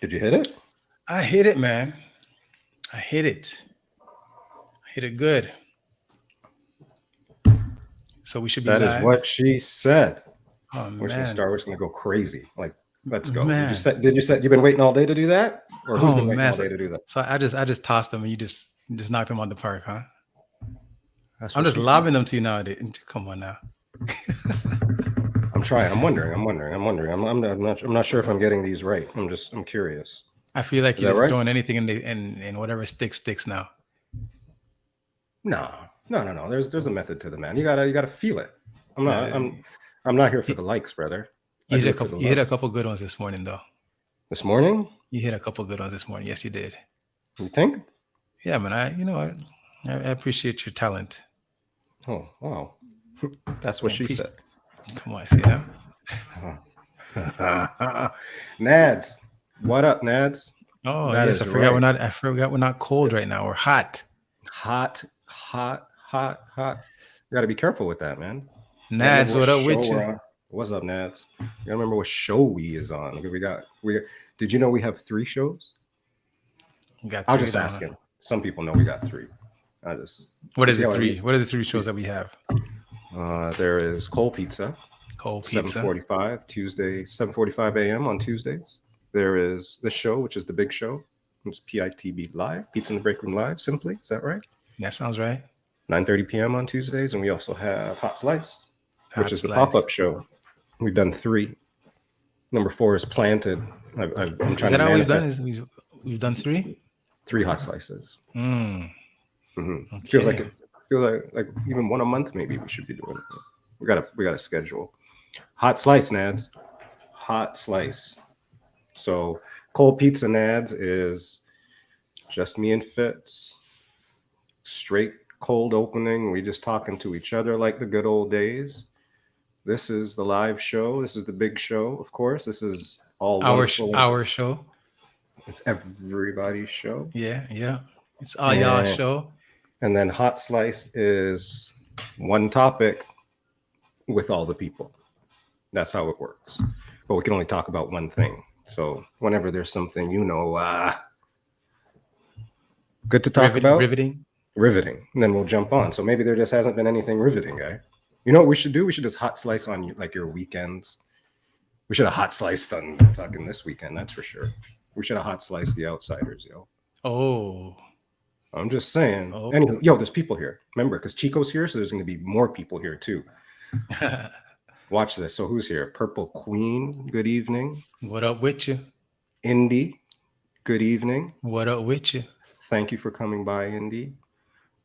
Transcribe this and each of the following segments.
Did you hit it? I hit it, man. I hit it. I hit it good. So we should be That is live. what she said. Oh We're just gonna man, start. We're just gonna go crazy. Like, let's go. Did you man. set? Did you set? You've been waiting all day to do that, or who's Oh been waiting man. all So, day to do that? so I just tossed them and you just knocked them on the park, huh? That's I'm what just she said. lobbing them to you now. Come on now. I'm trying. I'm wondering. I'm wondering. I'm wondering. I'm not sure if I'm getting these right. I'm curious. I feel like Is you're that just right? throwing anything in whatever sticks now. No, no, no, no. There's a method to the man. You gotta feel it. I'm Uh, not. I'm not here for you, the likes, brother. I you hit do a it for couple. the You hit love. a couple good ones this morning, though. This morning, You hit a couple good ones this morning. Yes, you did. you think? Yeah, man. I appreciate your talent. Oh, wow. That's what And she said. come on, see now. Nads, what up, Nads? Oh That yes, I is forgot we're right. not. I forgot we're not cold right now. We're hot. Hot, hot, hot, hot. You got to be careful with that, man. You got to remember Nads, what what up show with we're you? on. What's up, Nads? You got to remember what show we is on. Okay, we. Did you know we have 3 shows? We got I was three just now. Huh? asking. Some people know we got three. I just What you is see the how three? What are the three we shows that we have? there is Cold Pizza, Cold pizza. 7:45 Tuesday, 7:45 a.m. on Tuesdays. There is the show, which is the big show. It's PITB Live, Pizza in the Break Room Live, simply. Is that right? That sounds right. 9:30 p.m. on Tuesdays. And we also have Hot Slice, which Hot is the pop-up slice. show. We've done 3. Number 4 is Planted. I'm Is trying to that all we've done? manifest Is we've done three? 3 hot slices. Hmm. Feels like Okay. it. Feel like even one a month. Maybe we should be doing it. We got a schedule. Hot slice, Nads. Hot slice. So cold pizza, Nads, is just me and Fitz. Straight cold opening. We just talking to each other like the good old days. This is the live show. This is the big show, of course. This is all wonderful. Our show. It's everybody's show. Yeah, yeah. It's all y'all And show. and then hot slice is one topic with all the people. That's how it works. But we can only talk about one thing. So whenever there's something good to talk about, Riveting. riveting, and then we'll jump on. So maybe there just hasn't been anything riveting, guy. You know what we should do? We should just hot slice on like your weekends. We should have hot sliced on fucking this weekend. That's for sure. We should have hot sliced the Outsiders, yo. Oh. I'm just saying. Oh. Anyway, yo, there's people here. Remember, because Chico's here, so there's going to be more people here too. Watch this. So who's here? Purple Queen. Good evening. What up with you? Indy. Good evening. What up with you? Thank you for coming by, Indy.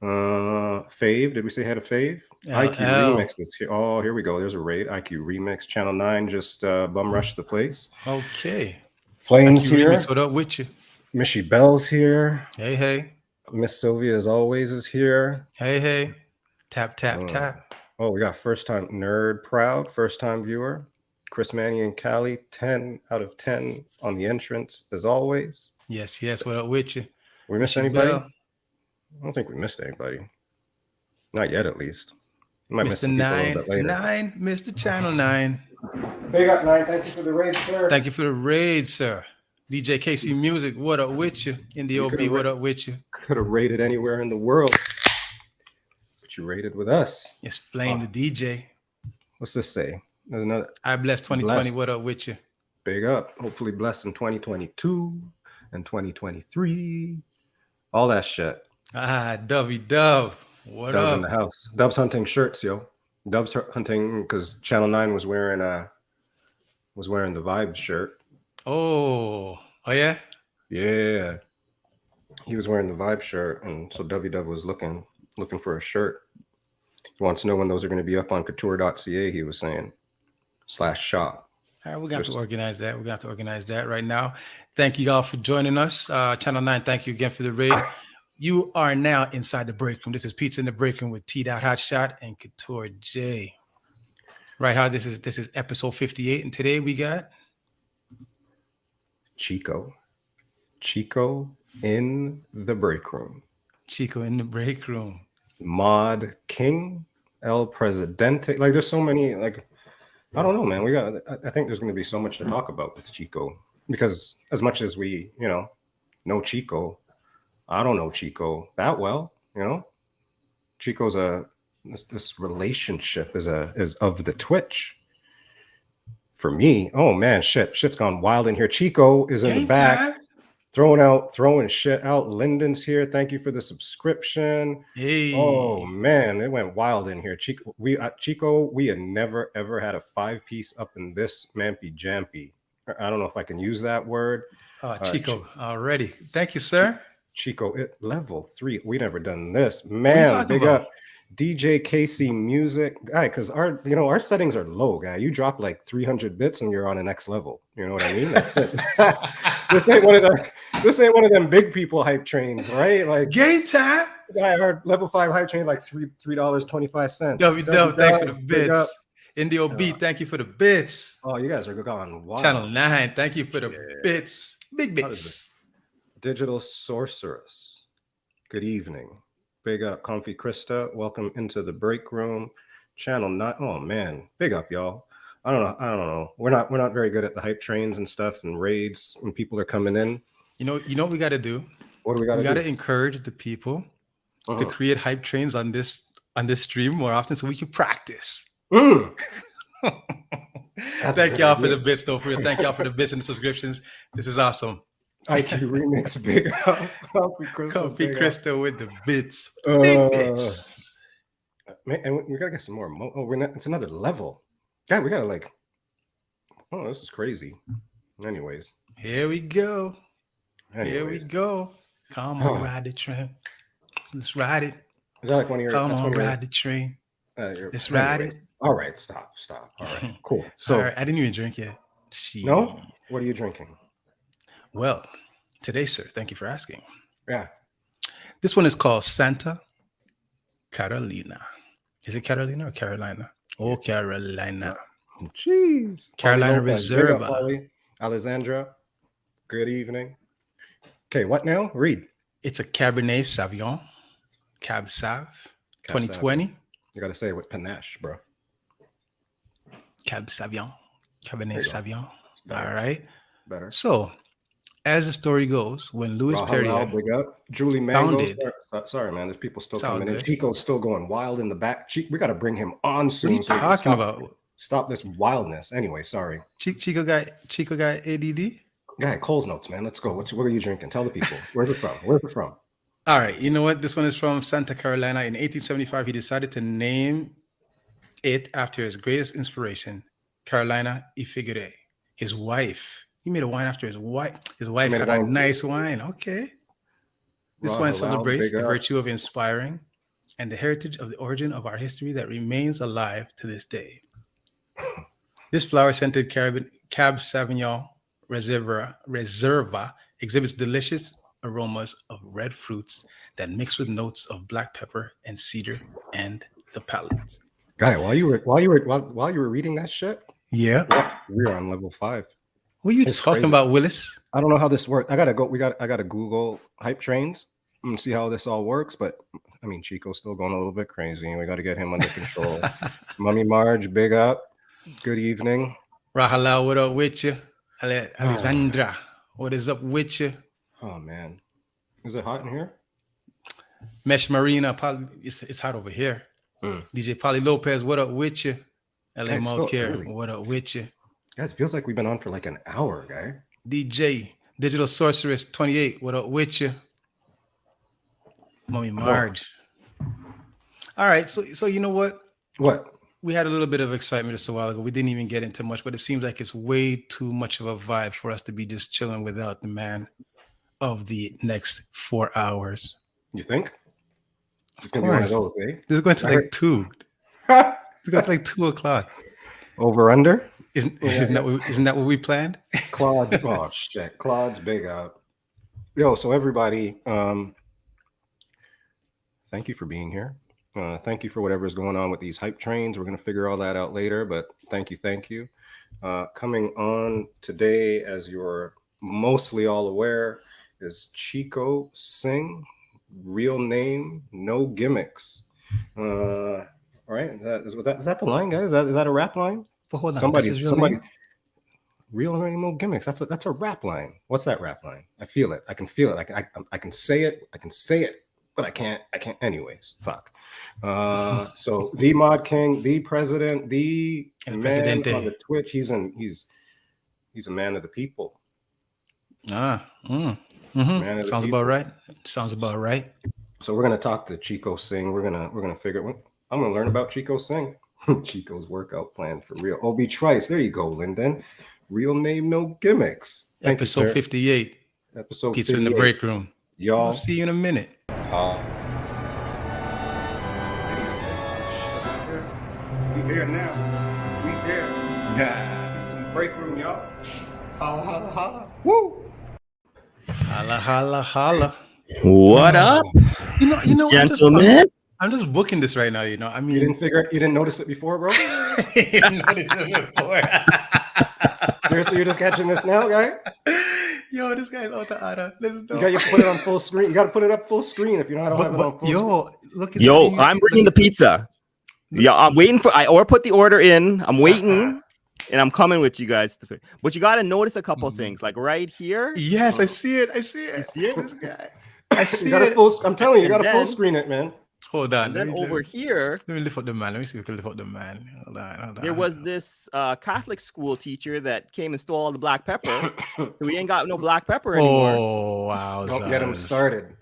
Fave. Did we say had a Fave? IQ LL. Remix was here. Oh, here we go. There's a raid. IQ Remix. Channel 9 just bum rushed the place. Okay. Flames IQ here. Remix, what up with you? Missy Bell's here. Hey, hey. Miss Sylvia, as always, is here. Hey, hey. Tap, tap, tap. Oh, we got first time nerd proud, first time viewer. Chris Manny and Callie, 10 out of 10 on the entrance, as always. Yes, yes. What up with you? We missed Missy anybody? Bell. I don't think we missed anybody. Not yet, at least. We might miss Mr. some people a little bit later. 9, Mr. Channel 9. Big up 9. Thank you for the raid, sir. Thank you for the raid, sir. DJ KC Music, what up with you? In the You OB, could've what up with you? Could have rated anywhere in the world, but you rated with us. It's Flame the DJ. What's this say? There's another. I bless 2020, Blessed. what up with you? Big up. Hopefully blessed in 2022 and 2023. All that shit. Ah, Dovey Dove. What Dove up? in the house. Dove's hunting shirts, yo. Dove's hunting because Channel 9 was wearing the Vibe shirt. Oh yeah? Yeah. He was wearing the Vibe shirt, and so Dovey Dove was looking for a shirt. He wants to know when those are going to be up on couture.ca, he was saying. /shop. All right, we're going to have to organize that. We're going to have to organize that right now. Thank you all for joining us. Channel 9, thank you again for the raid. You are now inside the break room. This is Pizza in the Break Room with T. Hotshot and Couture J. Right, how this is episode 58, and today we got Chico in the break room. Chico in the break room. Mod King, El Presidente. Like, there's so many. Like, I don't know, man. I think there's going to be so much to talk about with Chico. because as much as we, know Chico, I don't know Chico that well. Chico's this relationship is of the Twitch. For me, oh man, shit's gone wild in here. Chico is in the Game back, time. throwing shit out. Lyndon's here. Thank you for the subscription. Hey. Oh man, it went wild in here. Chico, we had never ever had a 5-piece up in this mampy jampy. I don't know if I can use that word. Chico, already. Thank you, sir. Chico, level 3. We never done this, What are you man. talking Big about? up DJ KC Music, guy. Because our settings are low, guy. You drop like 300 bits and you're on the next level. You know what I mean? This ain't one of them big people hype trains, right? Like Game time. guy, our level 5 hype train like $3.25. Dub, thanks for the Big up. bits. Indio Beat, thank you for the bits. Oh, you guys are gone wild. Channel 9, thank you for the bits. Big bits. Digital Sorceress, good evening. Big up, Comfy Krista. Welcome into the break room. Channel 9. Oh man, big up, y'all. I don't know. We're not very good at the hype trains and stuff and raids when people are coming in. You know what we got to do? What do we got to do? We got to encourage the people to create hype trains on this stream more often so we can practice. Thank y'all for the bits, though. Thank y'all for the bits and the subscriptions. This is awesome. IQ remix, big up. Comfy Krista with the bits. Big bits. Man, and we gotta get some more. It's another level. God, we gotta this is crazy. Anyways. Here we go. Here we go. Come on, ride the train. Let's ride it. Is that like one of your? Come on, ride the train. Let's ride it. All right, stop. All right, cool. So all right, I didn't even drink yet. No? What are you drinking? Well, today, sir, thank you for asking. Yeah. This one is called Santa Carolina. Is it Carolina or Carolina? Oh, Carolina. Jeez. Carolina Reserva. Alessandra, good evening. Okay, what now? Read. It's a Cabernet Sauvignon. Cab Sav. 2020. You got to say it with panache, bro. Cab Sauvignon. Cabernet Sauvignon. All right. Better. So, as the story goes, when Louis Perrier big up. Julie Mango. Sorry, man. There's people still coming in. Chico's still going wild in the back. We got to bring him on soon. What are you talking about? Stop this wildness. Anyway, sorry. Chico got ADD? Guy, Cole's Notes, man. Let's go. What are you drinking? Tell the people. Where's it from? All right. You know what? This one is from Santa Carolina. In 1875, he decided to name it after his greatest inspiration, Carolina Ifigure, his wife. He made a wine after his wife. His wife had a nice wine. Okay. This wine celebrates the virtue of inspiring and the heritage of the origin of our history that remains alive to this day. This flower-scented Cab Sauvignon Reserva exhibits delicious aromas of red fruits that mix with notes of black pepper and cedar and the palate. Guy, while you were reading that shit, we're on level 5. What are you talking about, Willis? I don't know how this works. I gotta Google hype trains and see how this all works. But I mean, Chico's still going a little bit crazy. We got to get him under control. Mummy Marge, big up. Good evening. Rahala, what up with you? Alessandra, what is up with you? Oh man, is it hot in here? Mesh Marina, it's hot over here. DJ Polly Lopez, what up with you? LA Malcare, what up with you? Guys, it feels like we've been on for like an hour, guy. DJ Digital Sorceress 28, what up with you? Mommy Marge. All right, so you know what? What? We had a little bit of excitement just a while ago. We didn't even get into much, but it seems like it's way too much of a vibe for us to be just chilling without the man of the next 4 hours. You think? It's going to be one of those, eh? This is going to like 2. It's going to like 2 o'clock. Over under? Isn't that what we planned? Claude's, oh shit. Claude's big up. Yo, so everybody, thank you for being here. Thank you for whatever's going on with these hype trains. We're going to figure all that out later, but thank you. Coming on today, as you're mostly all aware, is Chico Singh. Real name, no gimmicks. All right, is that the line, guys? Is that a rap line? But hold on, somebody. Real ain't no gimmicks. That's a rap line. What's that rap line? I feel it. I can feel it. I can say it. I can say it, but I can't. Anyways, fuck. So the Mod King, the president, the El man Presidente. on the Twitch. He's a man of the people. Man of the Sounds people. about right. Sounds about right. So we're gonna talk to Chico Singh. We're gonna figure. I'm gonna learn about Chico Singh. Chico's workout plan for real. Ob Trice. There you go, Lyndon. Real name, no gimmicks. Thank Episode you, sir. 58. Episode Pizza in the 58. break room. Y'all. I'll see you in a minute. We here now. We here. Yeah. It's in the break room, y'all. Holla, holla, holla. Woo. Holla, holla, holla. What up, You know, gentlemen? I'm just booking this right now. You know, I mean, You didn't notice it before, bro? didn't notice it before. Seriously, you're just catching this now, guy? Yo, this guy's out the other. Let's do. You got to put it on full screen. You got to put it up full screen if you know how to have it on full screen. Yo, look at Yo, the I'm bringing the pizza. Yeah, I'm waiting for. I put the order in. I'm waiting, and I'm coming with you guys. But you got to notice a couple things, like right here. Yes, I see it. I see it. You see it? This guy. I see You got it. I'm telling you, you got to And full then- screen it, man. Hold on. And then let me- over here, Let me lift up the man. Let me see if we can lift up the man. Hold on. there was this Catholic school teacher that came and stole all the black pepper. So we ain't got no black pepper anymore. Oh, wow. Don't get him started.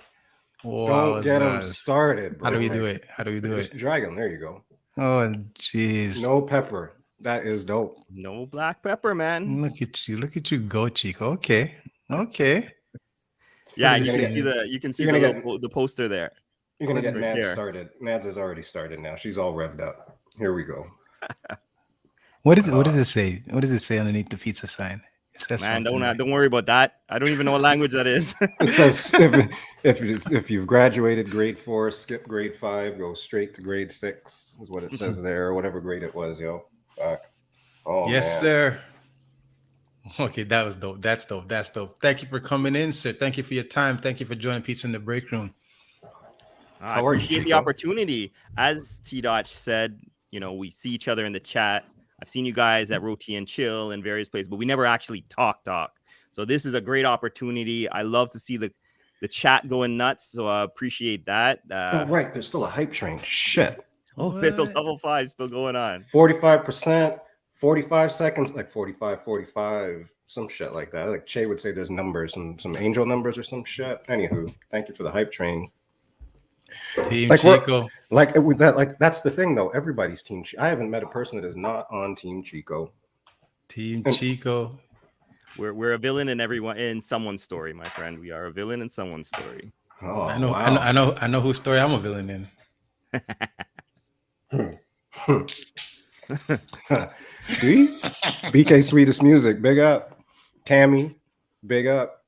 Wow, Don't get him started, bro. How do we do it? How do we do Just it? drag him. There you go. Oh, jeez. No pepper. That is dope. No black pepper, man. Look at you. Look at you go, Chico. Okay. Okay. Yeah, is you it can saying? see You're gonna the poster there. You're going to get Right Nads there. started. Nads has already started now. She's all revved up. Here we go. What does it say? What does it say underneath the pizza sign? It says Man, something, right? don't worry about that. I don't even know what language that is. It says if you've graduated grade 4, skip grade 5, go straight to grade 6 is what it says there, or whatever grade it was, yo. Fuck. Oh, Yes, man. sir. Okay, that was dope. That's dope. That's dope. Thank you for coming in, sir. Thank you for your time. Thank you for joining Pizza in the Break Room. I How are you, appreciate the Chico? opportunity. As T-Dot said, we see each other in the chat. I've seen you guys at Roti and Chill in various places, but we never actually talk. So this is a great opportunity. I love to see the chat going nuts. So I appreciate that. Oh, right. There's still a hype train. Shit. There's a What? level 5 still going on. 45%, 45 seconds, like 45, some shit like that. Like Che would say there's numbers, some angel numbers or some shit. Anywho, thank you for the hype train. Team Like, Chico. With that, like that's the thing though. Everybody's Team Chico. I haven't met a person that is not on Team Chico. Team Chico. We're a villain in someone's story, my friend. We are a villain in someone's story. Oh, I know, wow. I know whose story I'm a villain in. See? BK Sweetest Music, big up. Cammy, big up.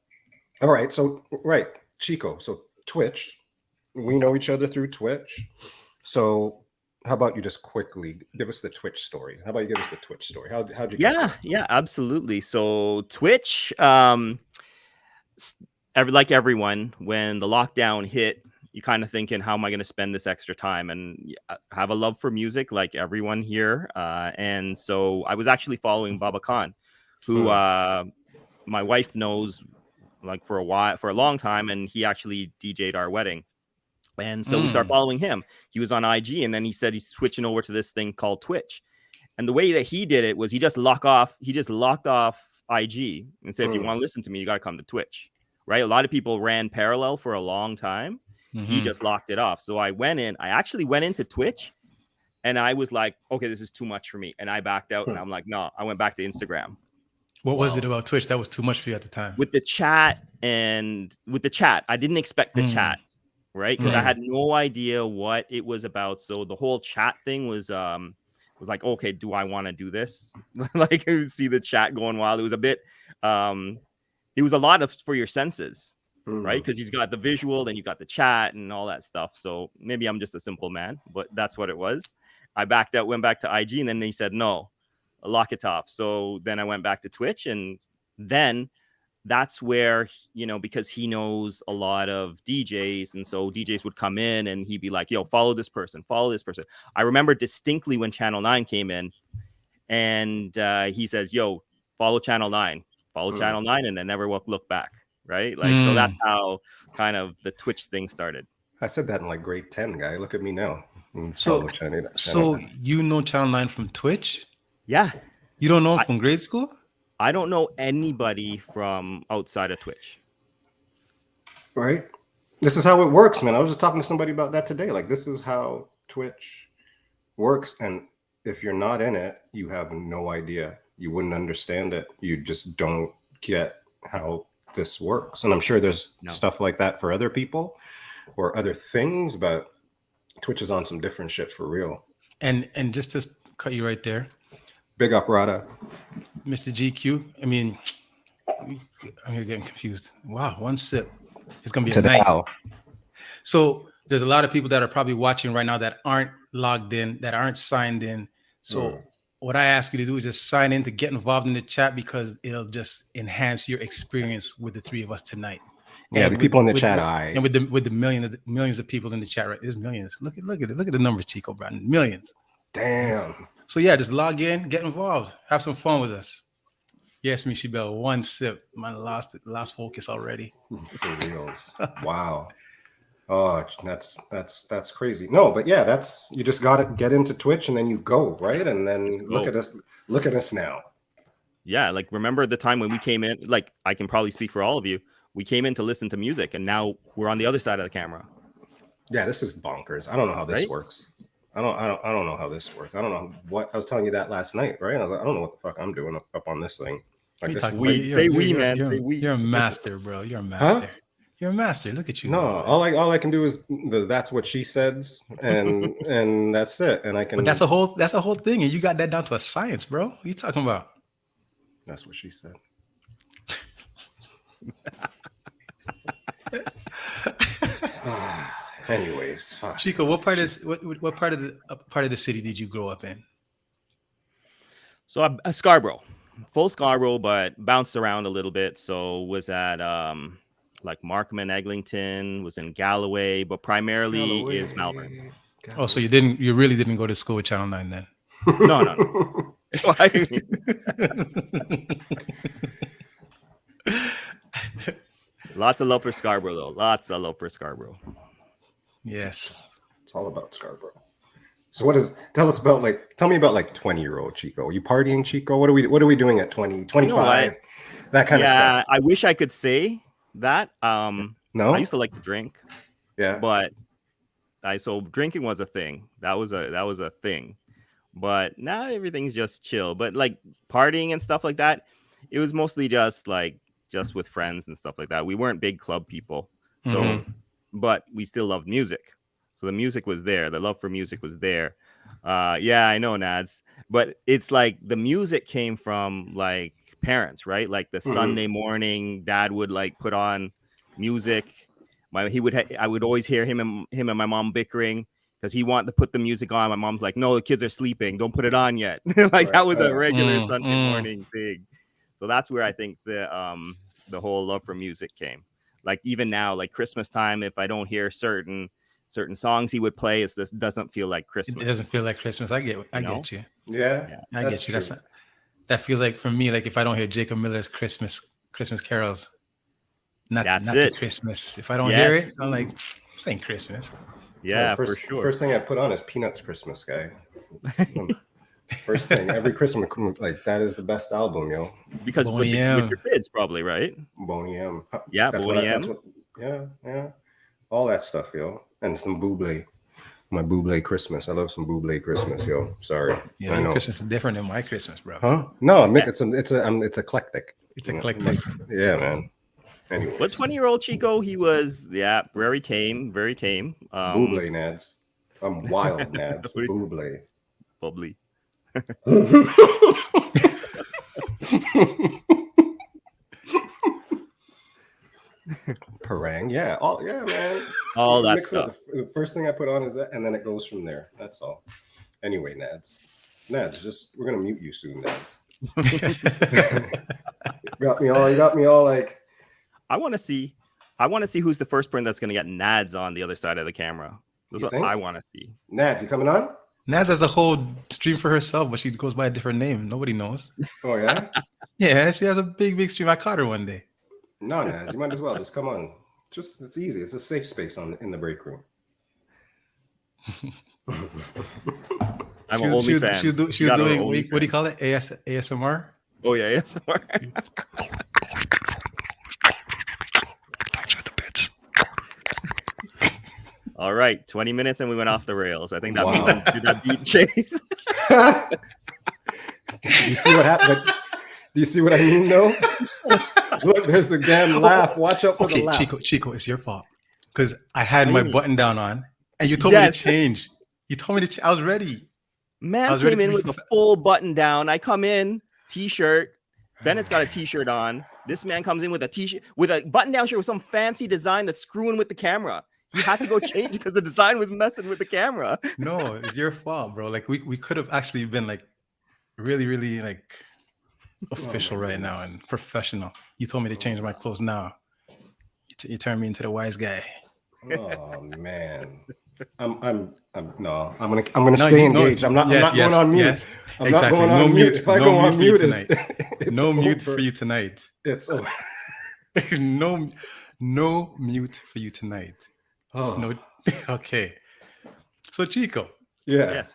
All right, so right, Chico. So Twitch. We know each other through Twitch. So how about you just quickly give us the Twitch story? How about you give us the Twitch story? How'd you get there? Yeah, absolutely. So Twitch, like everyone, when the lockdown hit, you kind of thinking, how am I going to spend this extra time? And I have a love for music, like everyone here. And so I was actually following Baba Khan, who my wife knows like for a long time, and he actually DJ'd our wedding. And so we start following him. He was on IG, and then he said he's switching over to this thing called Twitch. And the way that he did it was he just locked off IG and said, if you want to listen to me, you got to come to Twitch, right? A lot of people ran parallel for a long time. He just locked it off. So I actually went into Twitch, and I was like, okay, this is too much for me. And I backed out, and I'm like, no, I went back to Instagram. What was it about Twitch that was too much for you at the time? With the chat, I didn't expect the chat. Right, because I had no idea what it was about. So the whole chat thing was like, okay, do I want to do this? Like, see the chat going wild. It was a bit, it was a lot of for your senses, right? Because you've got the visual, then you got the chat and all that stuff. So maybe I'm just a simple man, but that's what it was. I backed out, went back to IG, and then they said no, lock it off. So then I went back to Twitch, and then that's where, because he knows a lot of DJs. And so DJs would come in and he'd be like, yo, follow this person. I remember distinctly when Channel 9 came in and he says, yo, follow Channel 9, Channel 9, and then never look back. Right. Like, so that's how kind of the Twitch thing started. I said that in like grade 10, guy. Look at me now. So you know Channel 9 from Twitch? Yeah. You don't know from grade school? I don't know anybody from outside of Twitch. Right. This is how it works, man. I was just talking to somebody about that today. Like, this is how Twitch works. And if you're not in it, you have no idea. You wouldn't understand it. You just don't get how this works. And I'm sure there's stuff like that for other people or other things, but Twitch is on some different shit for real. And just to cut you right there, big up Rada, Mr. GQ. I mean, I'm here getting confused. Wow, one sip. It's gonna be a night. So there's a lot of people that are probably watching right now that aren't logged in, that aren't signed in. So what I ask you to do is just sign in to get involved in the chat, because it'll just enhance your experience with the three of us tonight. Yeah, and the people in the chat, and with the millions of people in the chat, right? There's millions. Look at the numbers, Chico, Brandon. Millions. Damn. So yeah, just log in, get involved, have some fun with us. Yes, Michi Bell, one sip. Man, lost focus already. For reals. Wow. Oh, that's crazy. No, but yeah, that's, you just got to get into Twitch and then you go, right? And then look at us now. Yeah, like remember the time when we came in, like I can probably speak for all of you. We came in to listen to music and now we're on the other side of the camera. Yeah, this is bonkers. I don't know how this works. I don't know how this works. I don't know what I was telling you that last night, right? I was like, I don't know what the fuck I'm doing up on this thing. Like this, say we. You're a master, bro. You're a master. Huh? You're a master. Look at you. No, all I can do is that's what she says, and that's it. And I can. But that's a whole thing, and you got that down to a science, bro. What are you talking about? That's what she said. Anyways, fuck. Chico, what part of the city did you grow up in? So Scarborough, full Scarborough, but bounced around a little bit. So was at like Markham and Eglinton, was in Galloway, but primarily is Malvern. Galloway. Oh, so you really didn't go to school with Channel 9 then? No. Lots of love for Scarborough, though. Lots of love for Scarborough. Yes. It's all about Scarborough. So tell me about like 20-year-old Chico. Are you partying, Chico? What are we doing at 20, 25? That kind of stuff. Yeah, I wish I could say that. No? I used to like to drink. Yeah. But so drinking was a thing. That was a thing. But now everything's just chill. But like partying and stuff like that, it was mostly just with friends and stuff like that. We weren't big club people. So but we still loved music. So the music was there. The love for music was there. Yeah, I know, Nads. But it's like the music came from like parents, right? Like the Sunday morning, Dad would like put on music. I would always hear him and my mom bickering because he wanted to put the music on. My mom's like, no, the kids are sleeping. Don't put it on yet. That was a regular Sunday morning thing. So that's where I think the whole love for music came. Like even now, like Christmas time, if I don't hear certain songs he would play, this doesn't feel like Christmas. It doesn't feel like Christmas. I get you. Yeah, I get you. That feels like for me, like if I don't hear Jacob Miller's Christmas carols, not the Christmas. If I don't hear it, I'm like, this ain't Christmas. Yeah, for sure. First thing I put on is Peanuts Christmas, guy. First thing, every Christmas, like that is the best album, yo. Because with your kids, probably, right? Boney M. Yeah, Boney M. Yeah. All that stuff, yo. And some Bublé. My Bublé Christmas. I love some Bublé Christmas, yo. Sorry. Yeah, I know. Christmas is different than my Christmas, bro. Huh? No, it's eclectic. It's eclectic. Yeah, man. Anyways. What 20-year-old Chico? He was, very tame, very tame. Bublé, Nads. I'm wild, Nads. Bublé. Bubbly. Parang, yeah, man. All that stuff. The first thing I put on is that, and then it goes from there. That's all. Anyway, Nads, we're gonna mute you soon, Nads. You got me all like. I want to see who's the first person that's gonna get Nads on the other side of the camera. That's what I want to see. Nads, you coming on? Naz has a whole stream for herself, but she goes by a different name. Nobody knows. Oh yeah. Yeah, she has a big stream. I caught her one day. No, Naz, you might as well just come on. Just it's easy. It's a safe space in the break room. I'm an OnlyFans. She was doing what do you call it? ASMR. Oh yeah, yes. All right, 20 minutes and we went off the rails. I think that Wow. means did that beat Chase. You see what happened? Do you see what I mean? No. Look, there's the damn laugh. Watch out for the Okay, laugh. Chico, it's your fault because I had What do my you mean? button down on, and you told me to Yes. change. You told me to. I was ready. I Man was ready came to in be with a full button down. I come in, t-shirt. Bennett's got a t-shirt on. This man comes in with a t-shirt, with a button-down shirt with some fancy design that's screwing with the camera. He had to go change because the design was messing with the camera. No, it's your fault, bro. Like we could have actually been like really like official right now and professional. You told me to change my clothes now. You turned me into the wise guy. Oh man. I'm gonna stay engaged. I'm not Yes, going on mute. yes, I'm exactly. not going No on mute. mute. If I No go on mute for you mute, tonight. it's No mute over. for you tonight. It's over. No mute for you tonight. Oh No. Okay. So Chico, yeah. Yes.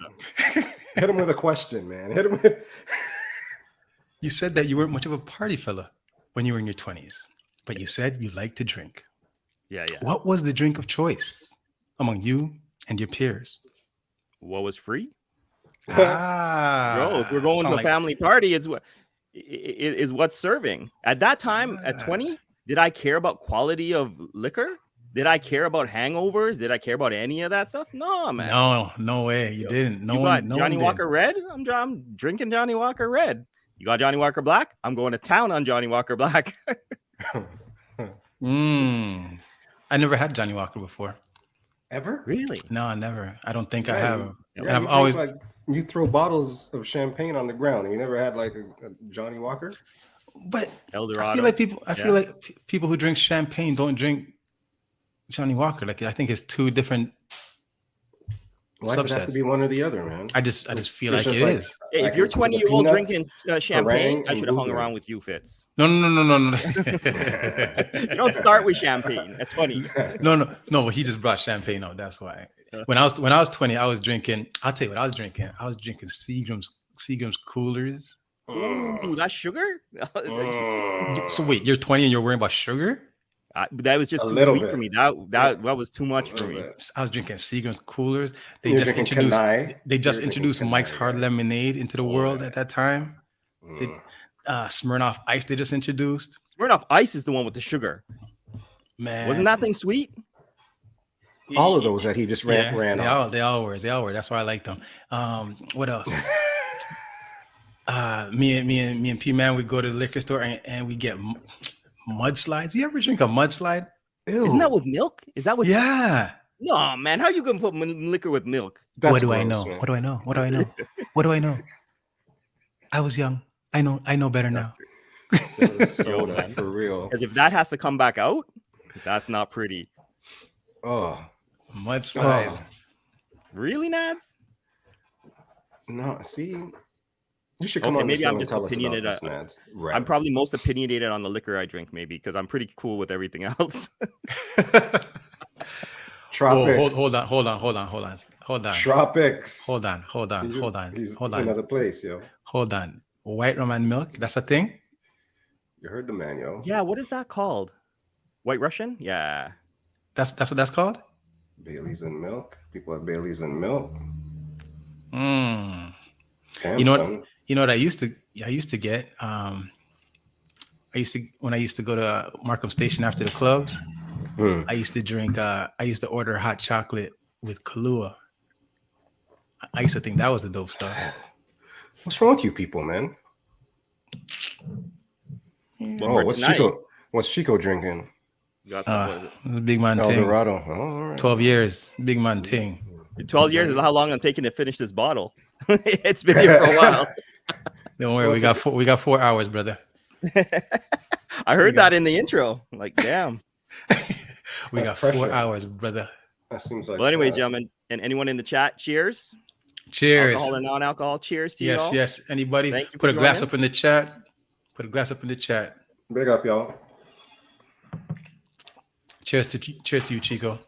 Hit him with a question, man. Hit him with. you said that you weren't much of a party fella when you were in your 20s, but you said you liked to drink. Yeah. What was the drink of choice among you and your peers? What was free? Ah, Bro, if we're going to a family party, it's what is what's serving. At that time, at 20, did I care about quality of liquor? Did I care about hangovers? Did I care about any of that stuff? No, man. No way. You didn't. No You one. got No Johnny one Walker Red? I'm drinking Johnny Walker Red. You got Johnny Walker Black? I'm going to town on Johnny Walker Black. I never had Johnny Walker before. Ever? Really? No, never. I don't think I Yeah, have. Yeah, And I've you always. drink, like you throw bottles of champagne on the ground, and you never had like a Johnny Walker. But Eldorado. I feel like people who drink champagne don't drink Johnny Walker. Like I think it's two different Why does it have to subsets. be one or the other, man? I just feel It's like just it like- is. Hey, Like if you're it's with the 20-year-old peanuts, drinking champagne, meringue, I and should have hung blueberry. around with you, Fitz. No. You don't start with champagne. That's funny. No. But he just brought champagne out. That's why. When I was 20, I was drinking. I'll tell you what I was drinking. I was drinking Seagram's coolers. Ooh, that's sugar? So wait, you're 20 and you're worrying about sugar? That was just A too little sweet bit. for me. That was too much A for little me. bit. I was drinking Seagram's coolers. They You're just drinking introduced. Kanai. They just You're introduced drinking Mike's Kanai, Hard yeah. Lemonade into the world yeah. at that time. Mm. Smirnoff Ice they just introduced. Smirnoff Ice is the one with the sugar. Man, Wasn't that thing sweet? All of those that he just ran They off. all were. That's why I liked them. What else? Me and P Man, we go to the liquor store and we get mudslides. You ever drink a mudslide? Ew. Isn't that with milk? Is that with? Yeah. No, man. How you gonna put liquor with milk? That's What do I gross, know? man. What do I know? What do I know? What do I know? I was young. I know better now. Soda, man. for real. Because if that has to come back out, that's not pretty. Oh Mudslides. Really, Nads? no! See, you should come Okay, on the maybe show I'm and just tell us about opinionated, this, Nads. Right. I'm probably most opinionated on the liquor I drink, maybe, because I'm pretty cool with everything else. Tropics. Hold on. Tropics. Hold on. He's another place, yo. Hold on. White rum and milk. That's a thing. You heard the man, yo. Yeah, what is that called? White Russian? Yeah. That's what that's called. Bailey's and milk. People have Bailey's and milk. Mm. Damn, You know son. what? You know what I used to get. When I used to go to Markham Station after the clubs. Hmm. I used to drink. I used to order hot chocolate with Kahlua. I used to think that was the dope stuff. What's wrong with you people, man? Well, Oh, for what's tonight, Chico? What's Chico drinking? you got some, what is It was a big man thing. Eldorado. Oh, all right. 12 years, big man thing. it? 12 years is how long I'm taking to finish this bottle. It's been here for a while. Don't worry, we got 4 hours, brother. I heard that in the intro. Like, damn. We got Pressure. 4 hours, brother. That seems like. Well, anyways, gentlemen, and anyone in the chat, cheers. Cheers. Alcohol or non-alcohol. Cheers to you Yes, all. yes. Anybody Thank you put for a glass joining. up in the chat? Put a glass up in the chat. Big up, y'all. Cheers to you, Chico.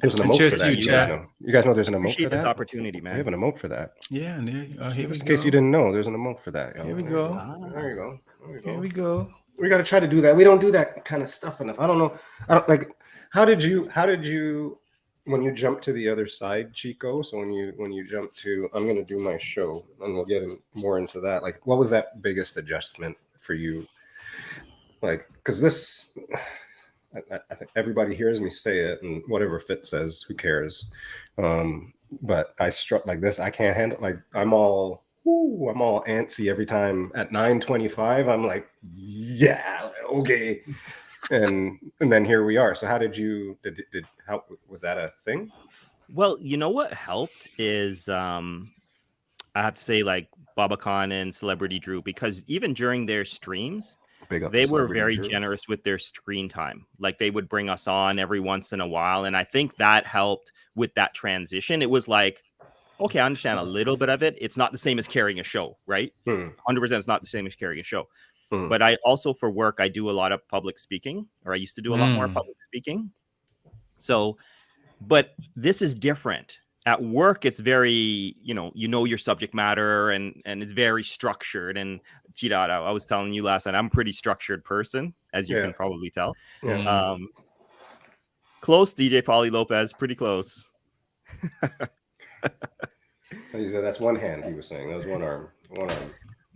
There's an And emote cheers for to that. you, You guys chat. know. You guys know there's an emote for Appreciate this that. opportunity, We have man. an emote for that. Yeah, and there, here we Just in go. case you didn't know, there's an emote for that. Y'all. Here we go. There you go. There you go. Here we go. We got to try to do that. We don't do that kind of stuff enough. I don't know. I don't like. How did you when you jump to the other side, Chico? So when you jump to, I'm going to do my show, and we'll get more into that. Like, what was that biggest adjustment for you? Like, because this, I think everybody hears me say it, and whatever Fit says, who cares? But I struck like this. I can't handle. Like, I'm all antsy every time at 9:25. I'm like, yeah, okay. And then here we are. So how did how was that a thing? Well, you know what helped is I have to say like Baba Khan and Celebrity Drew, because even during their streams, Big up they to were Celebrity very Drew. generous with their screen time. Like they would bring us on every once in a while. And I think that helped with that transition. It was like, okay, I understand a little bit of it. It's not the same as carrying a show, right? 100% it's not the same as carrying a show. But I also, for work, I do a lot of public speaking, or I used to do a lot more public speaking. So, but this is different. At work, it's very, you know your subject matter, and it's very structured. And T-Dot, I was telling you last night, I'm a pretty structured person, as you can probably tell. Yeah. Close, DJ Pauly Lopez, pretty close. He said that's one hand. He was saying that was one arm.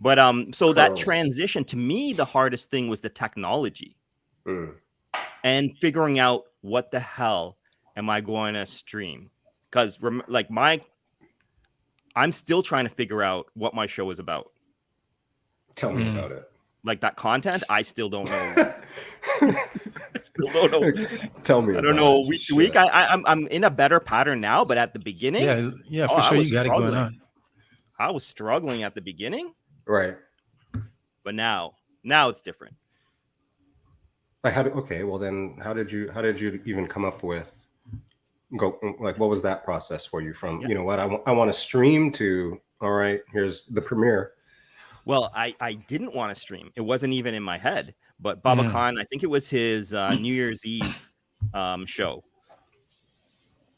But so that Curls. transition, to me, the hardest thing was the technology and figuring out what the hell am I going to stream? Because like I'm still trying to figure out what my show is about. Tell me about it. Like that content, I still don't know. I still don't know. Tell me. I don't know. Week to week, I'm in a better pattern now. But at the beginning, yeah, for sure, you got it going on. I was struggling at the beginning, right? But now it's different. Like well then how did you even come up with what was that process for you from you know what I want to stream to, all right, here's the premiere? Well, I didn't want to stream. It wasn't even in my head. But Baba Khan, I think it was his New Year's Eve show.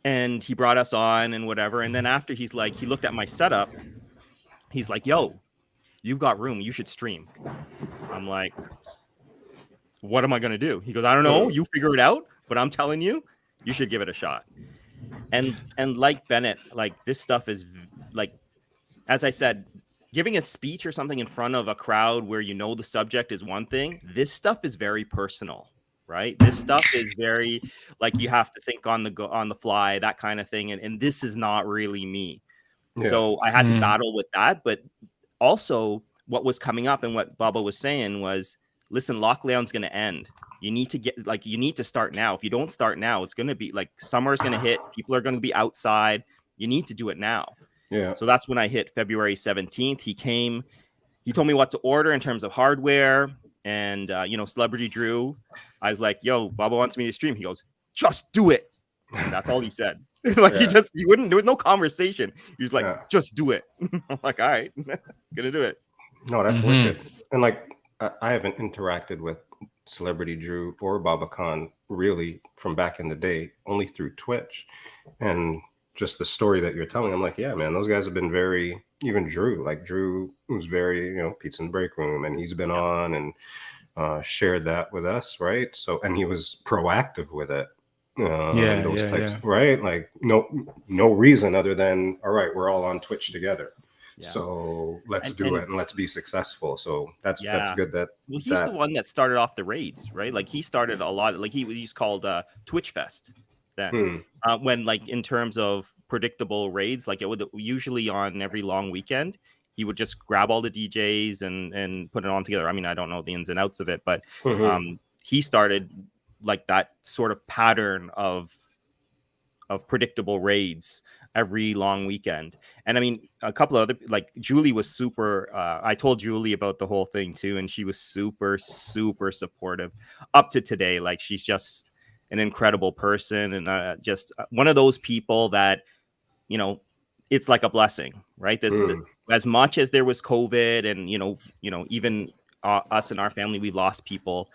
And he brought us on and whatever. And then after he looked at my setup. He's like, yo, you've got room. You should stream. I'm like, what am I going to do? He goes, I don't know. You figure it out. But I'm telling you, you should give it a shot. And like Bennett, like this stuff is like, as I said, giving a speech or something in front of a crowd where the subject is one thing. This stuff is very personal, right? This stuff is very like you have to think on the fly, that kind of thing. And this is not really me. Yeah. So I had to battle with that. But also what was coming up and what Baba was saying was, listen, lockdown's going to end. You need to start now. If you don't start now, it's going to be like summer's going to hit. People are going to be outside. You need to do it now. Yeah. So that's when I hit February 17th. He came, he told me what to order in terms of hardware and, Celebrity Drew. I was like, yo, Baba wants me to stream. He goes, just do it. And that's all he said. He wouldn't, there was no conversation. He was like, just do it. I'm like, all right, gonna do it. No, that's wicked. And like, I haven't interacted with Celebrity Drew or Baba Khan really from back in the day, only through Twitch. And just the story that you're telling, I'm like, yeah, man, those guys have been very, even Drew was very, Pizza in the Break Room, and he's been on and shared that with us, right? So, and he was proactive with it. Right? Like no reason other than, all right, we're all on Twitch together. Yeah. So let's do it and let's be successful. So that's good. He's the one that started off the raids, right? Like he started a lot. Like he's called Twitch Fest. Then when like in terms of predictable raids, like it would usually on every long weekend, he would just grab all the DJs and put it on together. I mean, I don't know the ins and outs of it, but he started like that sort of pattern of predictable raids every long weekend. And I mean, a couple of other, like Julie was super, I told Julie about the whole thing too. And she was super, super supportive up to today. Like she's just an incredible person. And just one of those people that, it's like a blessing, right? As much as there was COVID, and even us and our family, we lost people,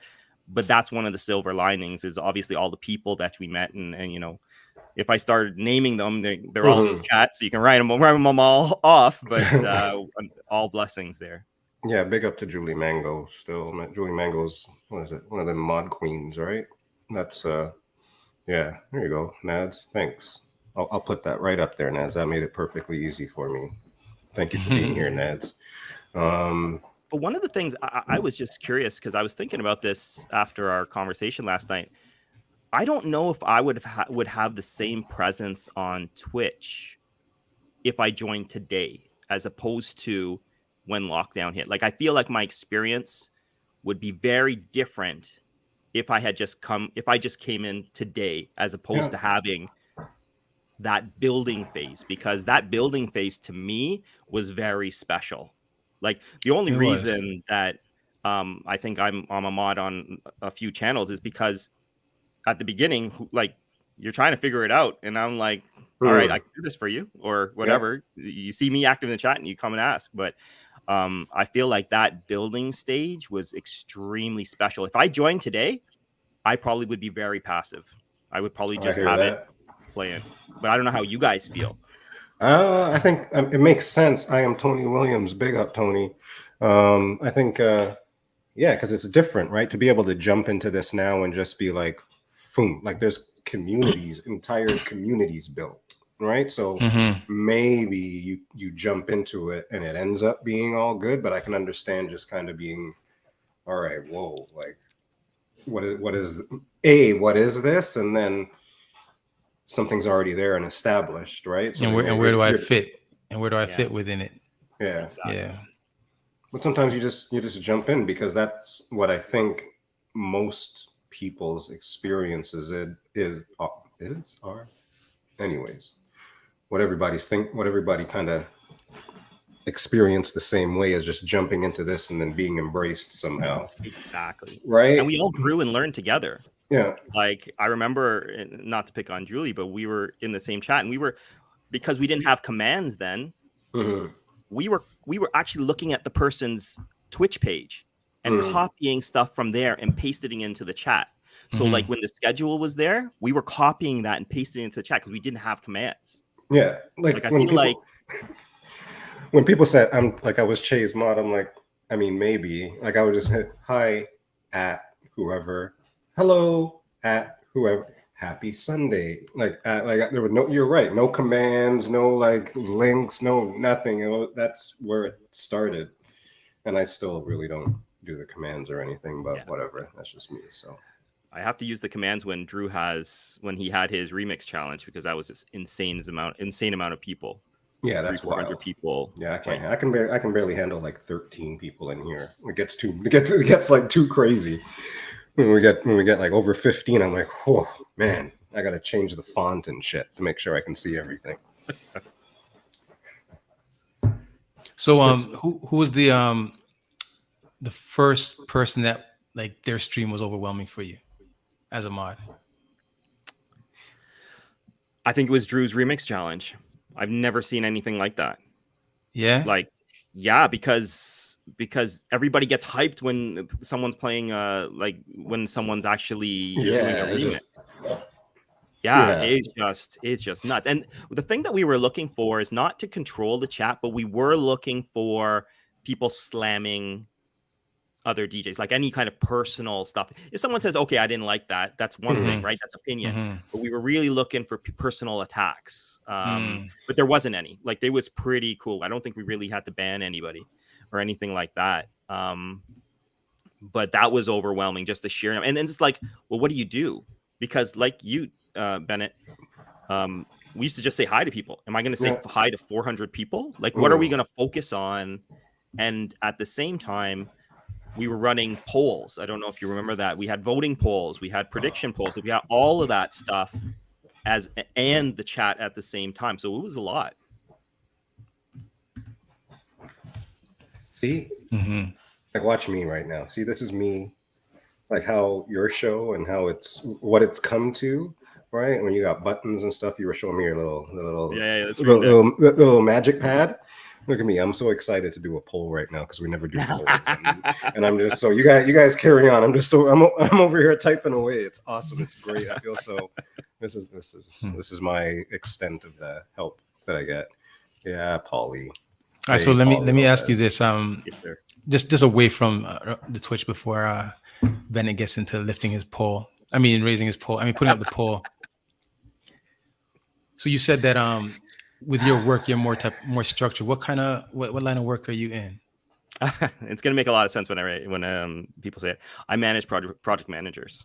but that's one of the silver linings, is obviously all the people that we met, and if I started naming them, they're all in the chat, so you can write them all off. But all blessings there. Yeah, big up to Julie Mango. Still, Julie Mango's, what is it? One of the mod queens, right? That's yeah. There you go, Nads. Thanks. I'll put that right up there, Nads. That made it perfectly easy for me. Thank you for being here, Nads. But one of the things I was just curious, because I was thinking about this after our conversation last night. I don't know if I would have the same presence on Twitch if I joined today, as opposed to when lockdown hit. Like, I feel like my experience would be very different if I just came in today, as opposed to having that building phase, because that building phase to me was very special. Like, the only reason that I think I'm a mod on a few channels is because at the beginning, like, you're trying to figure it out, and I'm like, all right, I can do this for you, or whatever. You see me active in the chat and you come and ask. But I feel like that building stage was extremely special. If I joined today, I probably would be very passive. I would probably just have it playing. But I don't know how you guys feel. I think it makes sense. I am Tony Williams. Big up, Tony. I think, because it's different, right? To be able to jump into this now and just be like, boom, like there's entire communities built, right? So maybe you jump into it and it ends up being all good, but I can understand just kind of being, all right, whoa, like what is this? And then something's already there and established, right? So and where do I fit? And where do I fit within it? Yeah. Exactly. Yeah. But sometimes you just jump in, because that's what I think most people's experiences are. Anyways, what everybody kind of experience the same way, as just jumping into this and then being embraced somehow. Exactly. Right. And we all grew and learned together. Yeah. Like, I remember, not to pick on Julie, but we were in the same chat, and because we didn't have commands then, we were actually looking at the person's Twitch page and copying stuff from there and pasting it into the chat. So like, when the schedule was there, we were copying that and pasting it into the chat because we didn't have commands. Yeah. Like, I feel like when people said I was Che's mod, I'm like, I mean, maybe, like, I would just hit hi at whoever, hello at whoever, happy Sunday. Like there were you're right, no commands, no like links, no nothing. That's where it started. And I still really don't do the commands or anything, but whatever. That's just me. So I have to use the commands when when he had his remix challenge, because that was this insane amount of people. Yeah, that's 400 people. Yeah, I can't. I can barely handle like 13 people in here. It gets like too crazy. When we get like over 15, I'm like, oh man, I gotta change the font and shit to make sure I can see everything. So who was the first person that, like, their stream was overwhelming for you as a mod? I think it was Drew's remix challenge. I've never seen anything like that. Yeah. Like, yeah, because everybody gets hyped when someone's playing like when someone's actually doing a remix. It's just nuts. And the thing that we were looking for is not to control the chat, but we were looking for people slamming other DJs, like any kind of personal stuff. If someone says, okay, I didn't like that, that's one thing, right? That's opinion. But we were really looking for personal attacks. But there wasn't any. Like, it was pretty cool. I don't think we really had to ban anybody or anything like that. But that was overwhelming, just the sheer. And then it's like, well, what do you do? Because like you, Bennett, we used to just say hi to people. Am I going to say hi to 400 people? Like, what are we going to focus on? And at the same time, we were running polls. I don't know if you remember that. We had voting polls. We had prediction polls. We had all of that stuff and the chat at the same time. So it was a lot. See? Like, watch me right now. See, this is me. Like how your show and how what it's come to. right? When you got buttons and stuff, you were showing me your that's really little magic pad. Look at me, I'm so excited to do a poll right now because we never do polls, and I'm just so you guys carry on. I'm over here typing away. It's awesome. It's great. I feel so. This is my extent of the help that I get. Yeah, Paulie. All right, so let me Paulie ask you Lopez. this, just away from the Twitch before Bennett gets into lifting his pole. I mean, raising his pole. I mean, putting up the pole. So you said that with your work, you're more structured. What line of work are you in? It's gonna make a lot of sense when people say it. I manage project managers.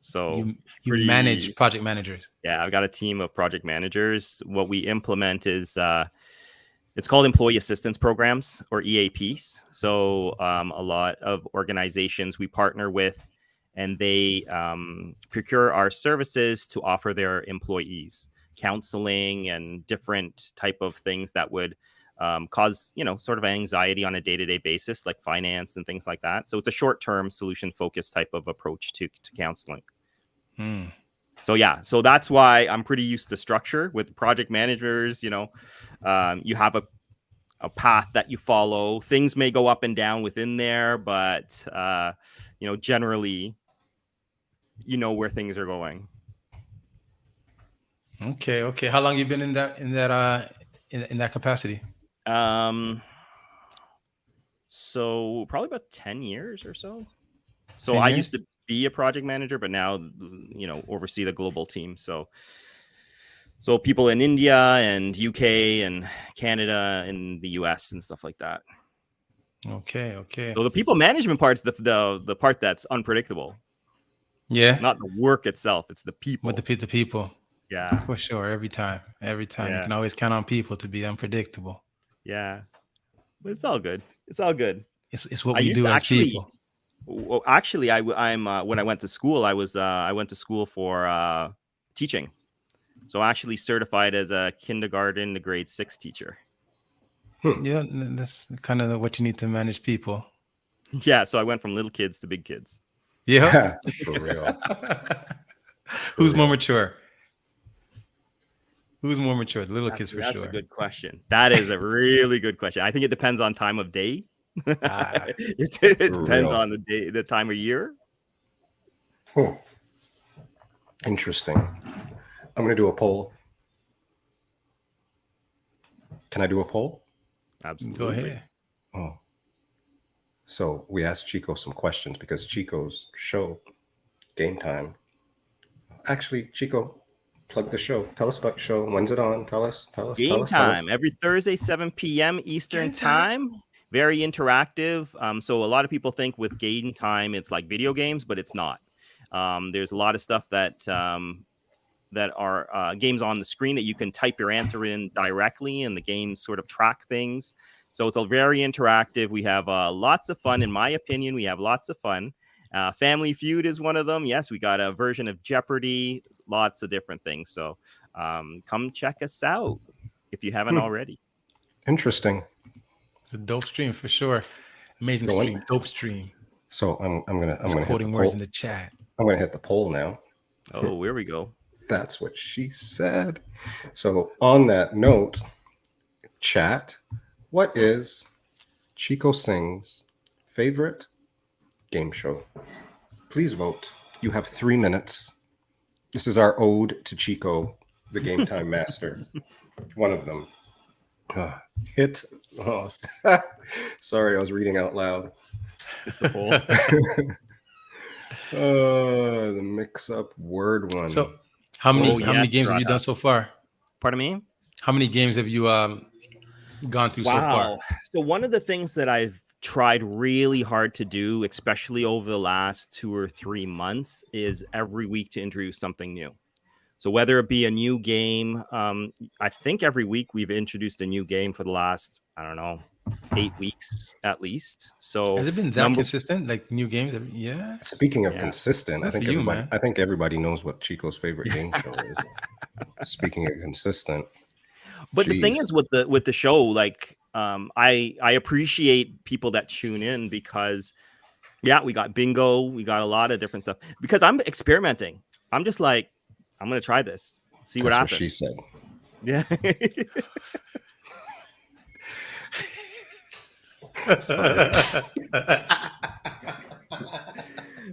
So you manage project managers. Yeah, I've got a team of project managers. What we implement is it's called employee assistance programs, or EAPs. So a lot of organizations we partner with, and they procure our services to offer their employees counseling and different type of things that would cause, sort of anxiety on a day-to-day basis, like finance and things like that. So it's a short-term solution-focused type of approach to counseling. So yeah, so that's why I'm pretty used to structure with project managers. You have a path that you follow. Things may go up and down within there, but generally, where things are going. Okay. How long you been in that capacity? So probably about 10 years or so. So I used to be a project manager, but now, oversee the global team. So people in India and UK and Canada and the US and stuff like that. Okay. So the people management part's the part that's unpredictable. Yeah. Not the work itself. It's the people. With the people. Yeah. For sure. Every time. Yeah. You can always count on people to be unpredictable. Yeah. But it's all good. It's what we do as people. Well, actually, I'm when I went to school, I went to school for teaching. So actually certified as a kindergarten to grade 6 teacher. Yeah, that's kind of what you need to manage people. Yeah, so I went from little kids to big kids. Yeah. For real. Who's more mature? The little kids, for sure. That's a good question. That is a really good question. I think it depends on time of day. It depends on the time of year. Interesting. I'm going to do a poll. Can I do a poll? Absolutely. Go ahead. Oh. So we asked Chico some questions because Chico's show, Game Time. Actually, Chico, plug the show. Tell us about the show. When's it on? Tell us. Game Time every Thursday, 7 p.m. Eastern time. Very interactive. So a lot of people think with Game Time it's like video games, but it's not. There's a lot of stuff that are games on the screen that you can type your answer in directly, and the games sort of track things. So it's a very interactive. We have lots of fun. In my opinion, we have lots of fun. Family Feud is one of them. Yes, we got a version of Jeopardy. Lots of different things. So come check us out if you haven't already. Interesting. It's a dope stream for sure. Amazing stream. Dope stream. So I'm gonna quoting words in the chat. I'm gonna hit the poll now. Oh, here we go. That's what she said. So on that note, chat, what is Chico Singh's favorite game show? Please vote. You have 3 minutes. This is our ode to Chico, the Game Time master. One of them. Hit. Oh. Sorry, I was reading out loud. It's a poll. The mix-up word one. So how many games have you done so far? Pardon me? How many games have you gone through so far? So one of the things that I've tried really hard to do, especially over the last 2 or 3 months, is every week to introduce something new. So whether it be a new game, I think every week we've introduced a new game for the last, 8 weeks at least. So has it been that consistent? Like new games? Yeah. Speaking of consistent, I think everybody knows what Chico's favorite game show is. Speaking of consistent. But the thing is with the show, like I appreciate people that tune in because we got bingo, we got a lot of different stuff. Because I'm experimenting. I'm just like, I'm gonna try this. See what That's happens. she said. Yeah.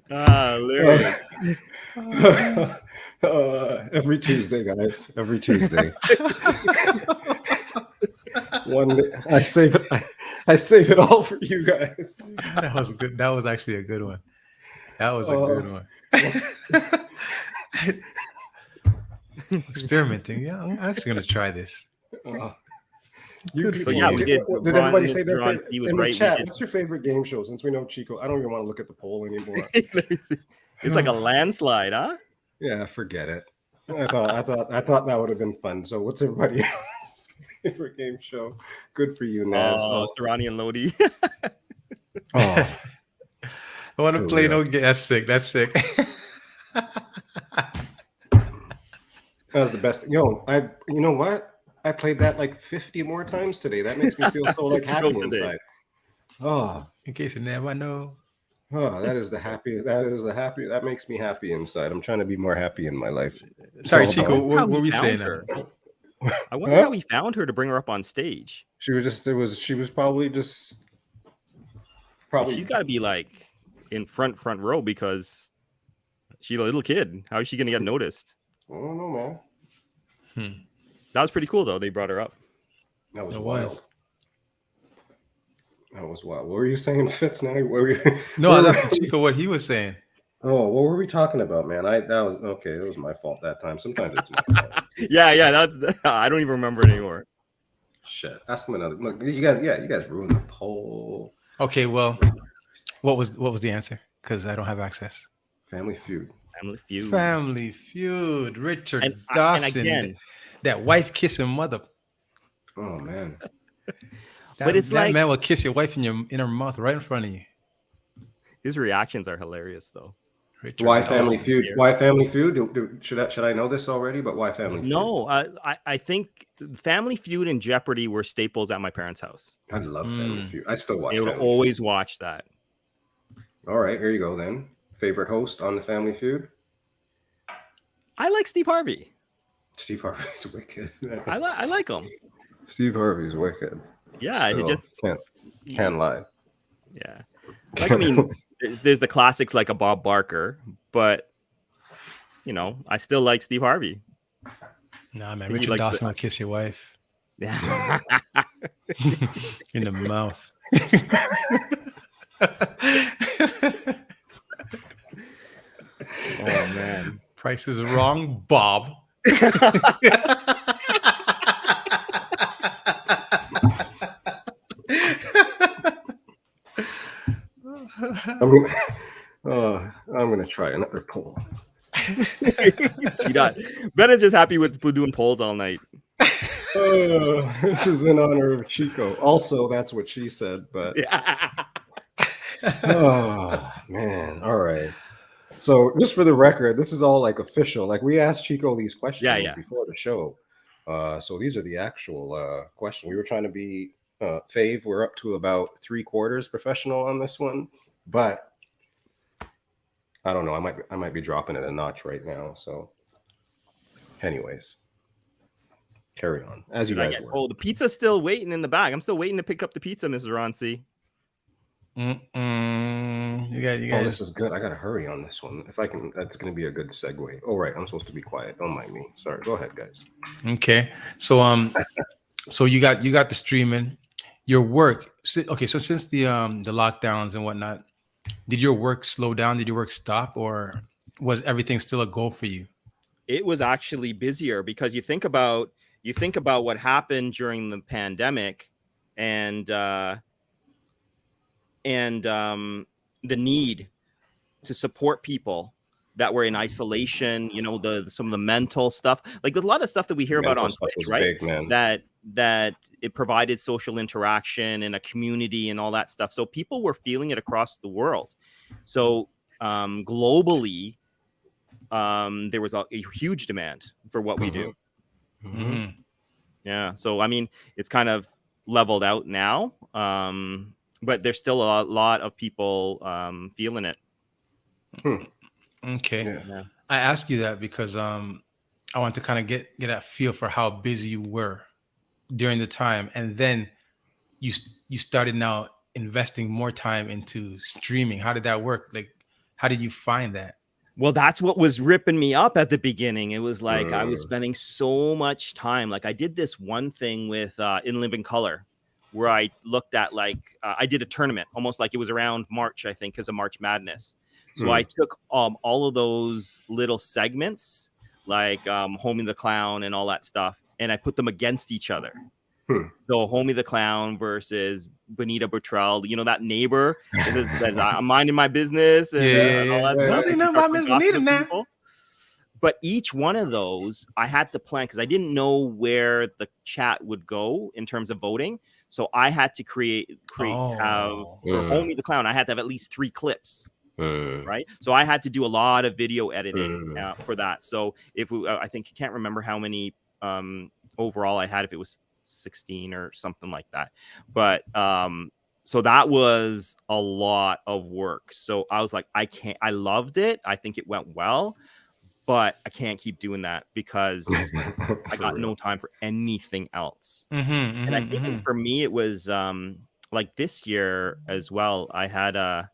Hilarious. Every Tuesday, guys. Every Tuesday. One day, I save it. I save it all for you guys. That was good. That was actually a good one. That was a good one. Experimenting. Yeah, I'm actually gonna try this. You, So yeah, we did. Did Ron- everybody say their Ron, favorite he was in right. the We chat? did. What's your favorite game show? Since we know Chico, I don't even want to look at the poll anymore. It's like a landslide, huh? Yeah, forget it. I thought that would have been fun. So, what's everybody else's favorite game show? Good for you, Nads. Oh, Serrani and Lodi. Oh, I want to For play real. no game. That's sick. That's sick. that was the best. Yo, you know what? I played that like 50 more times today. That makes me feel so like Just to go happy today. inside. Oh, In case you never know. that is the happy. That makes me happy inside. I'm trying to be more happy in my life. Sorry, all Chico. about- How What were he we found saying? her. Now? I wonder Huh? how he found her to bring her up on stage. She was probably just She's got to be like in front row because she's a little kid. How is she gonna get noticed? I don't know, man. That was pretty cool though. They brought her up. That was It wild. was. That was wild. What were you saying, Fitz? Now, what were you? No, I what was were- asking Chico what he was saying. Oh, what were we talking about, man? That was okay. It was my fault that time. Sometimes it's my fault. Yeah. That's. I don't even remember it anymore. Shit. Ask him another. Look, you guys ruined the poll. Okay, well, what was the answer? Because I don't have access. Family Feud. Family Feud. Family Feud. Richard And Dawson. again, that wife kissing mother. Oh man. That, it's that like- man will kiss your wife in her mouth right in front of you. his reactions are hilarious though. Richard Why Dawson. Family Feud? here. Why Family Feud? Should I know this already? But why Family Feud? No, I think Family Feud and Jeopardy were staples at my parents' house. I love Family Feud. I still watch. They would Family always watch that. Feud. All right, here you go then. Favorite host on the Family Feud? I like Steve Harvey. Steve Harvey's wicked. I like him. Steve Harvey's wicked. Yeah, he Still just can't lie. yeah. Like I mean, there's the classics like a Bob Barker, but you know, I still like Steve Harvey. Nah, man. He Richard likes Dawson will kiss your wife Yeah. in the mouth. Oh man. Price is wrong, Bob. I'm gonna try another poll. See that? Ben is just happy with doing polls all night. This is in honor of Chico. Also, that's what she said. But Yeah. oh man, all right. So just for the record, this is all like official. Like we asked Chico these questions Yeah. before the show. So these are the actual questions. We were trying to be Fave. We're up to about 3/4 professional on this one, but I don't know. I might be dropping it a notch right now. So, anyways, carry on as you guys were. Oh, the pizza's still waiting in the bag. I'm still waiting to pick up the pizza, Mr. Ron C. You Oh, guys. this is good. I gotta hurry on this one. If I can, that's gonna be a good segue. Oh, right. I'm supposed to be quiet. Don't mind me. Sorry. Go ahead, guys. Okay. So you got the streaming, your work. Okay, so since the lockdowns and whatnot, did your work slow down? Did your work stop, or was everything still a goal for you? It was actually busier because you think about what happened during the pandemic and the need to support people that were in isolation, you know, some of the mental stuff, like there's a lot of stuff that we hear about Mental on stuff Twitch, was right? big, man. That it provided social interaction and a community and all that stuff. So people were feeling it across the world. So globally, there was a huge demand for what we do. Mhm. Yeah. So, I mean, it's kind of leveled out now, but there's still a lot of people feeling it. Okay. Yeah. I ask you that because I want to kind of get a feel for how busy you were during the time, and then you started now investing more time into streaming. How did that work? Like, how did you find that? Well, that's what was ripping me up at the beginning. It was like I was Mm, spending so much time. Like I did this one thing with In Living Color, where I looked at I did a tournament, almost like it was around March, I think, because of March Madness. So I mm, took all of those little segments, like Homie the Clown and all that stuff, and I put them against each other. hmm. So Homie the Clown versus Benita Bottrell, you know, that neighbor says, I'm minding my business Yeah, and yeah, all yeah. that Don't stuff. say And she nothing starts about Miss Bonita gossiping now. people. But each one of those I had to plan because I didn't know where the chat would go in terms of voting. So I had to have Oh, for Mm, Homie the Clown, I had to have at least 3 clips. mm, Right. So I had to do a lot of video editing mm, for that. So if I think I can't remember how many overall I had, if it was 16 or something like that. But so that was a lot of work. So I was like, I loved it. I think it went well, but I can't keep doing that because I for got no real. time for anything else. mm-hmm, And I mm-hmm, think mm-hmm. for me, it was like this year as well. I had a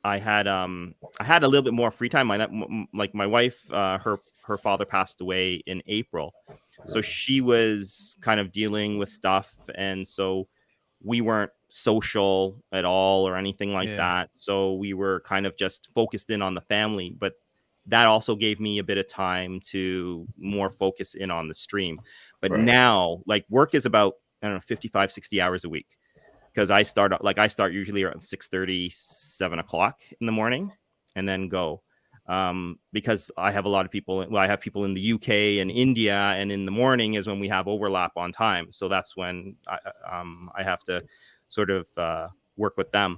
little bit more free time. Like my wife, her father passed away in April, so she was kind of dealing with stuff, and so we weren't social at all or anything like Yeah, that. So we were kind of just focused in on the family, but that also gave me a bit of time to more focus in on the stream. But Right. now, like work is about, I don't know, 55, 60 hours a week because I start usually around 6:30, 7 o'clock in the morning and then go. Because I have a lot of people. Well, I have people in the UK and India, and in the morning is when we have overlap on time. So that's when I have to sort of work with them.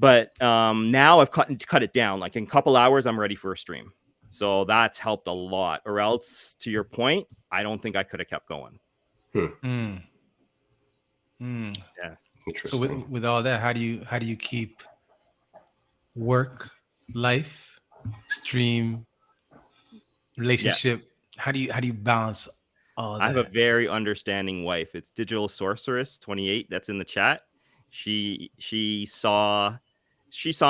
But now I've cut it down. Like in a couple hours, I'm ready for a stream. So that's helped a lot. Or else, to your point, I don't think I could have kept going. mm, mm. Yeah. So Interesting. with all that, how do you keep work, life, stream, Yeah. relationship? How do you balance all of I have a that? very understanding wife. It's Digital Sorceress 28. That's in the chat. She saw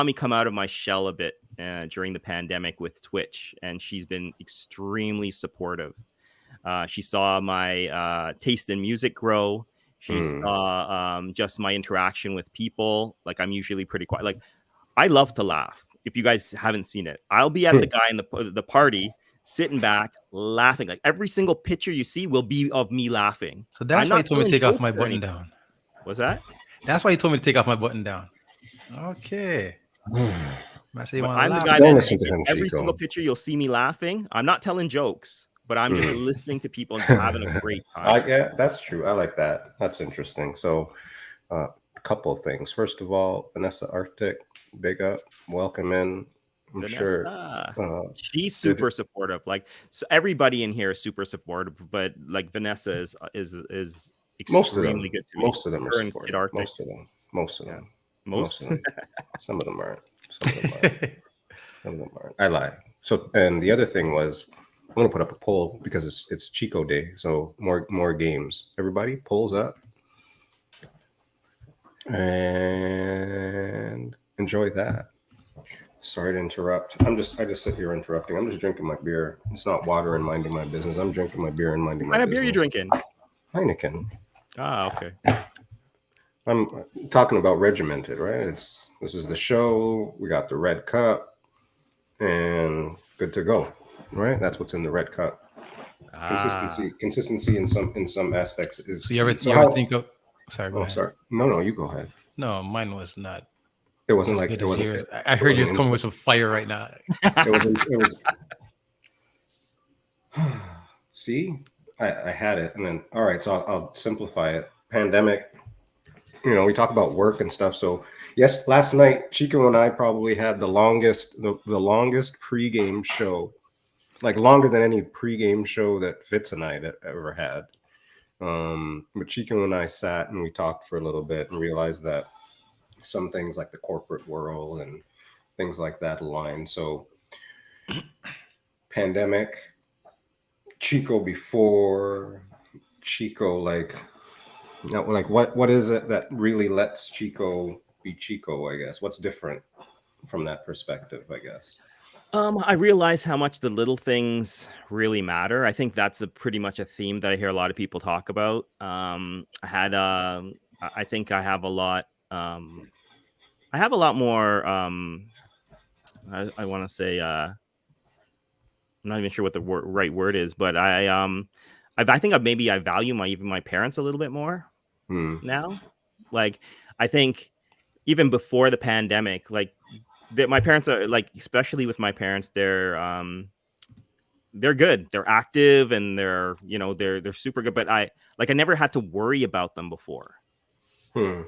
me come out of my shell a bit during the pandemic with Twitch, and she's been extremely supportive. She saw my taste in music grow. She Mm, saw just my interaction with people. Like I'm usually pretty quiet. Like I love to laugh. If you guys haven't seen it, I'll be at the guy in the party sitting back laughing. Like every single picture you see will be of me laughing. So I'm that's why you not told me to telling take off jokes my or button anything. down. What's that? That's why you told me to take off my button down. Okay. mm. I say you But want to I'm the laugh guy Don't at that me. listen to him, every single Chico. picture you'll see me laughing. I'm not telling jokes, but I'm just Mm. listening to people and just having a great time. Yeah, that's true. I like that. That's interesting. So, a couple of things. First of all, Vanessa Arctic, big up, welcome in. I'm sure. Vanessa, Uh, she's did super supportive. Like so everybody in here is super supportive, but like Vanessa is most of extremely them, good to me. most of them are Her and Kid supportive. Arctic. Most of them, most of Yeah. them, most Most. of them. Some of them aren't. Some of them aren't. Some of them aren't. I lie. So, and the other thing was, I'm gonna put up a poll because it's Chico Day, so more games. Everybody, polls up and enjoy that. Sorry to interrupt. I just sit here interrupting. I'm just drinking my beer. It's not water and minding my business. I'm drinking my beer and minding What my kind of beer you business. drinking? Heineken. Ah, okay. I'm talking about regimented, right? This is the show. We got the red cup, and good to go, right? That's what's in the red cup. Ah, Consistency in some aspects is So key. So you ever how? think of? Sorry, go Oh, ahead. sorry. No, you go ahead. No, mine was not It wasn't as like good as yours. I it heard you wasn't was coming instant. with some fire right now. It was it was. See, I had it, and then all right. So I'll simplify it. Pandemic. We talk about work and stuff. So yes, last night Chico and I probably had the longest pregame show, like longer than any pregame show that Fitz and I ever had. But Chico and I sat and we talked for a little bit and realized that some things like the corporate world and things like that align. So pandemic, Chico before Chico, like what is it that really lets Chico be Chico, I guess? What's different from that perspective, I guess? I realize how much the little things really matter. I think that's pretty much a theme that I hear a lot of people talk about. I think I have a lot. I have a lot more. I want to say. I'm not even sure what the right word is, but I think maybe I value even my parents a little bit more now. Like, I think even before the pandemic, like that, my parents are like, especially with my parents, they're good. They're active and they're super good. But I never had to worry about them before.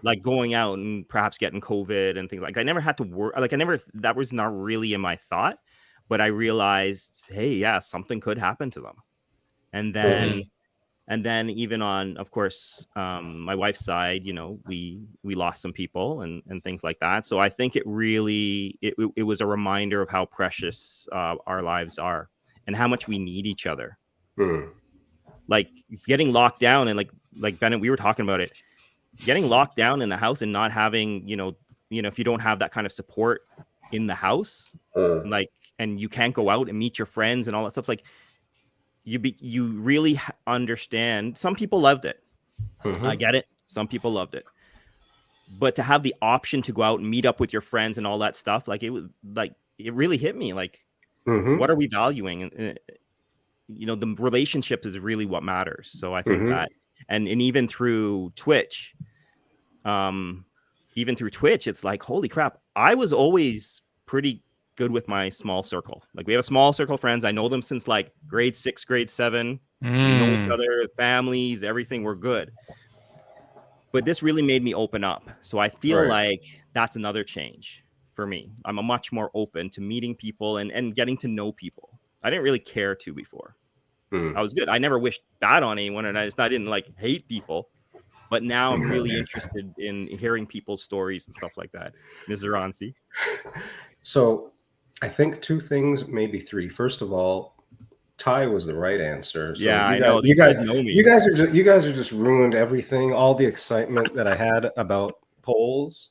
Like going out and perhaps getting COVID and things like I never had to worry. Like that was not really in my thought, but I realized, hey, yeah, something could happen to them. And then even on, of course, my wife's side, we lost some people and things like that. So I think it really, it was a reminder of how precious our lives are and how much we need each other. Like getting locked down and like Bennett, we were talking about it, getting locked down in the house and not having, if you don't have that kind of support in the house, like, and you can't go out and meet your friends and all that stuff, like you really understand. Some people loved it. I get it. Some people loved it. But to have the option to go out and meet up with your friends and all that stuff, like it was like, it really hit me. Like, what are we valuing? And the relationship is really what matters. So I think that, and even through Twitch, it's like, holy crap, I was always pretty good with my small circle. Like we have a small circle of friends. I know them since like grade 6, grade 7. We know each other, families, everything. We're good. But this really made me open up. So I feel like that's another change for me. I'm a much more open to meeting people and getting to know people. I didn't really care to before. I was good. I never wished bad on anyone, and I didn't like hate people. But now I'm really interested in hearing people's stories and stuff like that. Mr. Ronsi. So I think 2 things, maybe 3. First of all, Ty was the right answer. So yeah, I know. These guys know me. You guys are just ruined everything. All the excitement that I had about polls.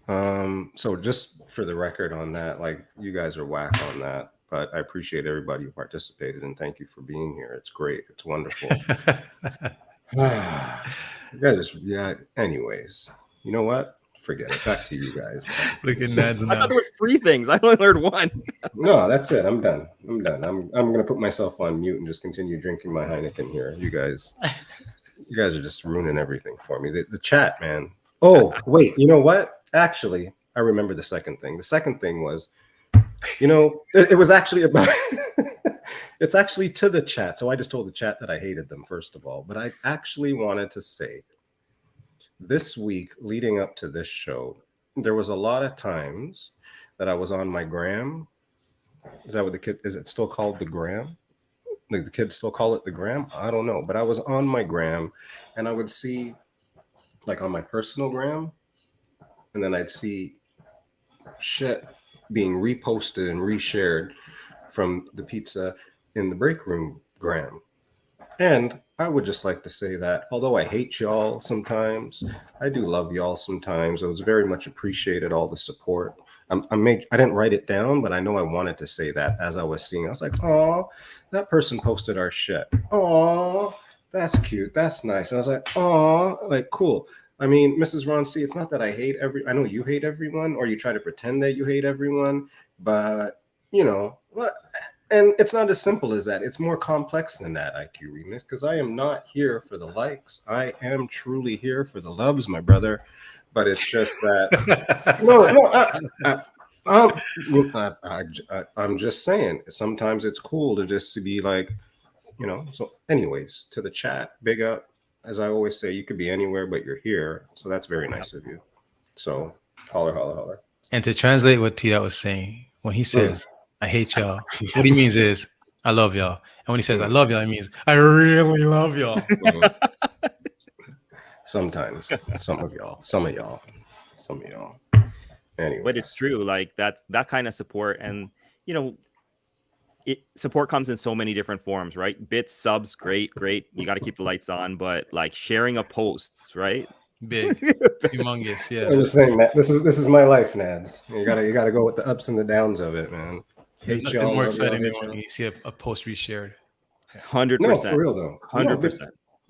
So just for the record on that, like you guys are whack on that. But I appreciate everybody who participated and thank you for being here. It's great. It's wonderful. Anyways, you know what? Forget it. Back to you guys. Look at Nads now. I thought there was 3 things. I only learned 1. No, that's it. I'm done. I'm gonna put myself on mute and just continue drinking my Heineken here. You guys are just ruining everything for me. The chat, man. Oh, wait, you know what? Actually, I remember the second thing. The second thing was, it was actually about it's actually to the chat. So I just told the chat that I hated them, first of all. But I actually wanted to say this week leading up to this show, there was a lot of times that I was on my gram. Is that what is it still called the gram? Like the kids still call it the gram? I don't know. But I was on my gram and I would see like on my personal gram, and then I'd see shit being reposted and reshared from the pizza in the break room gram. And I would just like to say that although I hate y'all sometimes, I do love y'all sometimes. It was very much appreciated, all the support. I didn't write it down, but I know I wanted to say that as I was seeing. I was like, oh, that person posted our shit. Oh, that's cute. That's nice. And I was like, oh, like, cool. I mean, Mrs. Ron C., it's not that I hate I know you hate everyone, or you try to pretend that you hate everyone, but, and it's not as simple as that. It's more complex than that, IQ Remix, because I am not here for the likes. I am truly here for the loves, my brother. But it's just that, I'm just saying, sometimes it's cool to just to be like, so anyways, to the chat, big up. As I always say, you could be anywhere, but you're here. So that's very nice of you. So holler, holler, holler. And to translate what T-Dot was saying, when he says, I hate y'all, what he means is, I love y'all. And when he says, I love y'all, it means, I really love y'all. Sometimes, some of y'all. Anyway. But it's true. Like that kind of support. And, support comes in so many different forms, right? Bits, subs, great. You got to keep the lights on, but like sharing of posts, right? Big, humongous. Yeah, I'm just saying that this is my life, Nads. You gotta go with the ups and the downs of it, man. there's Hate nothing y'all, more love y'all, exciting than hate when y'all. you see a post reshared. No, 100%. for real though. No, 100%.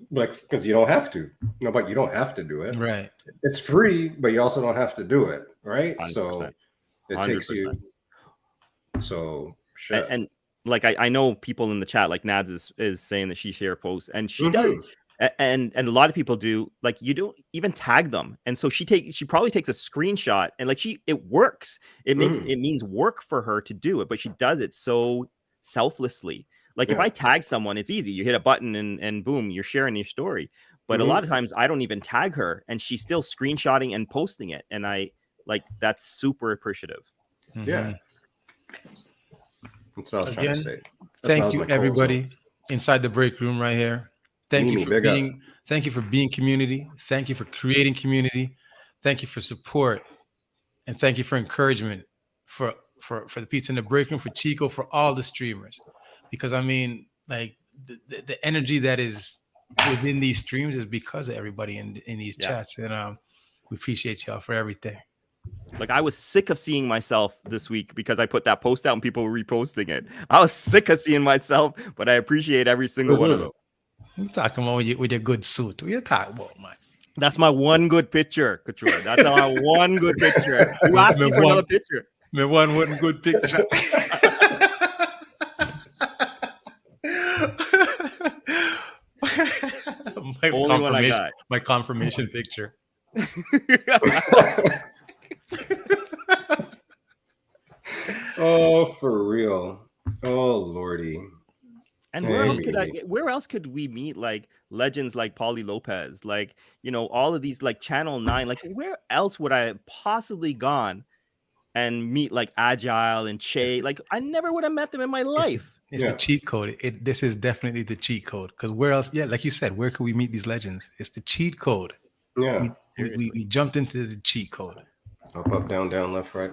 like because you don't have to. No, but you don't have to do it. Right. It's free, but you also don't have to do it, right? 100%. So it takes you. So shit. And like I know people in the chat, like Nads is saying that she share posts, and she does, and a lot of people do. Like you don't even tag them, and so she probably takes a screenshot, and like it works. It means work for her to do it, but she does it so selflessly. Like if I tag someone, it's easy. You hit a button and boom, you're sharing your story. But a lot of times I don't even tag her, and she's still screenshotting and posting it, and I like that's super appreciative. Yeah. That's what I was trying to say. Thank you, everybody, inside the break room right here. Thank you for being community. Thank you for creating community. Thank you for support, and thank you for encouragement for the Pizza in the Break Room, for Chico, for all the streamers. Because I mean, like the energy that is within these streams is because of everybody in these chats, and we appreciate y'all for everything. Like I was sick of seeing myself this week because I put that post out and people were reposting it. I was sick of seeing myself, but I appreciate every single one of them. I'm talking about with your good suit. What are you talking about, man? That's my one good picture, Couture. That's my one good picture. You asked me for another picture. My one good picture. My confirmation picture. Oh, for real. Oh, Lordy. And where else could we meet like legends like Pauly Lopez, like, you know, all of these like Channel 9, like where else would I have possibly gone and meet like Agile and Che? Like I never would have met them in my life. It's the cheat code. This is definitely the cheat code. Because where else? Yeah, like you said, where could we meet these legends? It's the cheat code. Yeah, we jumped into the cheat code. Up, down, left, right.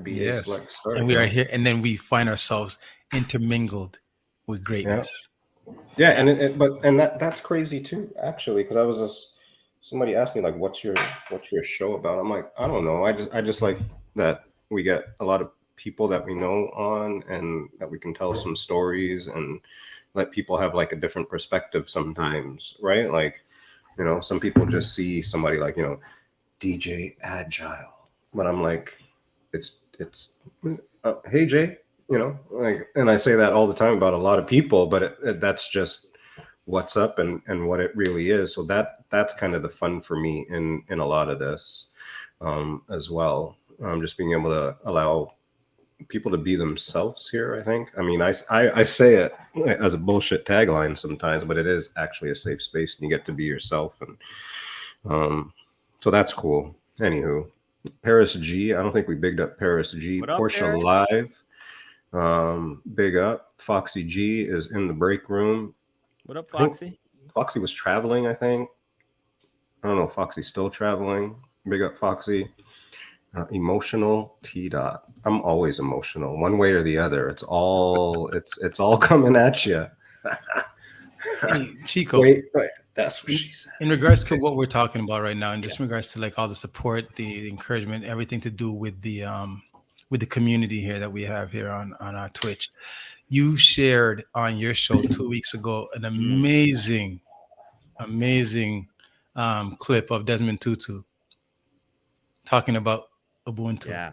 Yes, select, start. And we are here, and then we find ourselves intermingled with greatness. Yeah, and that's crazy too, actually, because I was just somebody asked me like, what's your show about? I'm like, I don't know. I just like that we get a lot of people that we know on, and that we can tell some stories and let people have like a different perspective sometimes, right? Like, you know, some people just see somebody like, you know, DJ Agile, but I'm like, it's hey Jay, you know, like, and I say that all the time about a lot of people, but that's just what's up and what it really is. So that's kind of the fun for me in a lot of this as well. Just being able to allow people to be themselves here. I think. I mean, I say it as a bullshit tagline sometimes, but it is actually a safe space, and you get to be yourself, and so that's cool. Anywho, Paris G. I don't think we bigged up Paris G. Portia Live. Big up. Foxy G is in the break room. What up, Foxy? Foxy was traveling, I think. I don't know if Foxy's still traveling. Big up, Foxy. Emotional T. I'm always emotional, one way or the other. It's all coming at you. Hey, Chico. Wait, that's what she said. In regards to what we're talking about right now, and just in regards to like all the support, the encouragement, everything to do with the community here that we have here on our Twitch. You shared on your show 2 weeks ago an amazing clip of Desmond Tutu talking about Ubuntu. Yeah.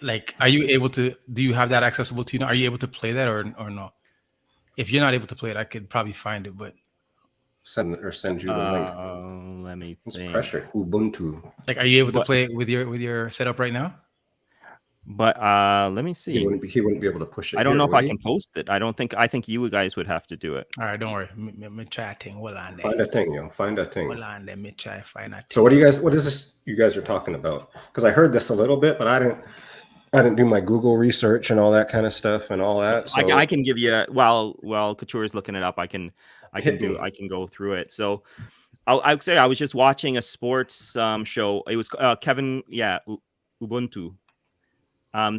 Like, are you able to? Do you have that accessible to you? Are you able to play that or no? If you're not able to play it, I could probably find it, but send you the link. Let me think. It's pressure. Ubuntu. Like, are you able to play it with your setup right now? But let me see. He wouldn't be able to push it. I don't know if I can post it. I think you guys would have to do it. All right, don't worry. Me try a thing. Hold on there. Find a thing, yo. Find a thing. Hold on there. Me try find a thing. So what is this you guys are talking about? Because I heard this a little bit, but I didn't do my Google research and all that kind of stuff and all that. So I can give you while Couture is looking it up. I can go through it. So I would say I was just watching a sports show. It was Kevin, Ubuntu.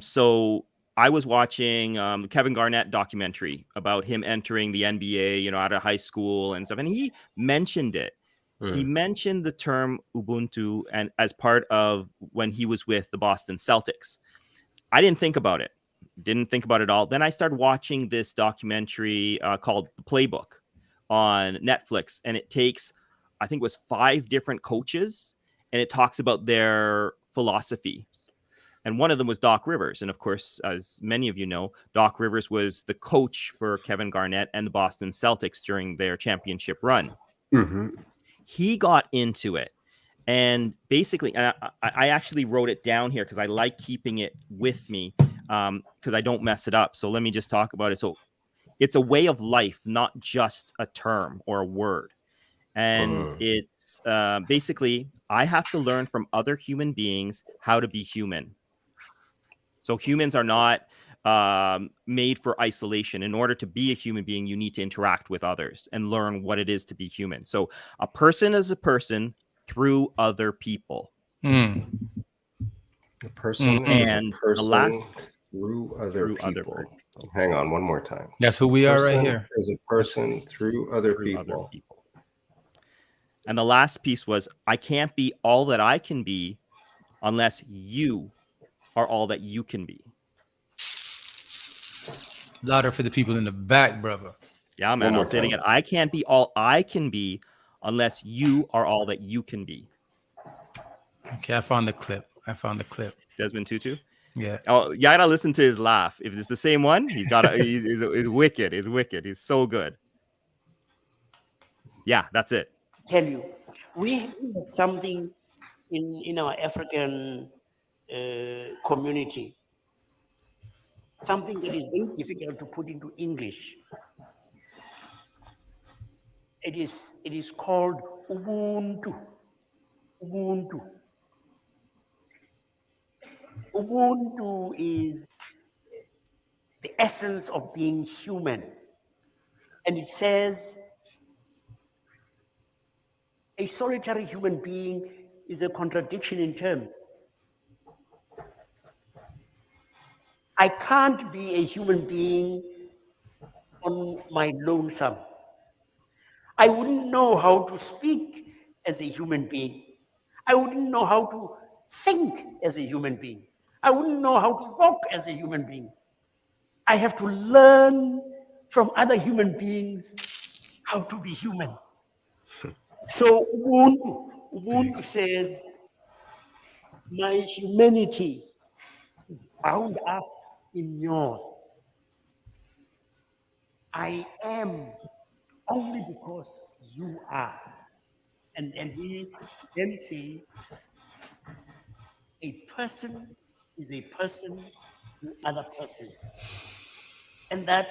So I was watching Kevin Garnett documentary about him entering the NBA, out of high school and stuff, and he mentioned it. He mentioned the term Ubuntu and as part of when he was with the Boston Celtics. I didn't think about it. Didn't think about it at all. Then I started watching this documentary called The Playbook on Netflix, and it takes, I think it was 5 different coaches, and it talks about their philosophy. And one of them was Doc Rivers. And of course, as many of you know, Doc Rivers was the coach for Kevin Garnett and the Boston Celtics during their championship run. Mm-hmm. He got into it. And basically, I actually wrote it down here because I like keeping it with me because I don't mess it up. So let me just talk about it. So it's a way of life, not just a term or a word. And it's basically, I have to learn from other human beings how to be human. So humans are not made for isolation. In order to be a human being, you need to interact with others and learn what it is to be human. So a person is a person through other people. A person is a And person the last through other through other people. people. Hang on one more time. That's who we are right Person here. is a person through other through people. other people. And the last piece was, I can't be all that I can be unless you are all that you can be. Louder for the people in the back, brother. Yeah, man. I'll say it again. I can't be all I can be unless you are all that you can be. Okay, I found the clip. Desmond Tutu? Yeah. Oh, you gotta listen to his laugh. If it's the same one, he's wicked. He's wicked. He's so good. Yeah, that's it. Tell you, we have something in our African community, something that is very difficult to put into English. It is called Ubuntu. Ubuntu. Ubuntu is the essence of being human. And it says a solitary human being is a contradiction in terms. I can't be a human being on my lonesome. I wouldn't know how to speak as a human being. I wouldn't know how to think as a human being. I wouldn't know how to walk as a human being. I have to learn from other human beings how to be human. So Ubuntu says, my humanity is bound up in yours. I am only because you are. And we then say, a person is a person to other persons. And that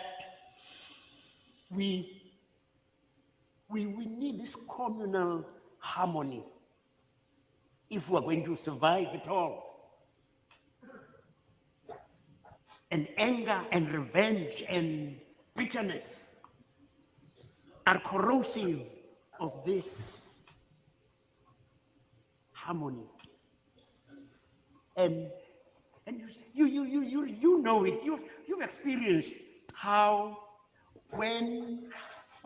we need this communal harmony if we're going to survive at all. And anger and revenge and bitterness are corrosive of this harmony. And you know it. You've experienced how when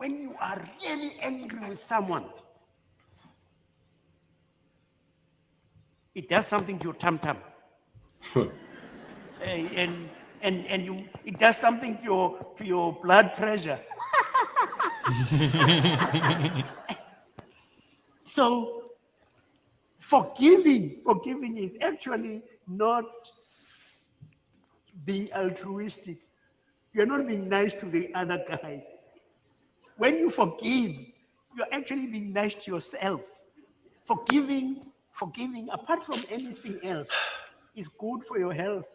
you are really angry with someone, it does something to your tum-tum. and it does something to your blood pressure. So forgiving is actually not being altruistic. You're not being nice to the other guy. When you forgive, you're actually being nice to yourself. Forgiving, apart from anything else, is good for your health.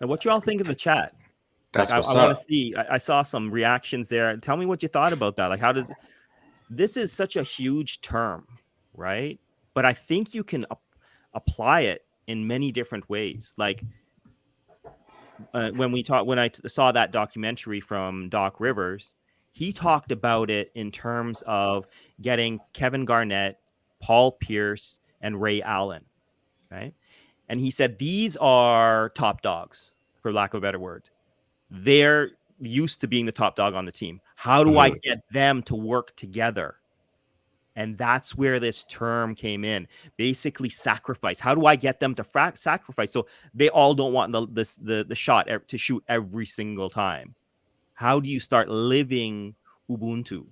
Now, what you all think of the chat? That's I what's want to up. see. I saw some reactions there. Tell me what you thought about that. Like, how does this is such a huge term, right? But I think you can apply it in many different ways. Like when I saw that documentary from Doc Rivers, he talked about it in terms of getting Kevin Garnett, Paul Pierce, and Ray Allen, right? And he said these are top dogs, for lack of a better word. They're used to being the top dog on the team. How do I get them to work together? And that's where this term came in. Basically, sacrifice. How do I get them to sacrifice? So they all don't want the shot to shoot every single time. How do you start living Ubuntu?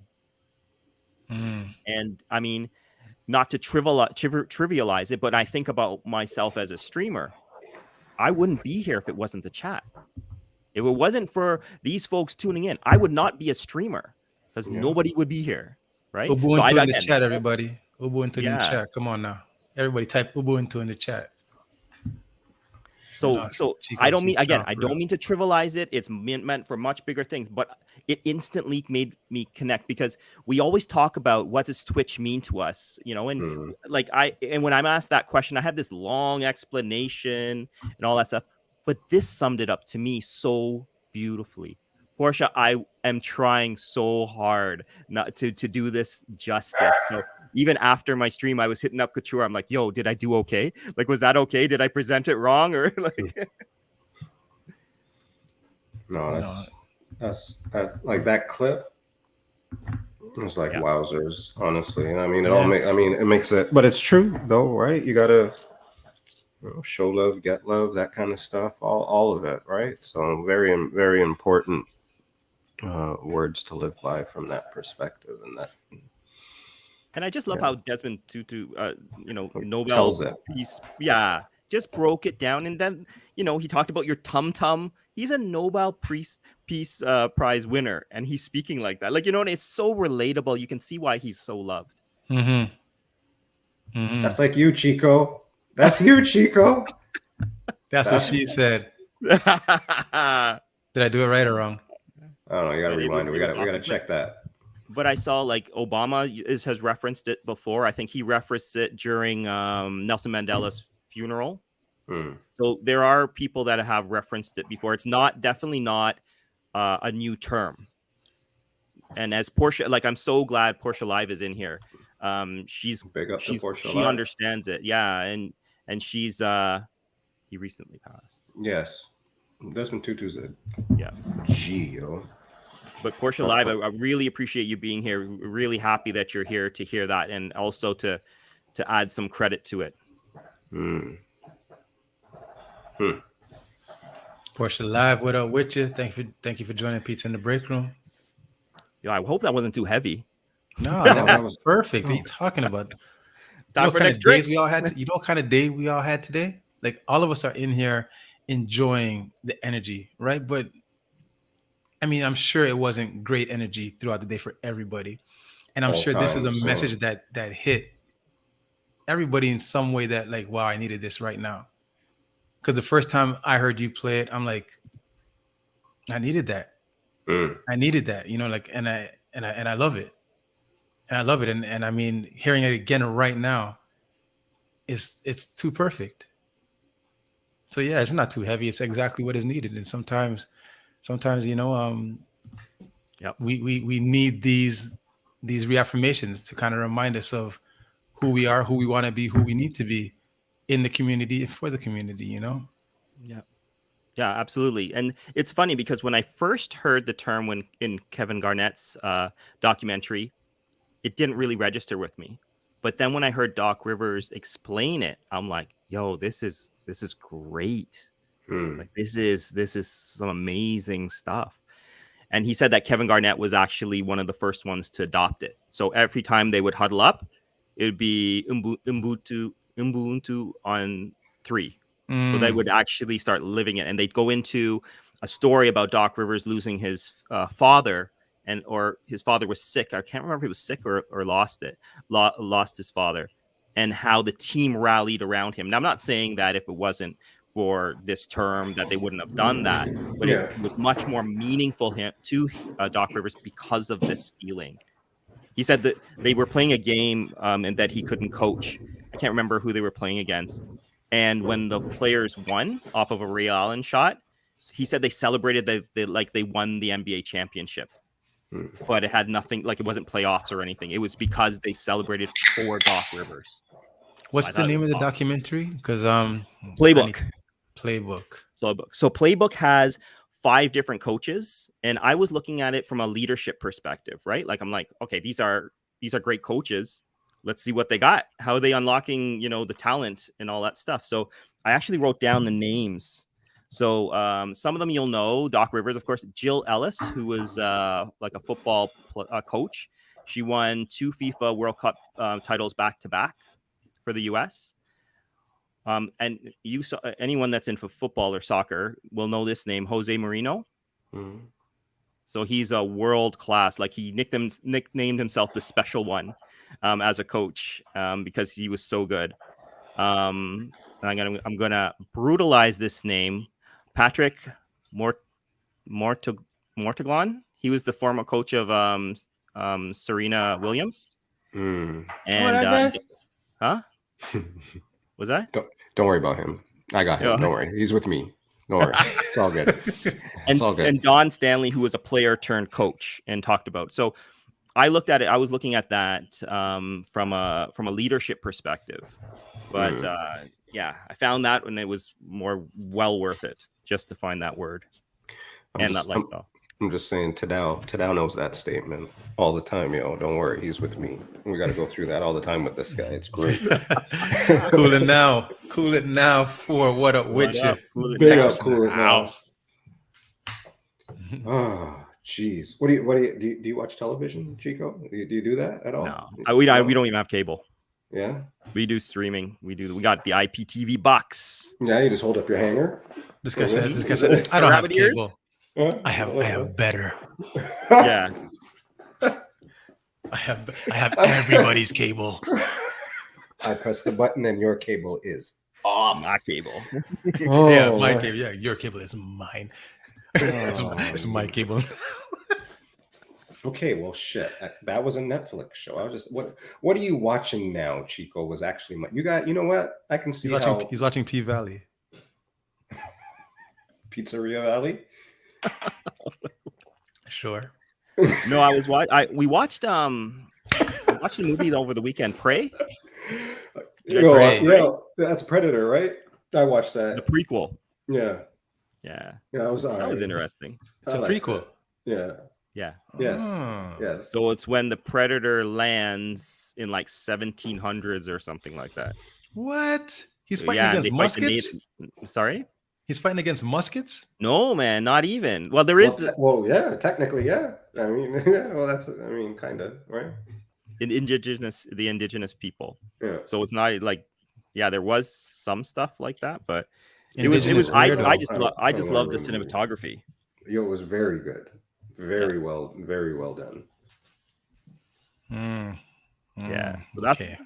And I mean, not to trivialize it, but I think about myself as a streamer. I wouldn't be here if it wasn't the chat. If it wasn't for these folks tuning in, I would not be a streamer because nobody would be here. Right? Ubuntu in the chat, everybody. Ubuntu in the chat. Come on now. Everybody type Ubuntu in the chat. So Chico, I don't mean, again, I don't mean to trivialize it. It's meant for much bigger things, but it instantly made me connect because we always talk about what does Twitch mean to us, you know, and and when I'm asked that question, I had this long explanation and all that stuff, but this summed it up to me so beautifully. Portia, I am trying so hard not to do this justice. So even after my stream, I was hitting up Couture. I'm like, yo, did I do okay? Like, was that okay? Did I present it wrong? Or like No, that's like that clip. It's like wowzers, honestly. And I mean, it makes it, but it's true though, right? You gotta show love, get love, that kind of stuff, all of it, right? So very, very important words to live by from that perspective, and I just love how Desmond Tutu, Nobel Peace, just broke it down, and then he talked about your tum tum. He's a Nobel Peace Prize winner, and he's speaking like that, and it's so relatable. You can see why he's so loved. That's like you, Chico. That's you, Chico. That's what she said. Did I do it right or wrong? I don't know. You got to rewind it. We got to check that. But I saw like Obama has referenced it before. I think he referenced it during Nelson Mandela's funeral. So there are people that have referenced it before. It's definitely not a new term. And as Portia, like I'm so glad Portia Live is in here. She understands it. Yeah, and she's he recently passed. Yes. Desmond Tutu's yo. But Portia Live, I really appreciate you being here. Really happy that you're here to hear that, and also to add some credit to it. Portia Live, what up with you? Thank you for joining Pizza in the Break Room. Yeah, I hope that wasn't too heavy. No, that was perfect. What are you talking about? You know what kind of days we all had? You know what kind of day we all had today? Like all of us are in here enjoying the energy, right? But I mean, I'm sure it wasn't great energy throughout the day for everybody. And I'm sure this is a message that hit everybody in some way that like, wow, I needed this right now. Because the first time I heard you play it, I'm like, I needed that. I needed that, like, and I love it. And I love it. And I mean, hearing it again right now, it's too perfect. So yeah, it's not too heavy. It's exactly what is needed. And sometimes, we need these reaffirmations to kind of remind us of who we are, who we want to be, who we need to be in the community and for the community, Yeah, absolutely. And it's funny because when I first heard the term in Kevin Garnett's documentary, it didn't really register with me. But then when I heard Doc Rivers explain it, I'm like, yo, this is great. Like this is some amazing stuff. And he said that Kevin Garnett was actually one of the first ones to adopt it. So every time they would huddle up, it would be Ubuntu on 3. So they would actually start living it, and they'd go into a story about Doc Rivers losing his father, or his father was sick. I can't remember if he was sick or lost his father, and how the team rallied around him. Now, I'm not saying that if it wasn't for this term that they wouldn't have done that, but it was much more meaningful to Doc Rivers because of this feeling. He said that they were playing a game and that he couldn't coach. I can't remember who they were playing against. And when the players won off of a Ray Allen shot, he said they celebrated that they won the NBA championship. but it had nothing, like it wasn't playoffs or anything. It was because they celebrated 4 Doc Rivers. What's I the thought it name of was the awesome. documentary? Because Playbook. Playbook. So Playbook has 5 different coaches, and I was looking at it from a leadership perspective, right? Like I'm like, okay, these are great coaches. Let's see what they got. How are they unlocking, the talent and all that stuff? So I actually wrote down the names. So some of them you'll know. Doc Rivers, of course. Jill Ellis, who was like a football coach. She won 2 FIFA World Cup titles back to back for the U.S. And you saw anyone that's into football or soccer will know this name, Jose Mourinho. Mm. So he's a world class. Like he nicknamed himself the special one as a coach because he was so good. And I'm gonna brutalize this name, Patrick Mortaglon. He was the former coach of Serena Williams. Mm. And that huh? Was that? Don't worry about him. I got him. Yeah. Don't worry. He's with me. Don't worry. It's all good. It's all good. And Don Stanley, who was a player turned coach, and talked about. So I looked at it. I was looking at that from a leadership perspective. But yeah, I found that when it was more well worth it just to find that word that lifestyle. I'm just saying, Tadao knows that statement all the time, yo. Don't worry, he's with me. We got to go through that all the time with this guy. It's great. Cool it now for what up with you? Big Texas up, in the cool it now. house. Oh, jeez. Do you watch television, Chico? Do you do that at all? No, we don't even have cable. Yeah, we do streaming. We got the IPTV box. Yeah, you just hold up your hanger. This guy said, I don't have cable. I have better. Yeah. I have everybody's cable. I press the button and your cable is off. My cable. Yeah, my cable. Yeah, your cable is mine. It's my cable. Okay, well, shit. That was a Netflix show. I was just what are you watching now? Chico was actually you know what? I can see he's watching P Valley. Pizzeria Valley. Sure. No, we watched a movie over the weekend. Prey. Yeah, that's Predator, right? I watched that. The prequel. Yeah. That was all right. That was interesting. It's a prequel. Yeah. Yes. Yes. So it's when the Predator lands in like 1700s or something like that. What? He's fighting against muskets? Sorry? He's fighting against muskets? No, man, not even. Well, there is. Well, yeah, technically, yeah. I mean, yeah. Well, kind of, right? The indigenous people. Yeah. So it's not like, yeah, there was some stuff like that, but it was. I just love the cinematography. It was very good, very well done. Yeah. So that's. Okay.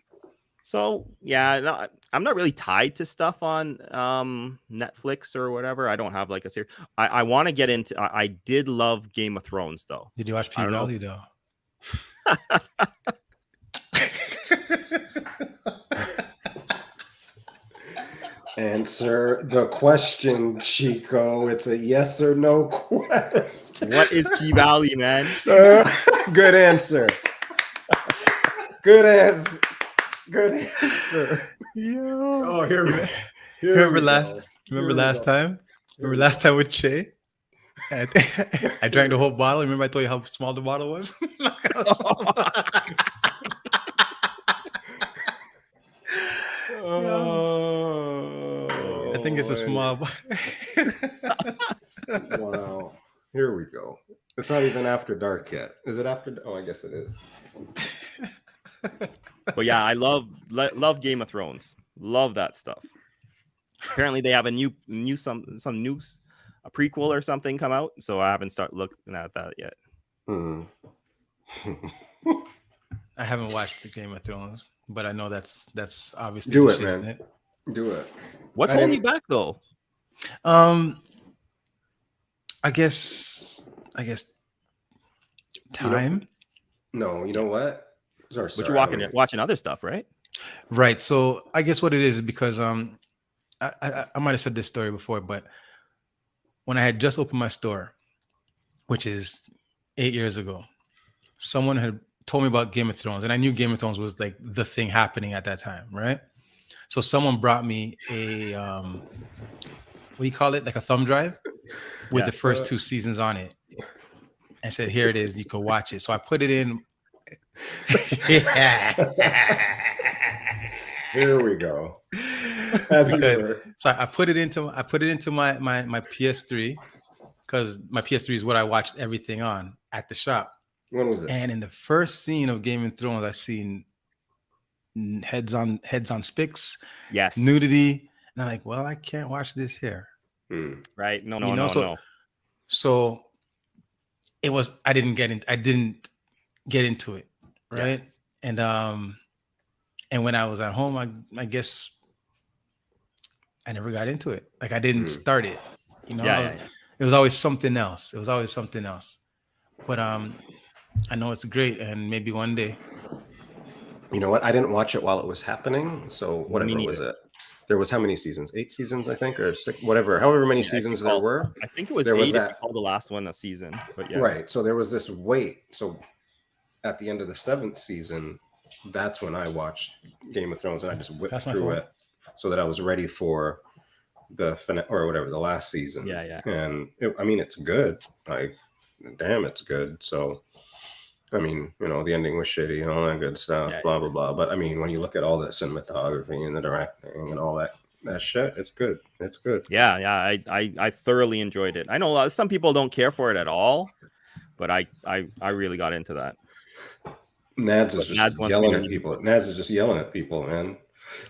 So yeah, no, I'm not really tied to stuff on Netflix or whatever. I don't have like a series. I want to get into. I did love Game of Thrones though. Did you watch P Valley though? Answer the question, Chico. It's a yes or no question. What is P Valley, man? Good answer. Good answer. Good answer. Yo. Oh, Remember last time with Che? I drank the whole bottle. Remember I told you how small the bottle was? I think it's a small. Wow. Here we go. It's not even after dark yet. Is it after? Oh, I guess it is. But yeah, I love Game of Thrones. Love that stuff. Apparently, they have a some news, a prequel or something come out. So I haven't started looking at that yet. I haven't watched the Game of Thrones, but I know that's obviously do it, man. Do it. What's holding you back though? I guess time. No, you know what? But you're watching other stuff, right? Right. So I guess what it is because I might have said this story before, but when I had just opened my store, which is 8 years ago, someone had told me about Game of Thrones, and I knew Game of Thrones was like the thing happening at that time, right? So someone brought me a what do you call it? Like a thumb drive with Yeah. the first 2 seasons on it, and said, "Here it is. You can watch it." So I put it in. Here we go. As you Because- were. So I put it into my PS3 because my PS3 is what I watched everything on at the shop. When was this? And in the first scene of Game of Thrones, I seen heads on spics, Yes. nudity, and I'm like, well, I can't watch this here. Right. No. You know, So it was I didn't get into it, right? And when I was at home, I guess I never got into it. Like I didn't start it. You know, it was always something else. But I know it's great, and maybe one day. You know what? I didn't watch it while it was happening. So whatever was it? There was how many seasons? 8 seasons, I think, or 6, whatever. However many seasons there were. I think it was there 8 was if that. you call the last one a season. But yeah. Right. So there was this wait. So at the end of the 7th season, that's when I watched Game of Thrones, and I just whipped through it so that I was ready for the last season. Yeah. And I mean, it's good. Like, damn, it's good. So. I mean, you know, the ending was shitty and all that good stuff, blah, blah, blah. But I mean, when you look at all the cinematography and the directing and all that shit, it's good. It's good. Yeah. I thoroughly enjoyed it. I know some people don't care for it at all, but I really got into that. Nads is just yelling at people. Nads is just yelling at people, man.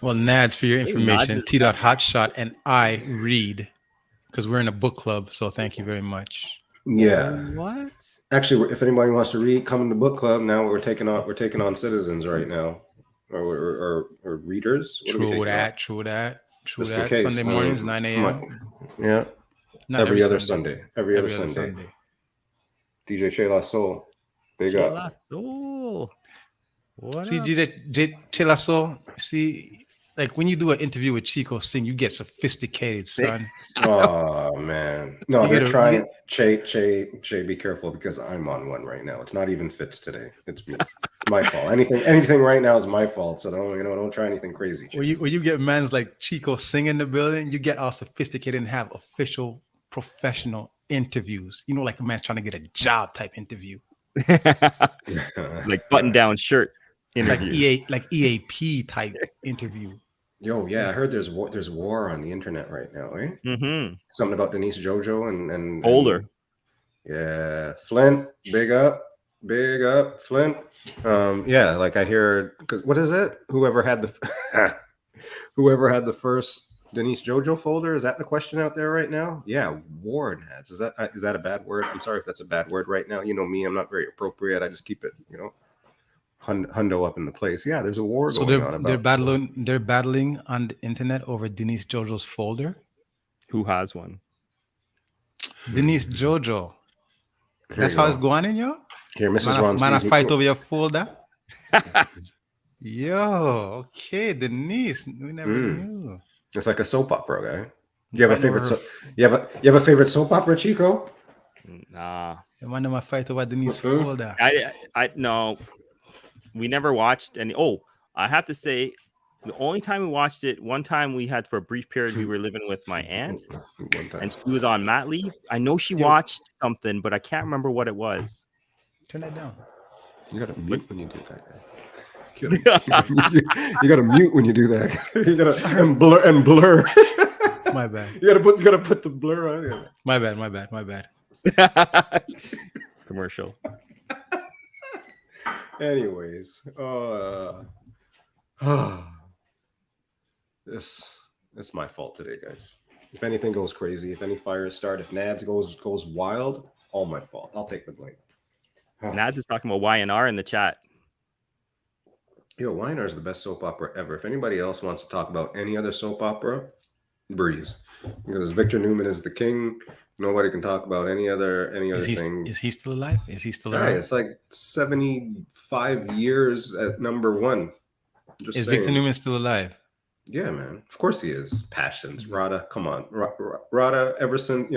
Well, Nads, for your information, T.Hotshot and I read because we're in a book club. So thank you very much. Yeah. What? Actually, if anybody wants to read, come in the book club. Now we're taking on citizens right now, or readers. True that. Case. Sunday mornings, 9 a.m. Yeah. Not every other Sunday. Every other Sunday. DJ Che La Soul. Big up. La Soul. See, DJ Che La Soul. See, like when you do an interview with Chico Singh, you get sophisticated, son. Oh man, no, they're trying. Che, be careful because I'm on one right now. It's not even Fitz today. It's me. It's my fault. Anything right now is my fault. So don't try anything crazy. When you get mans like Chico Singh in the building, you get all sophisticated and have official, professional interviews. You know, like a man's trying to get a job type interview, like button down shirt interview, like EAP type interview. Yo, yeah, I heard there's war on the internet right now, eh? Mm-hmm. Something about Denise Jojo and Folder. Yeah, Flint, big up, Flint. Yeah, like I hear, what is it? Whoever had the first Denise Jojo folder, is that the question out there right now? Yeah, war Nads. Is that a bad word? I'm sorry if that's a bad word right now. You know me, I'm not very appropriate. I just keep it, hundo up in the place. Yeah, there's a war going on. They're battling on the internet over Denise Jojo's folder. Who has one? Denise Jojo. That's how it's going in, yo. Here, Mrs. Ron. Man, I fight over your folder. Yo, okay, Denise. We never knew. It's like a soap opera, guy. You have a favorite? You have a favorite soap opera, Chico? Nah. You want to fight over Denise folder? I no. We never watched any. Oh, I have to say, the only time we watched it, one time we had for a brief period, we were living with my aunt, and she was on mat leave. I know she watched something, but I can't remember what it was. Turn that down. You gotta mute when you do that, guy. You gotta mute when you do that. You gotta and blur. My bad. You gotta put the blur on it. My bad. Commercial. Anyways, it's my fault today, guys. If anything goes crazy, if any fires start, if Nads goes wild, all my fault. I'll take the blame. Nads is talking about YNR in the chat. Yo, YNR is the best soap opera ever. If anybody else wants to talk about any other soap opera, breeze. Because Victor Newman is the king. Nobody can talk about any other thing. Is he still alive? Right, it's like 75 years at number one. Is Victor Newman still alive? Yeah, man. Of course he is. Passions. Rada, come on. Rada, ever since,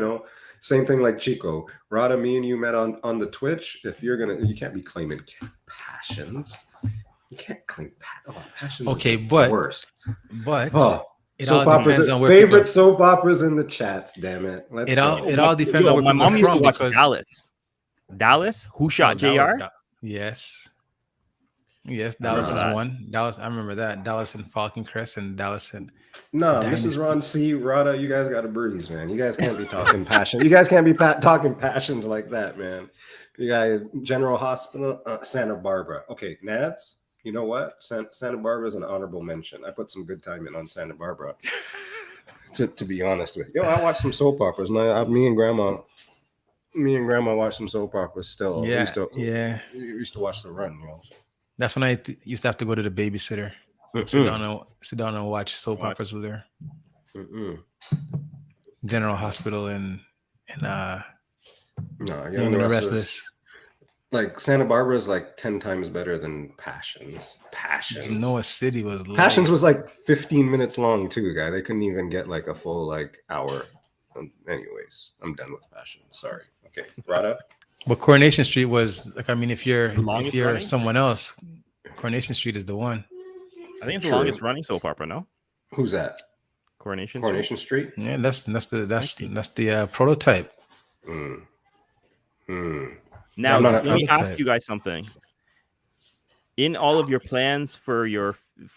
Same thing like Chico. Rada, me and you met on the Twitch. If you're gonna, you can't be claiming passions. You can't claim passions. Okay, is the but worst. It Soap all operas. depends on where Favorite people, soap operas in the chats. Damn it. Let's go. it all depends on where my people mom are used to from watch because Dallas. Dallas, who shot that was JR? yes. Yes, I remember Dallas is that. one. Dallas, I remember that. Dallas and Falcon Crest and Dallas and No, Dynasty. Mrs. Ron C. Rada, you guys got to breeze, man. You guys can't be talking passion. You guys can't be talking passions like that, man. You got General Hospital, Santa Barbara. Okay, Nads, you know what? Santa Barbara is an honorable mention. I put some good time in on Santa Barbara. to be honest with you, I watched some soap operas. Me and Grandma watched some soap operas. Still, Yeah, we used to watch The Run. You know. That's when I used to have to go to the babysitter, sit down and watch soap operas with her. General Hospital and No, Young and the Restless. Like Santa Barbara is like 10 times better than Passions. Noah City was Passions was like 15 minutes long too, guy. They couldn't even get like a full like hour. Anyways, I'm done with Passions. Sorry. Okay, Rada. But Coronation Street was like, I mean, if you're running? someone else, Coronation Street is the one. I think it's the longest running soap opera. No, Who's that? Coronation Street. Yeah, that's the prototype. Now, I'm not let a me prototype. ask you guys something. In all of your plans for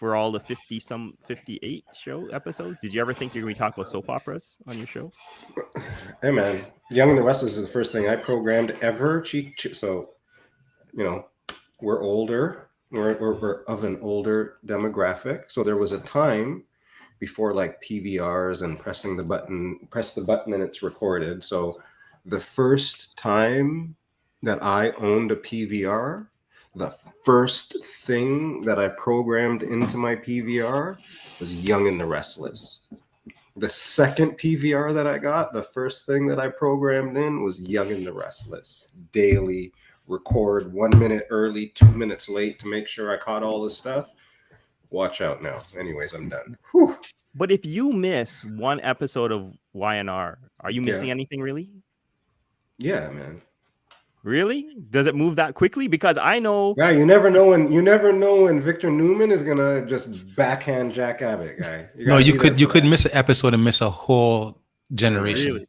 all the 58 show episodes, did you ever think you're going to be talking about soap operas on your show? Hey man, Young and the Restless is the first thing I programmed ever. So, you know, we're older. We're of an older demographic. So there was a time before like PVRs and press the button and it's recorded. So the first time that I owned a PVR, the first thing that I programmed into my PVR was Young and the Restless. The second PVR that I got, the first thing that I programmed in was Young and the Restless. Daily record 1 minute early, 2 minutes late to make sure I caught all the stuff. Watch out now. Anyways, I'm done. Whew. But if you miss one episode of YNR, are you missing anything really? Yeah, man. Really? Does it move that quickly? Because I know. Yeah, you never know when Victor Newman is gonna just backhand Jack Abbott, guy. You could miss an episode and miss a whole generation. Really?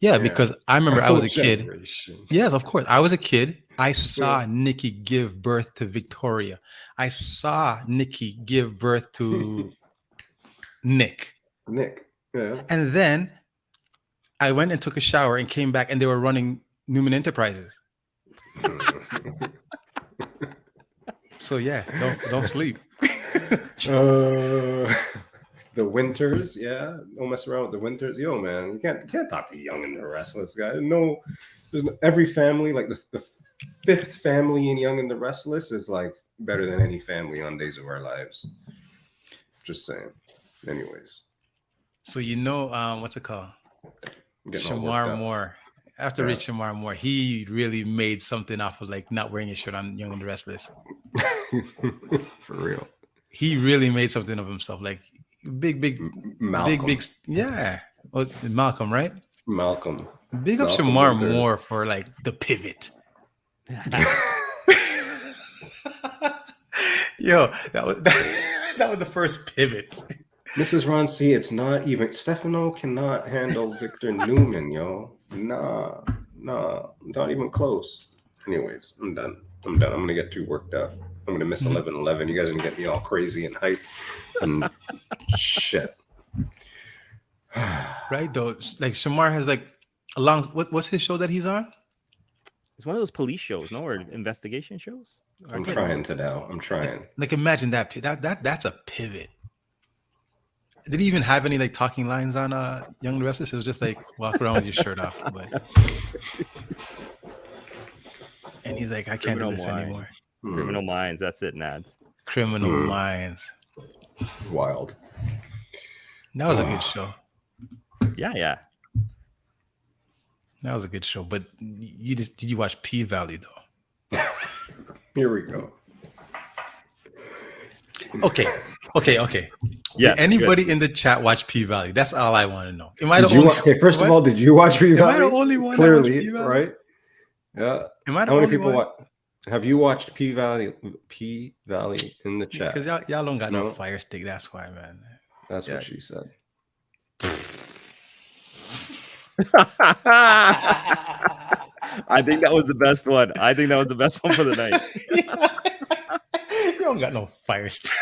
Yeah, because I remember I was a kid. Generation. Yes, of course. I was a kid. I saw Nikki give birth to Victoria. I saw Nikki give birth to Nick. Yeah. And then I went and took a shower and came back and they were running Newman Enterprises. So yeah, don't sleep. The Winters, don't mess around with the Winters. Yo, man, you can't talk to Young and the Restless guy. Every family, like the fifth family in Young and the Restless is like better than any family on Days of Our Lives. Just saying. Anyways, so what's it called? Shamar Moore. After Rich Shamar Moore, he really made something off of like not wearing a shirt on Young and the Restless. For real. He really made something of himself. Like big Malcolm. Yeah. Well, Malcolm, right? Malcolm. Big up Shamar Moore for like the pivot. Yo, that was the first pivot. Mrs. Ron C, it's not even Stefano cannot handle Victor Newman, yo. Nah, not even close. Anyways, I'm done. I'm gonna get too worked up. I'm gonna miss 11-11. You guys are gonna get me all crazy and hype and shit. Right though, like Shamar has like what's his show that he's on? It's one of those police shows, no, or investigation shows. I'm trying to now. I'm trying. Like imagine that's a pivot. Did he even have any like talking lines on Young and the Restless? It was just like walk around with your shirt off. But and he's like, I can't do this anymore. Criminal Minds, that's it, Nads. Criminal Minds. Wild. That was a good show. Yeah. That was a good show. But did you watch P-Valley though? Here we go. Okay. Yes, Did anybody in the chat watch P Valley? That's all I want to know. Am I Did the you only? okay, first of all, did you watch P am Valley? I the only one Clearly, that watched P Valley? right? Yeah. Am I the How many only people one? have you watched P Valley in the chat? Because y'all don't got no No? fire stick. That's why, man. That's Yeah. what she said. I think that was the best one. I think that was the best one for the night. You don't got no fire stick.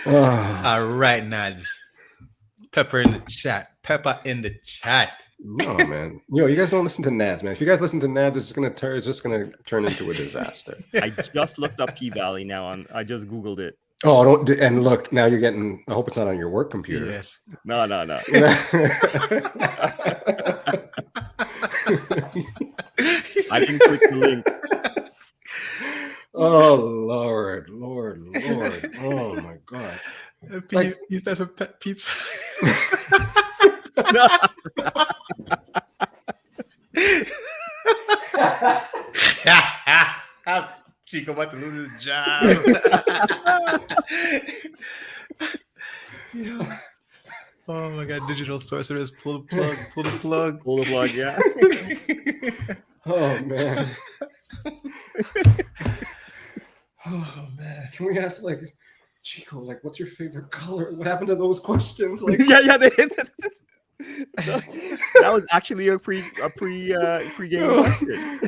All right, Nads. Pepper in the chat. Pepper in the chat. No, man. You guys don't listen to Nads, man. If you guys listen to Nads, it's just gonna turn into a disaster. I just looked up P Valley now. I just Googled it. Oh, don't and look, now you're getting. I hope it's not on your work computer. Yes. No. I can click the link. Oh Lord. Oh my God. Like- You start with pizza. Chico about to lose his job. Yeah. Oh my God, digital sorcerers, pull the plug. Pull the plug, yeah. Oh man. Oh man. Can we ask like Chico, like what's your favorite color? What happened to those questions? Like yeah. That was actually a pre-game question.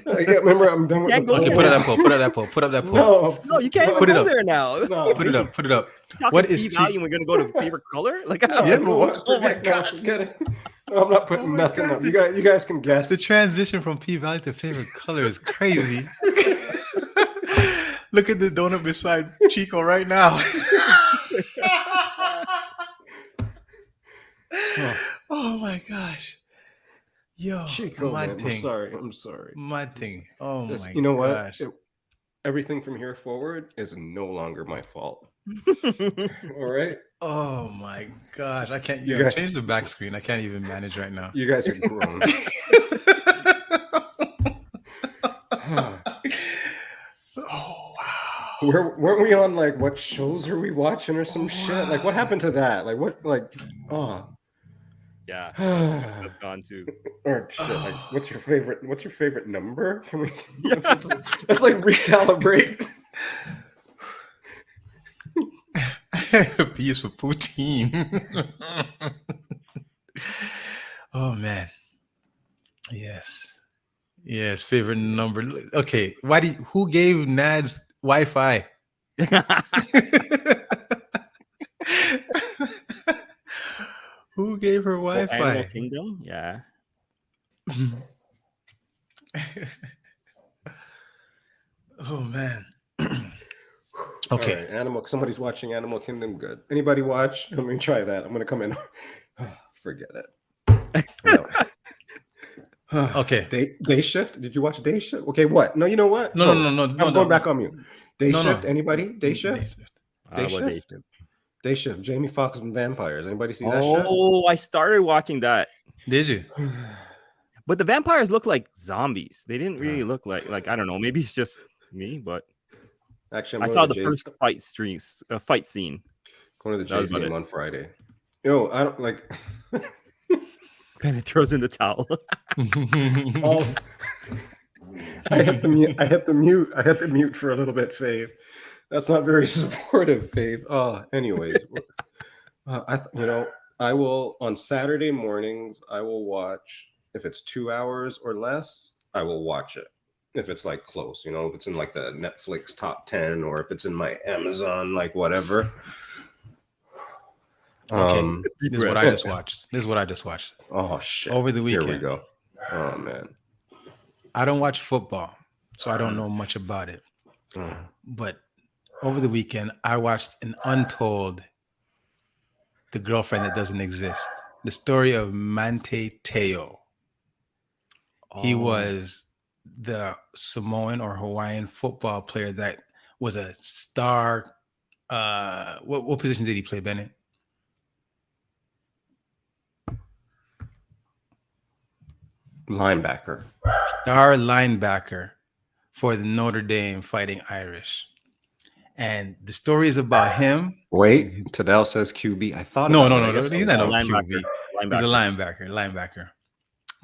I can't remember. I'm done with Can't the go Okay, to put up poll. that poll. Put up that poll. No, No, you can't Put even it go up. there now. No. Put it up. Put it up. Talking What is P-Valley and we're gonna go to favorite color? Like, No, Yeah, no, but what- oh my God, forget it. No, I'm not putting nothing up. You guys can guess. The transition from P Valley to favorite color is crazy. Look at the donut beside Chico right now. Oh my gosh. Yo, Chico, my man, thing. I'm sorry. My thing. Oh This- my you know gosh. what? Everything from here forward is no longer my fault. All right, Oh my gosh. I can't You even guys- change the back screen. I can't even manage right now. you guys are grown. Oh wow. Weren't we on like what shows are we watching or some shit? Like what happened to that? Like what? Like oh. yeah, Or that's gone too. shit, like what's your favorite number? Can we let's like recalibrate. P is for poutine. Oh man. Yes, favorite number. Okay, who gave Nads Wi-Fi? Who gave her Animal Wi-Fi? Kingdom, yeah. Oh man. All Okay. right, somebody's watching Animal Kingdom. Good. Anybody watch? Let me try that. I'm gonna come in. Forget it. No. Okay. Day Shift. Did you watch Day Shift? Okay, what? No, you know what? No. I'm going back on mute. Day No, Shift. no. Anybody? Day Shift. Day What Shift? Day Shift. Jamie Foxx and vampires. Anybody see that shit? Oh, I started watching that, Did you? but the vampires look like zombies. They didn't really look like I don't know. Maybe it's just me, but Actually, I I'm saw going the to Jay's- first fight scene. going to the That was Jays about game it. on Friday. Yo, I don't like. And it throws in the towel. Oh, I hit the mute for a little bit, Fave. That's not very supportive, Fave. Anyways, I will on Saturday mornings. I will watch if it's 2 hours or less. I will watch it if it's like close. If it's in like the Netflix top 10 or if it's in my Amazon like whatever. Okay. This is what I just watched. Oh shit! Over the Here we weekend. go. Oh man. I don't watch football, so I don't know much about it. But over the weekend, I watched an Untold, The Girlfriend That Doesn't Exist. The story of Mante Teo. He was the Samoan or Hawaiian football player that was a star. What position did he play, Bennett? Linebacker. Star linebacker for the Notre Dame Fighting Irish. And the story is about him. Wait, Tadell says QB. I thought No, about no, it. I no, guess no. I He's was not no wrong. QB. He's a Linebacker. linebacker.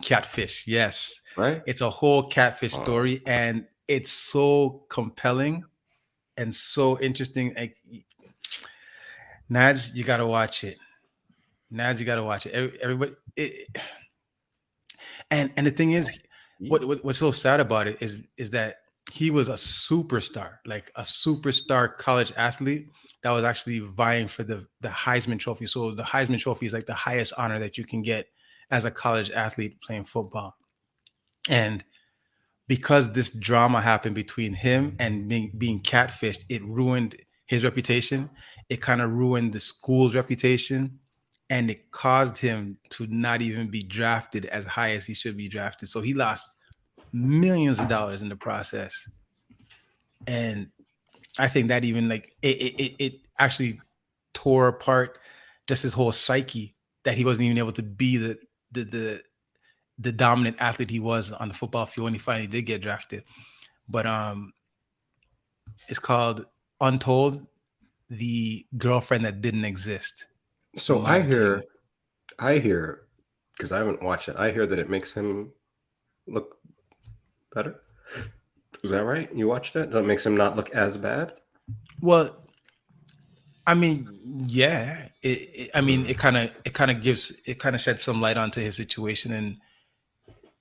Catfish, yes. Right? It's a whole catfish Oh. story, and it's so compelling and so interesting. Like, Nads, you gotta watch it. Nads, you gotta watch it. Everybody, and the thing is, what's so sad about it is that he was a superstar, like a superstar college athlete that was actually vying for the Heisman Trophy. So the Heisman Trophy is like the highest honor that you can get as a college athlete playing football. And because this drama happened between him and being catfished, it ruined his reputation. It kind of ruined the school's reputation, and it caused him to not even be drafted as high as he should be drafted. So he lost millions of dollars in the process. And I think that even like it actually tore apart just his whole psyche, that he wasn't even able to be the dominant athlete he was on the football field when he finally did get drafted. But it's called Untold, the girlfriend that didn't exist. So My I hear, because I haven't watched it, I hear that it makes him look better. Is that right? You watched it? That makes him not look as bad? Well, I mean, yeah. It kind of sheds some light onto his situation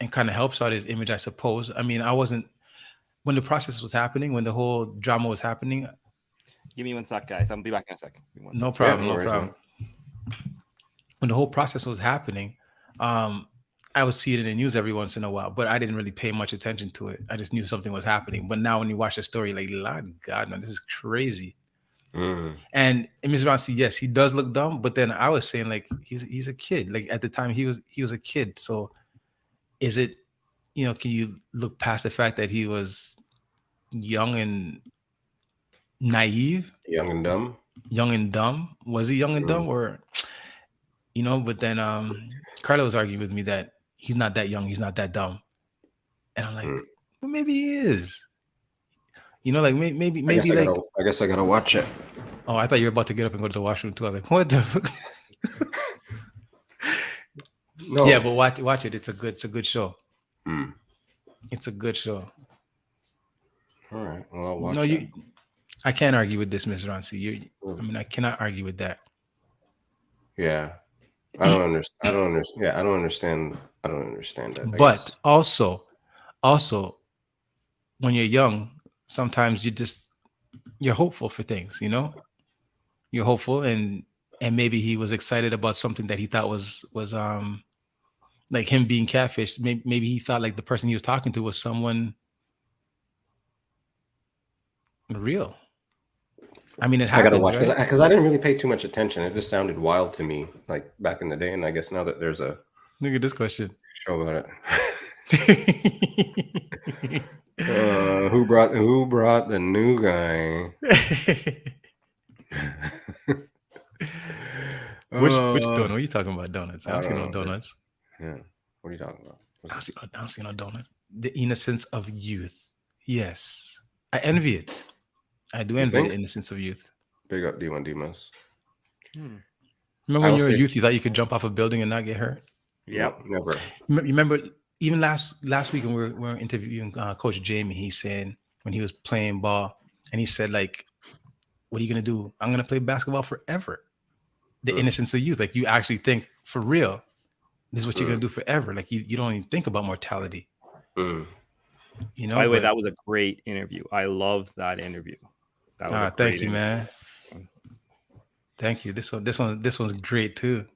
and kind of helps out his image, I suppose. I mean, I wasn't, when the process was happening, when the whole drama was happening. Give me 1 sec, guys. I'll be back in a second. No problem, Yeah, no problem. When the whole process was happening, I would see it in the news every once in a while, but I didn't really pay much attention to it. I just knew something was happening. But now when you watch the story, like, Lord God, man, this is crazy. And Ms. Ronsi, yes, he does look dumb, but then I was saying, like, he's a kid. Like, at the time he was a kid. So is it, can you look past the fact that he was young and naive? Young and dumb? Young and dumb? Was he young and dumb? Or, but then Carla was arguing with me that he's not that young, he's not that dumb. And I'm like, well, maybe he is. Like maybe I guess I gotta watch it. Oh, I thought you were about to get up and go to the washroom too. I was like, what the fuck? No. Yeah, but watch it. It's a good show. It's a good show. All right. Well, I'll watch No, it. I can't argue with this, Ms. Ronsi. I cannot argue with that. Yeah. I don't understand. Yeah, I don't understand that. I But guess. also, when you're young, sometimes you're hopeful for things, You're hopeful, and maybe he was excited about something that he thought was like him being catfished. Maybe he thought like the person he was talking to was someone real. I mean, it happens, I gotta watch right? because I didn't really pay too much attention. It just sounded wild to me, like back in the day. And I guess now that there's a Look at this question. show about it. Who brought the new guy? Which donut? What are you talking about? Donuts? I don't see no donuts. Yeah. What are you talking about? I don't see no donuts. The innocence of youth. Yes. I envy it. I do envy the innocence of youth. Big up D1 Demas. Remember when you were a youth, you thought you could jump off a building and not get hurt? Yep. Never. You remember even last week when we were interviewing Coach Jamie, he's saying when he was playing ball, and he said, like, what are you going to do? I'm going to play basketball forever. The innocence of youth. Like, you actually think for real, this is what you're going to do forever. Like, you don't even think about mortality. By the way, that was a great interview. I loved that interview. Thank you, man. Thank you. This one's great too.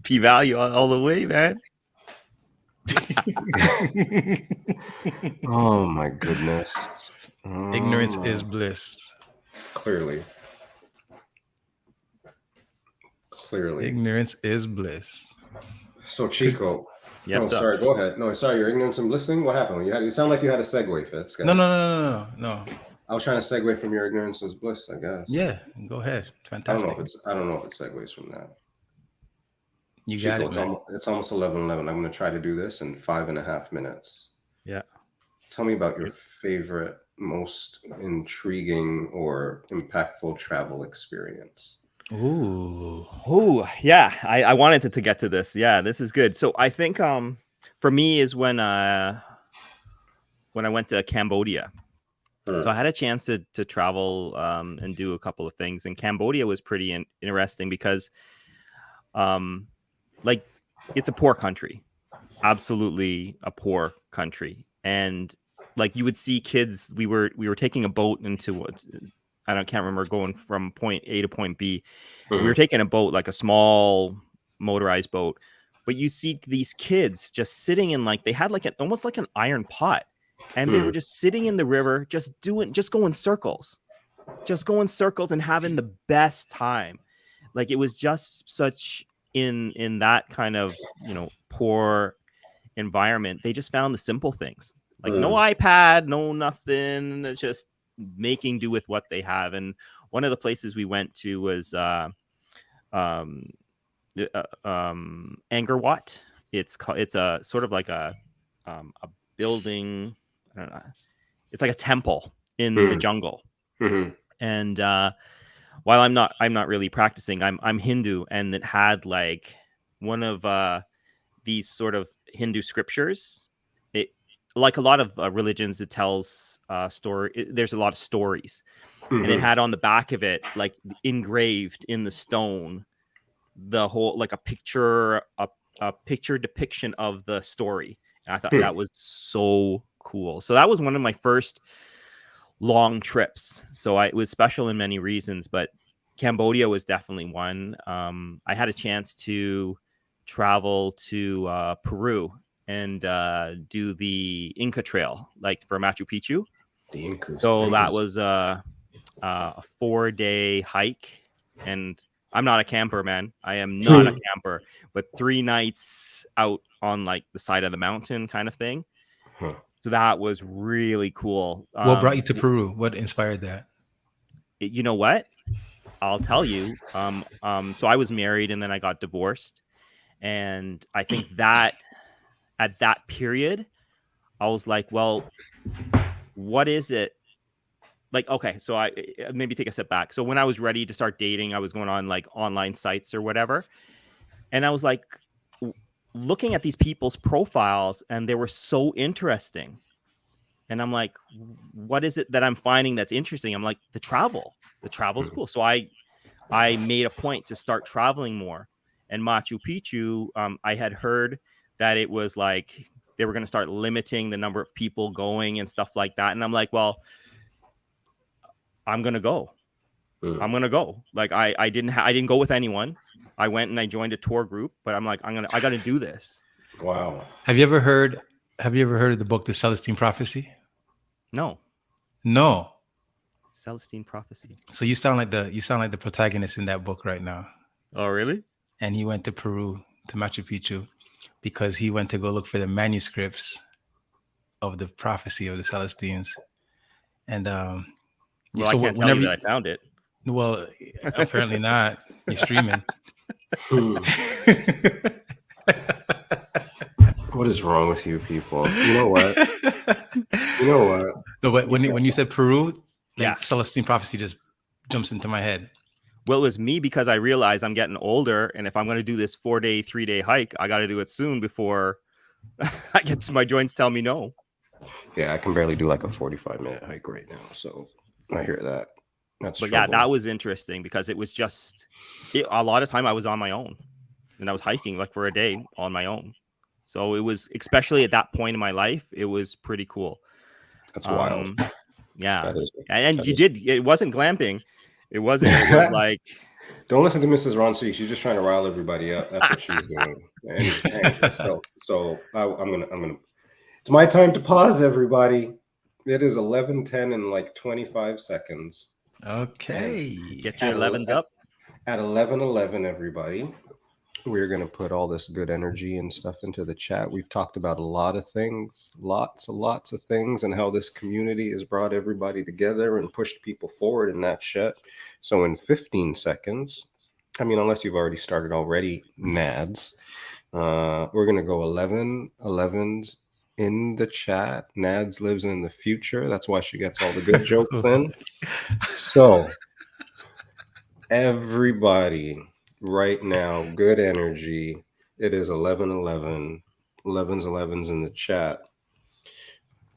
P-value all the way, man. Oh my goodness. Ignorance is bliss. Clearly. Ignorance is bliss. So Chico. Yes, sir. Sorry, go ahead. No, sorry, your ignorance and listening. What happened? You sound like you had a segue, Fitz. No. I was trying to segue from your ignorance is bliss, I guess. Yeah, go ahead. Fantastic. I don't know if it segues from that. You Chico, got it, man. It's almost 11:11. I'm going to try to do this in 5.5 minutes. Yeah. Tell me about your favorite, most intriguing or impactful travel experience. Ooh. Oh, yeah. I wanted to get to this. Yeah, this is good. So I think for me is when I went to Cambodia. So I had a chance to travel and do a couple of things, and Cambodia was pretty interesting because like it's a poor country, absolutely a poor country, and like you would see kids. We were taking a boat into what can't remember, going from point A to point B. We were taking a boat, like a small motorized boat, but you see these kids just sitting in, like, they had like almost like an iron pot, and they were just sitting in the river, just going circles and having the best time. Like, it was just such in that kind of, poor environment. They just found the simple things, like no iPad, no nothing. It's just making do with what they have. And one of the places we went to was Angkor Wat. It's a sort of like a building. I don't know. It's like a temple in the jungle. And while I'm not really practicing, I'm Hindu, and it had like one of these sort of Hindu scriptures. It, like a lot of religions, it tells there's a lot of stories, and it had on the back of it, like engraved in the stone, the whole, like a picture depiction of the story. And I thought that was so cool. So that was one of my first long trips. So it was special in many reasons, but Cambodia was definitely one. I had a chance to travel to Peru and do the Inca Trail, like for Machu Picchu. The Incas. So that was a 4-day hike, and I'm not a camper, man. I am not a camper, but 3 nights out on like the side of the mountain kind of thing. So that was really cool. What brought you to Peru? What inspired that? You know what? I'll tell you. So I was married, and then I got divorced. And I think that at that period, I was like, well, what is it? Like, okay, so I maybe take a step back. So when I was ready to start dating, I was going on like online sites or whatever. And I was like looking at these people's profiles, and they were so interesting. And I'm like, what is it that I'm finding that's interesting? I'm like, the travel's cool. So I made a point to start traveling more. And Machu Picchu, I had heard that it was like they were going to start limiting the number of people going and stuff like that. And I'm like, well, I'm going to go. I'm going to go. Like I didn't go with anyone. I went and I joined a tour group, but I'm like, I got to do this. Wow. Have you ever heard of the book, The Celestine Prophecy? No. Celestine Prophecy. So you sound like the protagonist in that book right now. Oh, really? And he went to Peru, to Machu Picchu, because he went to go look for the manuscripts of the prophecy of the Celestines. And well, so I can't tell you that I found it. Well, apparently not. You're streaming. What is wrong with you people? You know what? No, but when you said Peru, like, Celestine Prophecy just jumps into my head. Well, it was me, because I realized I'm getting older, and if I'm going to do this 4-day, 3-day hike, I got to do it soon before I get to my joints tell me no. Yeah, I can barely do like a 45-minute hike right now, so I hear that. But yeah, that was interesting, because it was just a lot of time I was on my own, and I was hiking like for a day on my own. So it was, especially at that point in my life, it was pretty cool. That's wild. Yeah, it wasn't glamping. It wasn't. It was like, don't listen to Mrs. Ronsi. She's just trying to rile everybody up. That's what she's doing. So I'm gonna. It's my time to pause, everybody. It is 11:10 in like 25 seconds. Okay, get your 11s up. At 11:11, everybody, we're gonna put all this good energy and stuff into the chat. We've talked about a lot of things, lots of things, and how this community has brought everybody together and pushed people forward in that shit. So in 15 seconds, I mean, unless you've already started already, Nads, we're gonna go 11, 11s, in the chat. Nads lives in the future. That's why she gets all the good jokes in. So, everybody, right now, good energy. It is 11:11. 11's in the chat.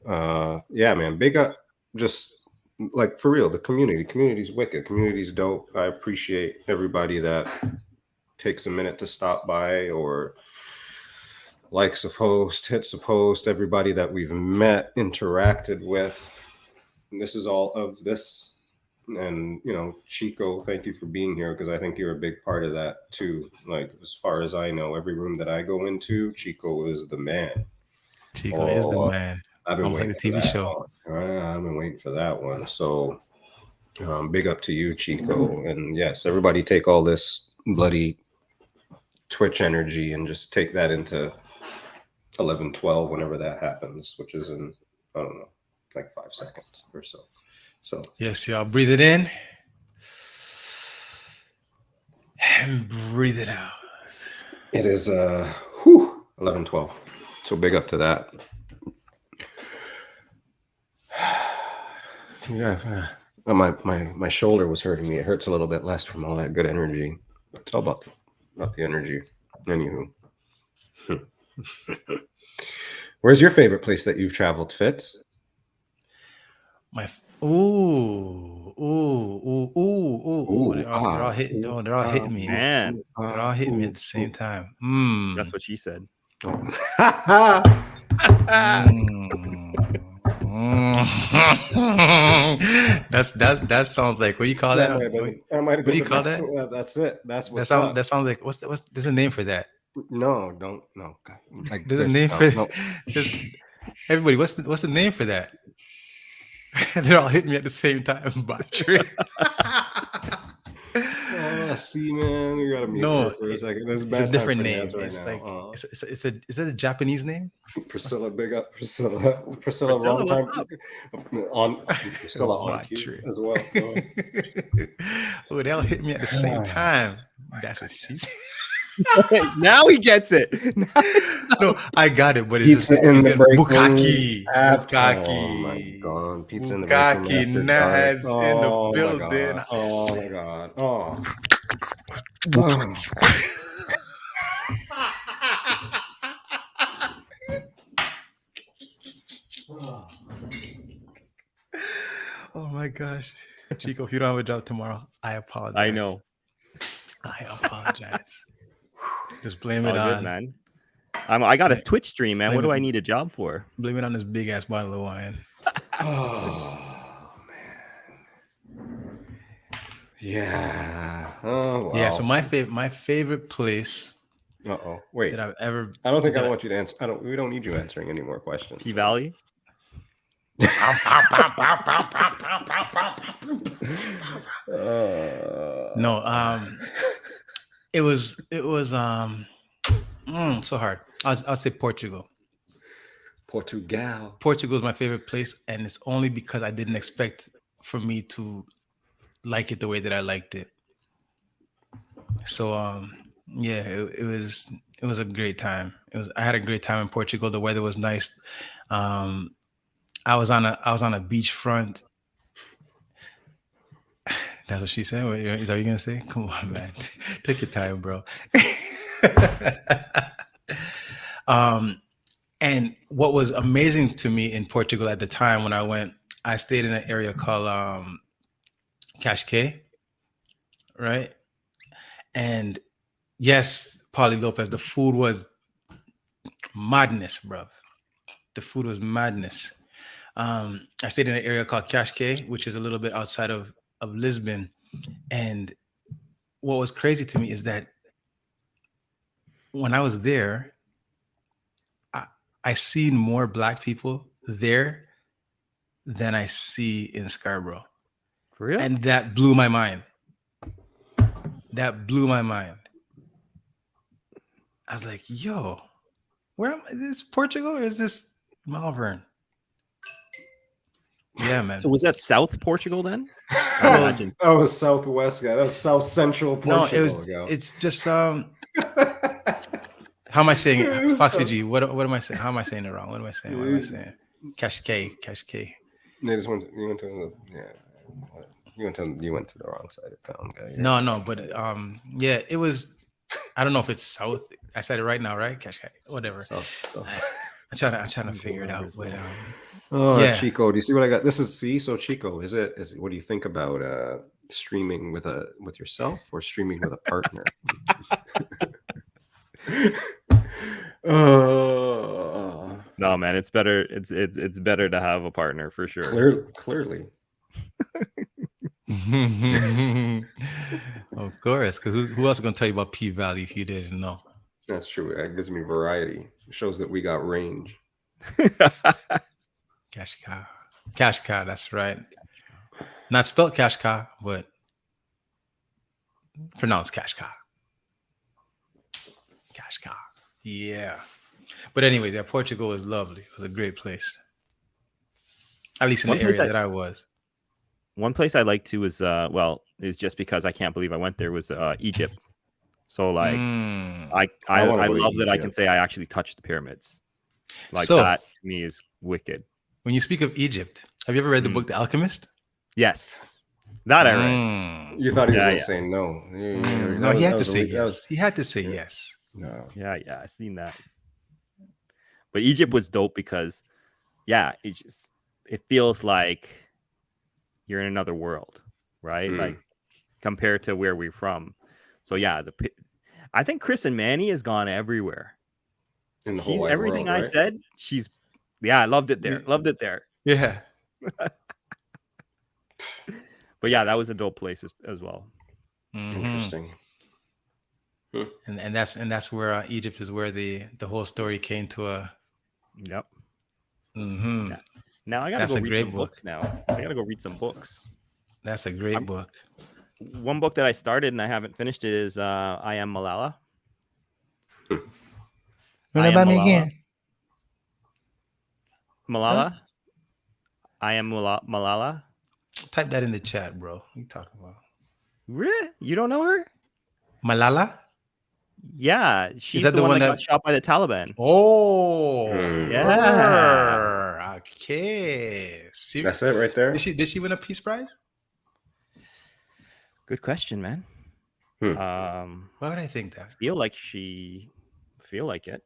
Yeah, man, big up. Just like for real, the community's wicked. Community's dope. I appreciate everybody that takes a minute to stop by or likes a post, hits a post, everybody that we've met, interacted with. And this is all of this. And, you know, Chico, thank you for being here because I think you're a big part of that too. Like, as far as I know, every room that I go into, Chico is the man. Chico is the man. I've been Almost waiting like the TV show. I've been waiting for that one. So, big up to you, Chico. And yes, everybody take all this bloody Twitch energy and just take that into 11:12 whenever that happens, which is in, I don't know, like 5 seconds or so. So yes, y'all breathe it in and breathe it out. it is 11:12. So big up to that. Yeah, my shoulder was hurting me. It hurts a little bit less from all that good energy. It's all about the energy. Anywho. Where's your favorite place that you've traveled, Fitz? They're all hitting. No, they're all hitting me. Man, They're all hitting me at the same time. that's what she said. That sounds like, what do you call that? What do you call that? That's it. That's That sounds like, what's there's a name for that? No. God. Like, There's a name for everybody. What's the name for that? They're all hitting me at the same time. Battery. See, man, you gotta mute her for a second. There's It's a different name. Right It's now. like is it a Japanese name? Priscilla, big up Priscilla. Priscilla, wrong what's time up? on Priscilla on cue as well. Oh, they all hit me at the same time. That's what she said. Now he gets it. No, I got it, but it's Pizza just in the break room. Bukaki. Oh my god, pizza in the break room. Bukaki Nads in the building. Oh my god. Oh. Oh my gosh. Chico, if you don't have a job tomorrow, I apologize. I know. I apologize. Just blame it All on good, man. I got a Twitch stream, man. What do I need a job for? Blame it on this big ass bottle of wine. Oh man. Yeah. Oh wow. Yeah. So my favorite place. Wait. That I've ever. I don't think I want you to answer. We don't need you answering any more questions. P Valley. No. It was so hard. I'll say Portugal. Portugal is my favorite place, and it's only because I didn't expect for me to like it the way that I liked it. So yeah, it was a great time. I had a great time in Portugal. The weather was nice. I was on a beachfront. That's what she said. Is that what you're gonna say? Come on, man. Take your time, bro. And what was amazing to me in Portugal at the time when I went, I stayed in an area called Cascais, right? And yes, Paulie Lopez, the food was madness, bruv. The food was madness. I stayed in an area called Cascais, which is a little bit outside of Lisbon. And what was crazy to me is that when I was there, I seen more Black people there than I see in Scarborough. For real? And that blew my mind. That blew my mind. I was like, yo, where am I? Is this Portugal or is this Malvern? Yeah, man. So was that South Portugal then? That was Southwest guy. That was South Central Portugal. No, it's just How am I saying it? Foxy So- G? What am I saying? How am I saying it wrong? What am I saying? What am I saying? Cash K. You went to the, yeah. You went to the wrong side of town, guy. No, but yeah, it was. I don't know if it's South. I said it right now, right? Cash K. Whatever. So. I'm trying to figure it out. But Oh, yeah. Chico, do you see what I got? So Chico, is it what do you think about streaming with yourself or streaming with a partner? No, man, it's better. It's better to have a partner for sure. Clearly. Of course, because who else is gonna tell you about P-Valley if you didn't know? That's true. It gives me variety. It shows that we got range. Cash cow, that's right. Not spelled cash cow, but pronounced cash cow. Cash cow. Yeah. But anyway, yeah, Portugal is lovely. It was a great place. At least in One the place area that I was. One place I like to is is just because I can't believe I went there was Egypt. So like I wanna go to love that I can Egypt. say I actually touched the pyramids. Like So- that to me is wicked. When you speak of Egypt, have you ever read the book The Alchemist? Yes. That I read. You thought he was Yeah, going yeah. to say no. No, he had to say yes. He had to say yes. No. Yeah, I seen that. But Egypt was dope because it feels like you're in another world, right? Like compared to where we're from. So yeah, I think Chris and Manny has gone everywhere. In the whole wide Everything world, I right? said, I loved it there. Loved it there. Yeah. But yeah, that was a dope place as well. Mhm. Interesting. And that's where Egypt is where the whole story came to a. Yep. Mhm. Yeah. Now I gotta That's go a read great some book. books now. I gotta go read some books. That's a great book. One book that I started and I haven't finished it is I Am Malala. Run I it by Am me Malala. again. Malala. I Am Malala. Type that in the chat, bro. What you talking about? Really? You don't know her? Malala? Yeah, she's that the the one one that that- got shot by the Taliban. Oh, Yeah. her. Okay. That's it right there. Did she win a Peace Prize? Good question, man. Why would I think that? Feel like it.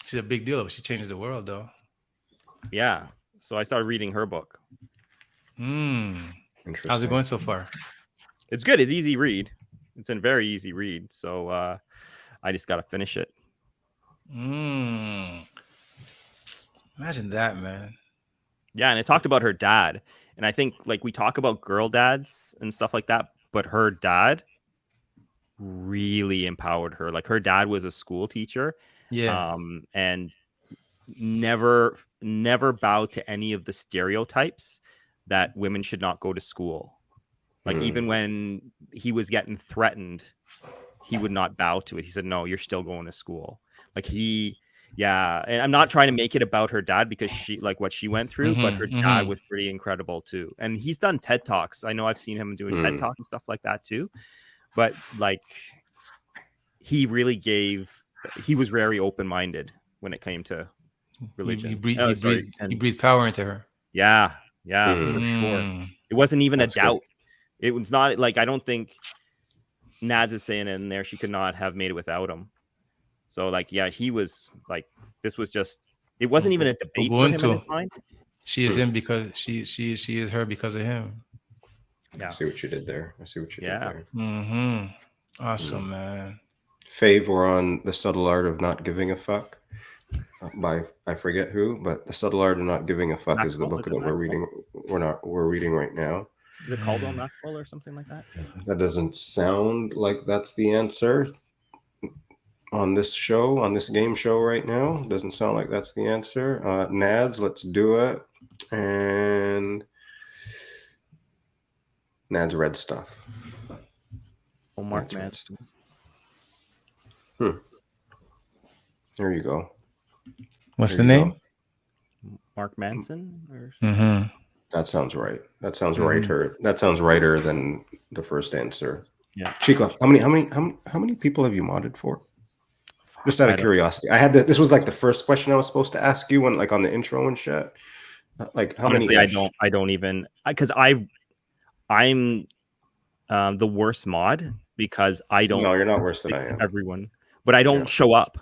She's a big deal. She changed the world, though. Yeah. So I started reading her book. Interesting. How's it going so far? It's good. It's easy read. It's a very easy read. So I just got to finish it. Imagine that, man. Yeah, and it talked about her dad. And I think like we talk about girl dads and stuff like that, but her dad really empowered her. Like her dad was a school teacher. Yeah. And never bowed to any of the stereotypes that women should not go to school. Like even when he was getting threatened, he would not bow to it. He said, "No, you're still going to school." Like and I'm not trying to make it about her dad because she like what she went through, but her dad was pretty incredible too. And he's done TED Talks. I know I've seen him doing TED Talks and stuff like that too. But like he was very open-minded when it came to religion. He breathed power into her. Yeah, for sure. It wasn't even That's a doubt. It was not like I don't think Nads is saying in there she could not have made it without him. So like, yeah, he was like, this was just. It wasn't even a debate for him in his mind. She is him because she is her because of him. I see what you did there. Did there. Awesome, man. Fave, we're on The Subtle Art of Not Giving a Fuck by I forget who, but The Subtle Art of Not Giving a Fuck is the book that we're reading. We're reading right now. Is it Caldwell Maxwell or something like that? That doesn't sound like that's the answer on this show, on this game show right now. Doesn't sound like that's the answer. Nads, let's do it. And Nads read stuff. Oh, Mark Nads read Manson. stuff. There you go. What's There the you name? go. Mark Manson? Or... That sounds right. That sounds righter. That sounds righter than the first answer. Yeah. Chico, how many people have you modded for? Just out I of don't- curiosity, I had this was like the first question I was supposed to ask you when, like, on the intro and shit. Like, how Honestly, many? I don't even, because I'm the worst mod because I don't No, you're not worse than pick I am. everyone, but I don't Yeah. show up.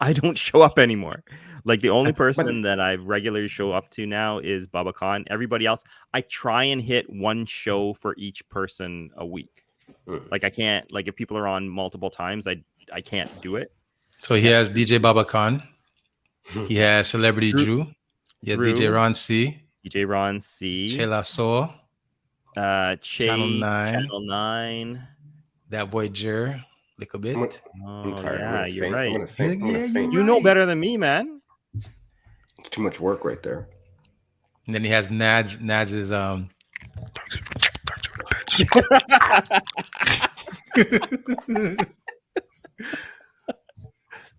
I don't show up anymore. Like the only But person that I regularly show up to now is Baba Khan. Everybody else, I try and hit one show for each person a week. Like I can't, like if people are on multiple times, I can't do it. So he has DJ Baba Khan. He has Celebrity Drew. He has DJ Ron C. DJ Ron C. Chela Soul. Channel 9. Channel 9. That boy Jer. Little bit. I'm Oh tired. yeah, you're right. I'm gonna faint. I'm Yeah, gonna you're faint. You know better than me, man. Too much work right there. And then he has Nads. Nads is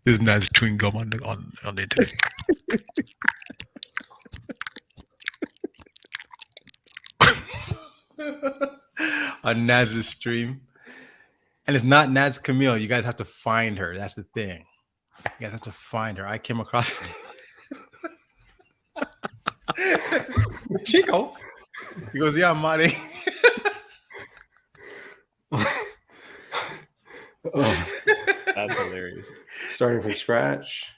There's Nads chewing gum on the internet. On Nads' stream. And it's not Nads Camille. You guys have to find her. That's the thing. You guys have to find her. I came across her. Chico. He goes, yeah, Marty. Oh, That's hilarious. starting from scratch.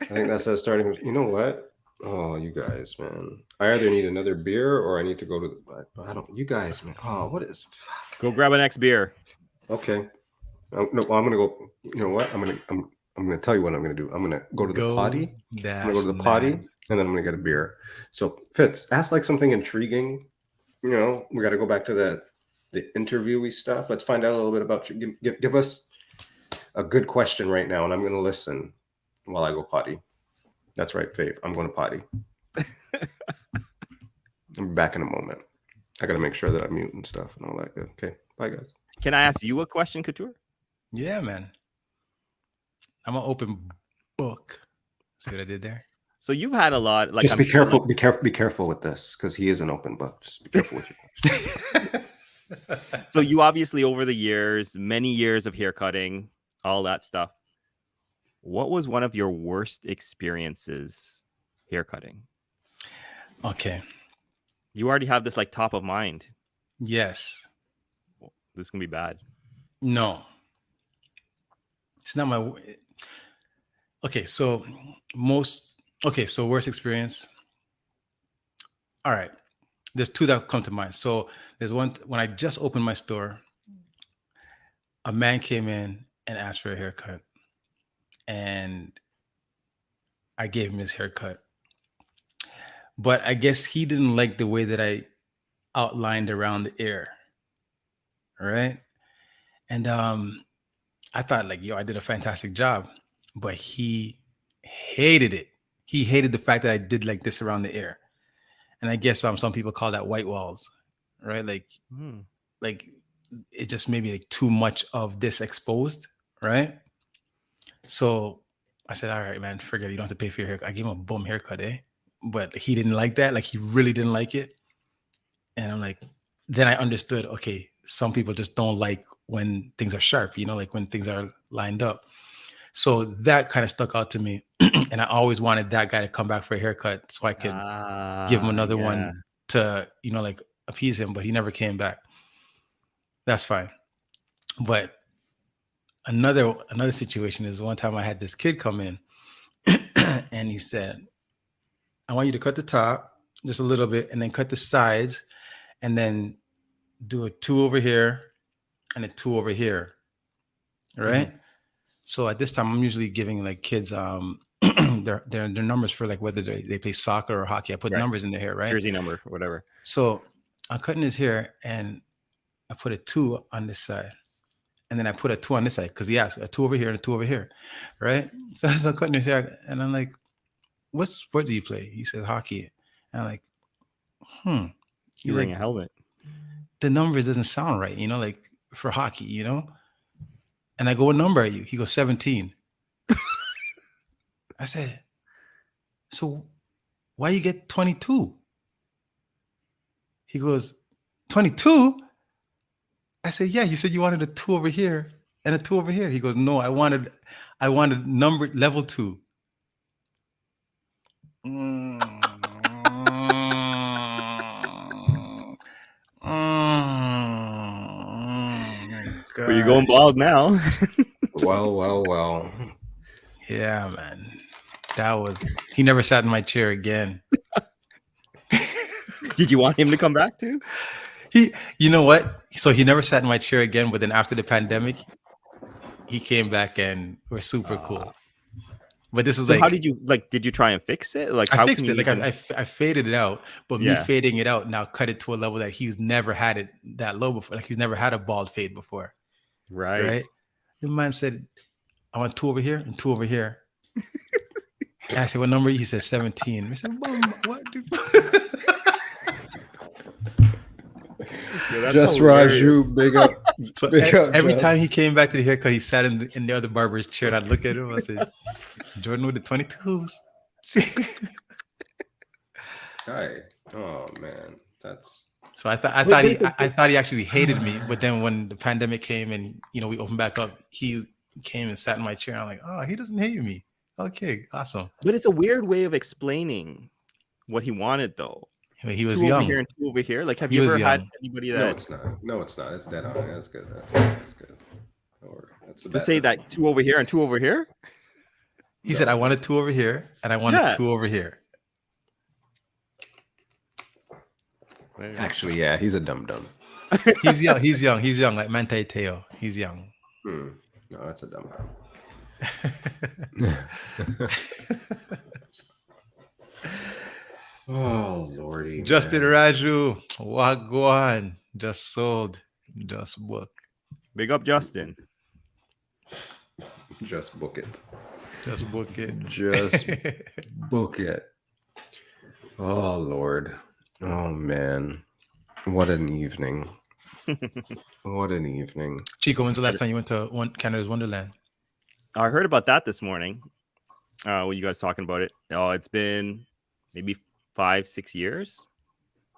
I think that says starting from. You know what? Oh, you guys, man. I either need another beer or I need to go to the. I don't. You guys, man. Oh, what is? Fuck. Go grab an next beer. Okay. No, well, I'm gonna go. You know what? I'm gonna tell you what I'm gonna do. I'm gonna go to the potty. I'm gonna go to the potty, and then I'm gonna get a beer. So Fitz, ask like something intriguing. You know, we got to go back to the interviewee stuff. Let's find out a little bit about you. Give us a good question right now, and I'm gonna listen while I go potty. That's right, Faith. I'm going to potty. I'm back in a moment. I got to make sure that I mute and stuff and all that good. Okay, bye guys. Can I ask you a question, Couture? Yeah, man. I'm an open book. See what I did there? So you've had a lot. Like, Just I'm be sure, careful. like- Be careful with this because he is an open book. Just be careful with your questions. So you obviously over the years, many years of haircutting, all that stuff. What was one of your worst experiences haircutting? Okay. You already have this like top of mind. Yes. This can be bad. No. It's not my. Okay, so worst experience. All right. There's two that come to mind. So there's one when I just opened my store, a man came in and asked for a haircut. And I gave him his haircut. But I guess he didn't like the way that I outlined around the ear. All right. And I thought like, yo, I did a fantastic job. But he hated it. He hated the fact that I did like this around the ear. And I guess some people call that white walls, right? Like it just maybe like too much of this exposed, right? So I said, all right, man, forget it. You don't have to pay for your haircut. I gave him a bum haircut, but he didn't like that. Like he really didn't like it. And I'm like, then I understood, okay, some people just don't like when things are sharp, like when things are lined up. So that kind of stuck out to me. And I always wanted that guy to come back for a haircut so I could give him another one to, like appease him, but he never came back. That's fine. But another situation is one time I had this kid come in and he said, I want you to cut the top just a little bit and then cut the sides and then do a 2 over here and a 2 over here. Right? Mm-hmm. So at this time, I'm usually giving like kids their numbers for like whether they play soccer or hockey. I put numbers in their hair, right? Jersey number, whatever. So I'm cutting his hair and I put a 2 on this side. And then I put a 2 on this side because he asked a 2 over here and a 2 over here, right? So I'm cutting his hair and I'm like, what sport do you play? He said hockey. And I'm like, You're wearing a helmet. The numbers doesn't sound right, like for hockey, And I go, what number are you? He goes, 17. I said, so why you get 22? He goes, 22? I said, yeah, you said you wanted a 2 over here and a 2 over here. He goes, no, I wanted numbered level 2. But you're going bald now. Well. Yeah, man. He never sat in my chair again. Did you want him to come back too? You know what? So he never sat in my chair again, but then after the pandemic, he came back and we're super cool. But this was so how did you did you try and fix it? Like I fixed it. Like I faded it out, but me fading it out now cut it to a level that he's never had it that low before. Like he's never had a bald fade before. Right. The man said, I want 2 over here and 2 over here. And I said, what number? He said 17. I said, Mom, what? Just Raju, big up. So big up, every Just. time he came back to the haircut, he sat in the other barber's chair, and I'd look at him. I said, Jordan with the 22s. Hi. Oh man, that's. So I thought he actually hated me, but then when the pandemic came and we opened back up, he came and sat in my chair. And I'm like, oh, he doesn't hate me. Okay, awesome. But it's a weird way of explaining what he wanted, though. He was 2 young. over here and 2 over here. Like, have you ever had anybody that? No, it's not. It's dead on. That's good. That's good. That's to say that 2 over here and 2 over here. He said, I wanted 2 over here and I wanted 2 over here. Actually, yeah, he's a dum-dum. He's young, like Manti Teo. He's young. No, that's a dum-dum. Oh lordy. Justin Raju, Wagwan, just sold, just book. Big up, Justin. Just book it. Just book it. Just book it. Oh Lord. Oh man. What an evening. What an evening. Chico, when's the last time you went to Canada's Wonderland? I heard about that this morning. When you guys talking about it. Oh, it's been maybe 5-6 years.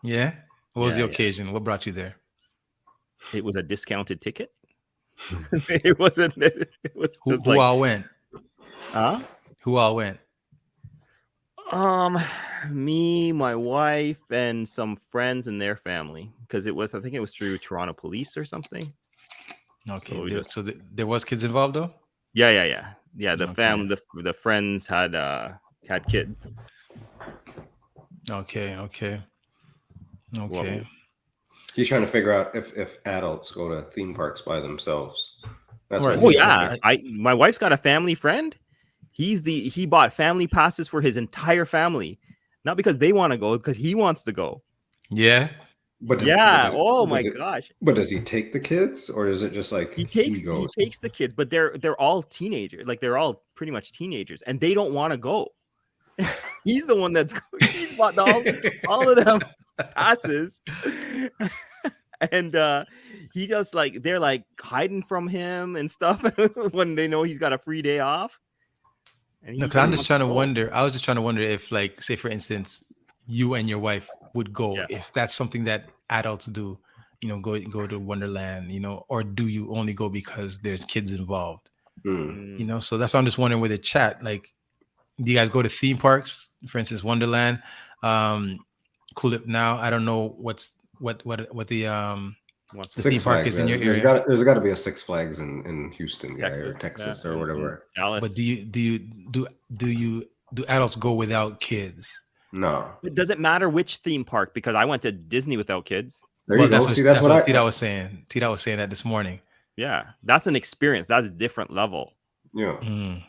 Yeah. What was the occasion? What brought you there? It was a discounted ticket. It wasn't. It was just who all went? Huh? Who all went? Me, my wife, and some friends and their family. Because I think it was through Toronto Police or something. Okay. So there was kids involved though? Yeah. The family, the friends had kids. Okay. Well, he's trying to figure out if adults go to theme parks by themselves. That's right. Oh yeah, my wife's got a family friend. He bought family passes for his entire family, not because they want to go, because he wants to go. Yeah. My gosh. But does he take the kids, or is it just like he takes the kids? But they're all teenagers. Like they're all pretty much teenagers, and they don't want to go. He's the one he's bought all of them passes, and he just they're like hiding from him and stuff when they know he's got a free day off. No, because I'm just trying to wonder. I was just trying to wonder if, like, say for instance, you and your wife would go, if that's something that adults do, go to Wonderland, or do you only go because there's kids involved? So that's why I'm just wondering with the chat, like, do you guys go to theme parks, for instance, Wonderland, Coolip now? I don't know what the theme park is in your area. There's got to be a Six Flags in Houston, or Texas, or whatever. Dallas. But do adults go without kids? No. It doesn't matter which theme park, because I went to Disney without kids. There you go. That's what Tita was saying. Tita was saying that this morning. Yeah, that's an experience. That's a different level. Yeah.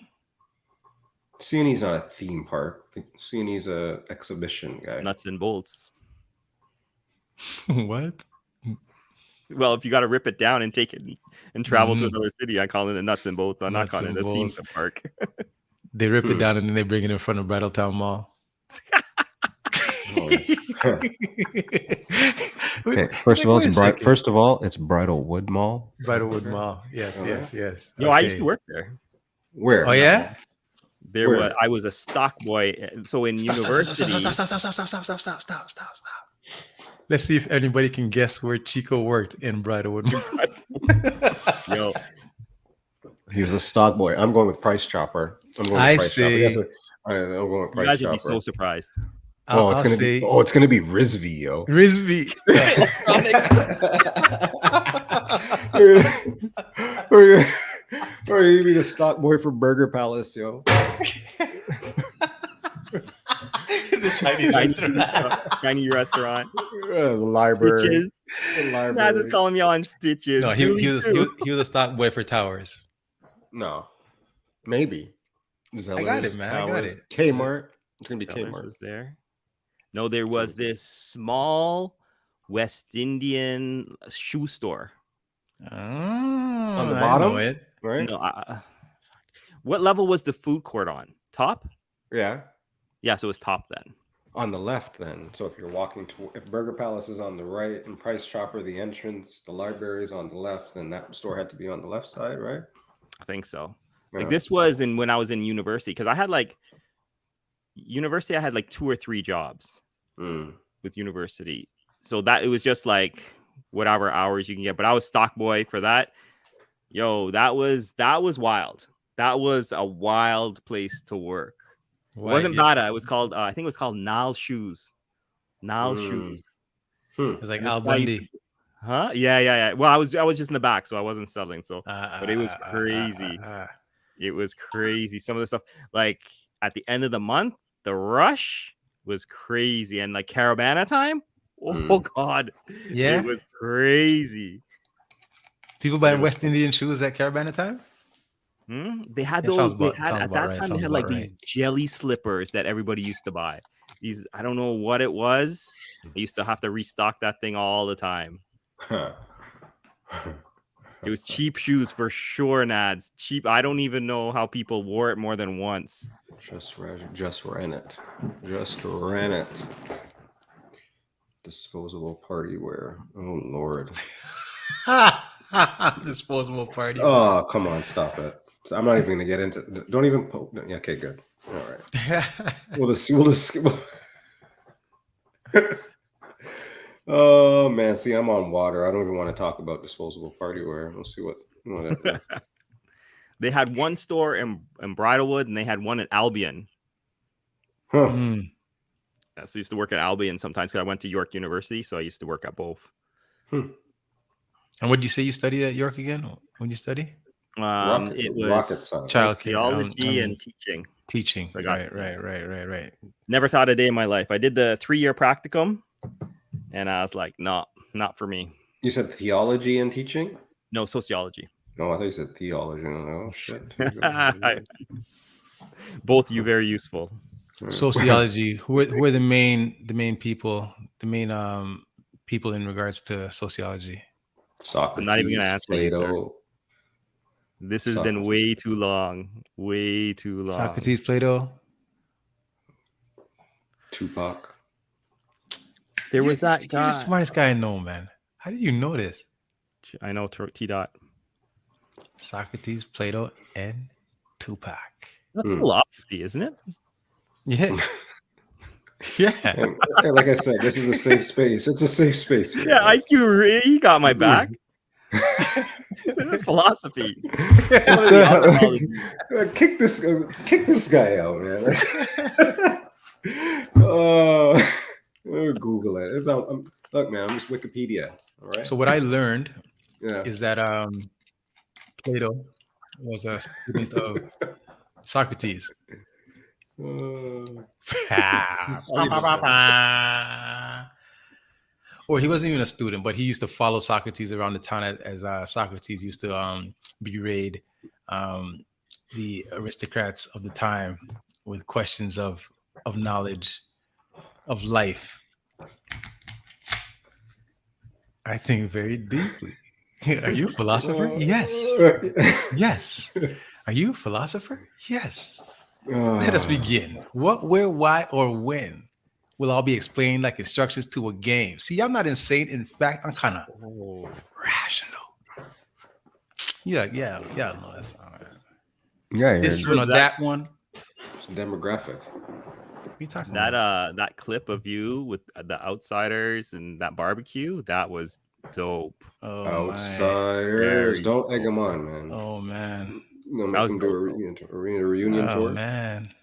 C&E's not a theme park. C&E's a exhibition guy. Nuts and bolts. What? Well, if you got to rip it down and take it and travel to another city, I call it a nuts and bolts. I'm not calling it a theme park. They rip it down and then they bring it in front of Bridletown Mall. Okay. First of all, it's Bridlewood Mall. Bridlewood Mall. Yes. No, I used to work there. Where? Oh yeah. I was a stock boy. So in university. Stop. Let's see if anybody can guess where Chico worked in Bridlewood. Yo, He was a stock boy. I'm going with Price Chopper. I'm going with I Price Chopper. see. Yes, sir. All right, I'm going with You Price guys would be Chopper. so surprised. Oh, it's I'll gonna say be. Oh, it's gonna be Rizvi, yo. Rizvi. or you be the stock boy for Burger Palace, yo. The Chinese restaurant. Chinese restaurant. The library. Stitches. The Naz library. is calling me on Stitches. No, Julie too. he was a stock boy for Towers. No, maybe. I got it, man. I got Towers, it. Kmart. It's gonna be Sellers Kmart. was there. No, there was this small West Indian shoe store. Oh, On the I bottom? know it. Right? No, what level was the food court on? Top? Yeah. Yeah, so it was top then. On the left, then. So if you're walking to, if Burger Palace is on the right and Price Chopper, the entrance, the library is on the left, then that store had to be on the left side, right? I think so. Yeah. Like this was when I was in university, because I had like university, I had like 2 or 3 jobs with university. So that it was just like whatever hours you can get. But I was stock boy for that. Yo, that was wild. That was a wild place to work. It wasn't Bada. It was called I think it was called Nile Shoes. Nile Shoes. It was like And this Al guy used Bundy. Huh? Yeah. Well, I was just in the back, so I wasn't selling. So, but it was crazy. It was crazy. Some of the stuff, like at the end of the month, the rush was crazy, and like Caravana time. Oh God, Yeah, it was crazy. People buying West Indian shoes at Caravana time. They had It those. sounds They about- had sounds at about that right, time. They sounds had like about these jelly slippers that everybody used to buy. These I don't know what it was. I used to have to restock that thing all the time. It was cheap shoes for sure, Nads. Cheap. I don't even know how people wore it more than once. Just ran it. Just ran it. Disposable party wear. Oh Lord. Disposable party. Oh, come on, stop it. I'm not even gonna get into. Don't even. Yeah, okay, good. All right. We'll just. Oh man, see, I'm on water. I don't even want to talk about disposable party wear. We'll see whatever. They had one store in Bridlewood, and they had one in Albion. Huh. Yeah, so I used to work at Albion sometimes because I went to York University, so I used to work at both. And what did you say you studied at York again? When you study? It was rocket science. Child theology and teaching. Teaching. So I got Right. Never taught a day in my life. I did the 3-year practicum, and I was like, no, not for me. You said theology and teaching? No, sociology. No, I thought you said theology. Oh shit. Both of you very useful. Sociology. Who are the main people? The main people in regards to sociology. Socrates. I'm not even gonna answer you, sir. Plato. This has been way too long. Way too long. Socrates, Plato. Tupac. There was that You're guy. the smartest guy I know, man. How did you know this? I know T. Dot. Socrates, Plato, and Tupac. That's philosophy, isn't it? Yeah. Yeah. And like I said, this is a safe space. It's a safe space. Here, Yeah, IQ really got my back. This is philosophy. Kick this guy out, man. Google it. It's out. Look, man, I'm just Wikipedia. All right. So what I learned Yeah. is that Plato was a student of Socrates. Or he wasn't even a student, but he used to follow Socrates around the town as Socrates used to berate the aristocrats of the time with questions of knowledge, of life. I think very deeply. Are you a philosopher? Yes. Yes. Are you a philosopher? Yes. Let us begin. What, where, why, or when will all be explained like instructions to a game. See, I'm not insane. In fact, I'm kind of rational. Yeah, no, that's all right. Yeah, This one or that one. It's a demographic. What are you talking about? That clip of you with the outsiders and that barbecue, that was dope. Oh, Outsiders. Very Don't egg them on, man. Oh man. No, That make was them do dope, a reunion Oh tour. man.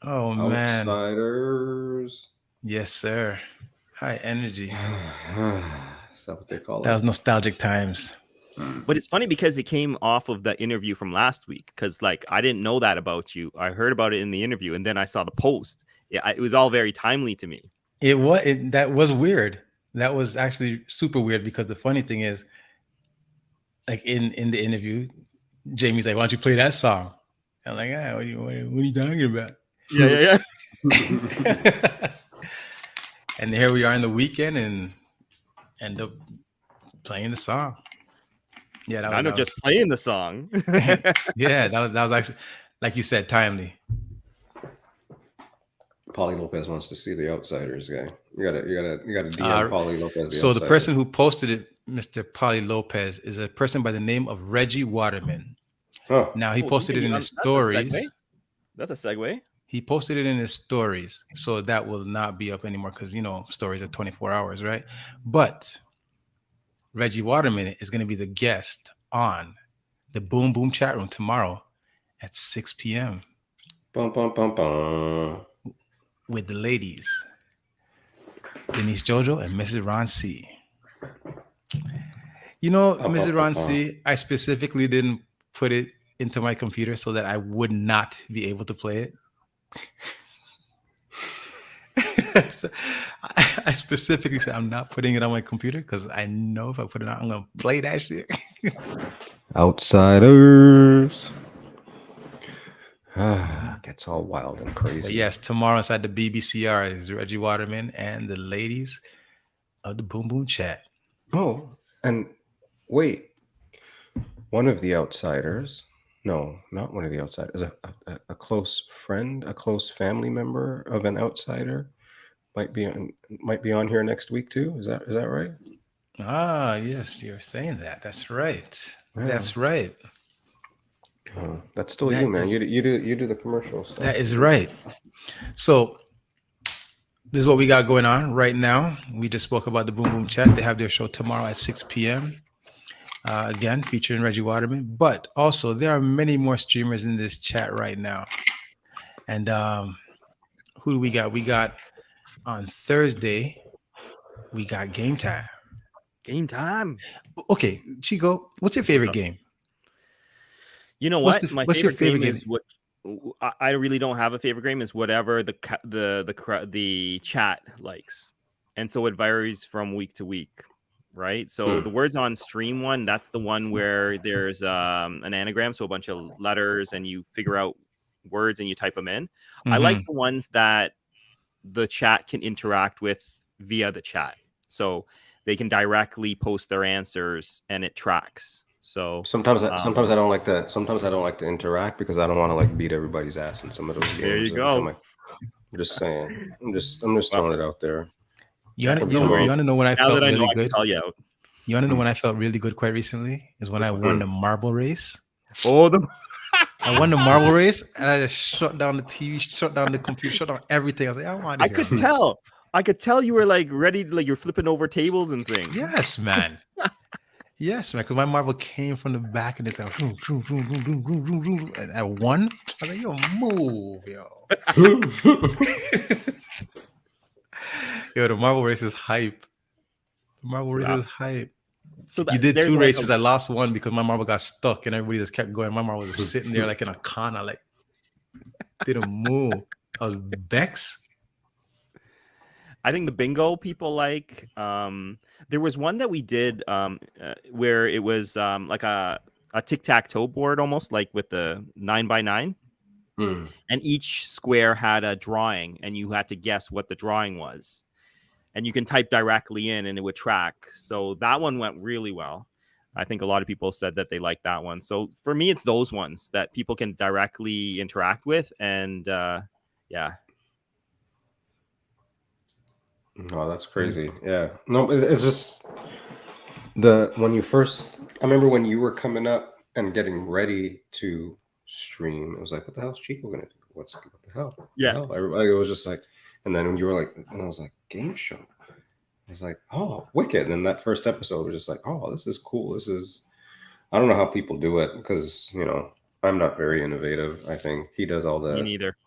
Oh man. Outsiders. Yes, sir. High energy. Is that what they call That it? was nostalgic times. but it's funny because it came off of the interview from last week. Because like I didn't know that about you. I heard about it in the interview, and then I saw the post. It was all very timely to me. That was weird. That was actually super weird because the funny thing is, like in the interview, Jamie's like, "Why don't you play that song?" I'm like, "Ah, what are you talking about?" Yeah. And here we are in the weekend and end up playing the song. Yeah, Not just playing the song. yeah, that was actually, like you said, timely. Paulie Lopez wants to see the Outsiders guy. You gotta DM Paulie Lopez. So the person who posted it, Mr. Paulie Lopez, is a person by the name of Reggie Waterman. Oh, Now he posted it in his That's a stories. segue. That's a segue. He posted it in his stories, so that will not be up anymore because stories are 24 hours, right? But Reggie Waterman is going to be the guest on the Boom Boom chat room tomorrow at 6 p.m. Bum, bum, bum, bum. with the ladies, Denise Jojo and Mrs. Ron C. Mrs. Ron C, I specifically didn't put it into my computer so that I would not be able to play it. So I specifically said I'm not putting it on my computer because I know if I put it on, I'm gonna play that shit. Outsiders. Gets all wild and crazy. But yes, tomorrow inside the BBCR is Reggie Waterman and the ladies of the Boom Boom chat. Oh, and wait, one of the Outsiders. No, not one of the Outsiders. A close friend, a close family member of an outsider might be on here next week too. Is that right? Ah, yes, you're saying that. That's right. Yeah. That's right. That's still That you, man. is- you do the commercial stuff. That is right. So this is what we got going on right now. We just spoke about the Boom Boom chat. They have their show tomorrow at 6 p.m. Again, featuring Reggie Waterman. But also, there are many more streamers in this chat right now. And who do we got? We got on Thursday, we got Game Time. Game time. Okay, Chico, what's your favorite game? You know What's what? the- My what's your favorite game favorite is what I really don't have a favorite game. Is whatever the chat likes, and so it varies from week to week, right? So the words on stream one, that's the one where there's an anagram, so a bunch of letters, and you figure out words and you type them in. I like the ones that the chat can interact with via the chat, so they can directly post their answers and it tracks. So sometimes I don't like to. Sometimes I don't like to interact because I don't want to like beat everybody's ass in some of those games. There you go. I'm just saying. I'm just throwing it out there. You want to know when I Now felt that I know, really I can good? tell you out. You want to know when I felt really good quite recently? Is when I won the marble race. Oh, I won the marble race, and I just shut down the TV, shut down the computer, shut down everything. I was like, I want to I could tell. I could tell you were like ready, like you're flipping over tables and things. Yes, man. Yes, man. Because my marble came from the back and it's like, and I won. I was like, yo, move, yo. Yo, the marble race is hype. The marble race is hype. So You did two races. I lost one because my marble got stuck and everybody just kept going. My marble was just sitting there like in a corner, like didn't move. I was Bex. I think the bingo people like. There was one that we did where it was like a tic-tac-toe board, almost like with the 9x9, and each square had a drawing, and you had to guess what the drawing was, and you can type directly in, and it would track. So that one went really well. I think a lot of people said that they liked that one. So for me, it's those ones that people can directly interact with, and yeah. Oh, that's crazy. Yeah. No, it's just when you first, I remember when you were coming up and getting ready to stream, it was like, what the hell is Chico going to do? What the hell? Yeah. The hell? Everybody was just like, and then when you were like, and I was like, game show. I was like, oh, wicked. And then that first episode was just like, oh, this is cool. I don't know how people do it because, I'm not very innovative. I think he does all Me the neither.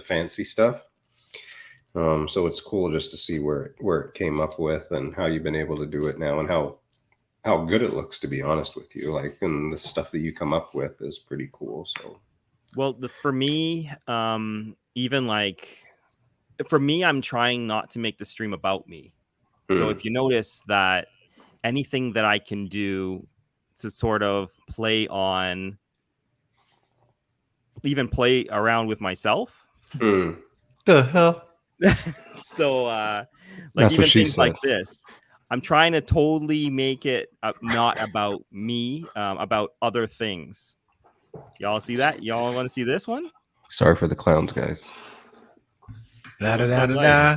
fancy stuff. So it's cool just to see where it came up with and how you've been able to do it now and how good it looks, to be honest with you. Like, and the stuff that you come up with is pretty cool. So, Well, for me, even like for me, I'm trying not to make the stream about me. So if you notice that anything that I can do to sort of play around with myself. The hell? So like That's even what she things like said. this, I'm trying to totally make it not about me, about other things. Y'all see that? Y'all want to see this one? Sorry for the clowns, guys. Da da da da da.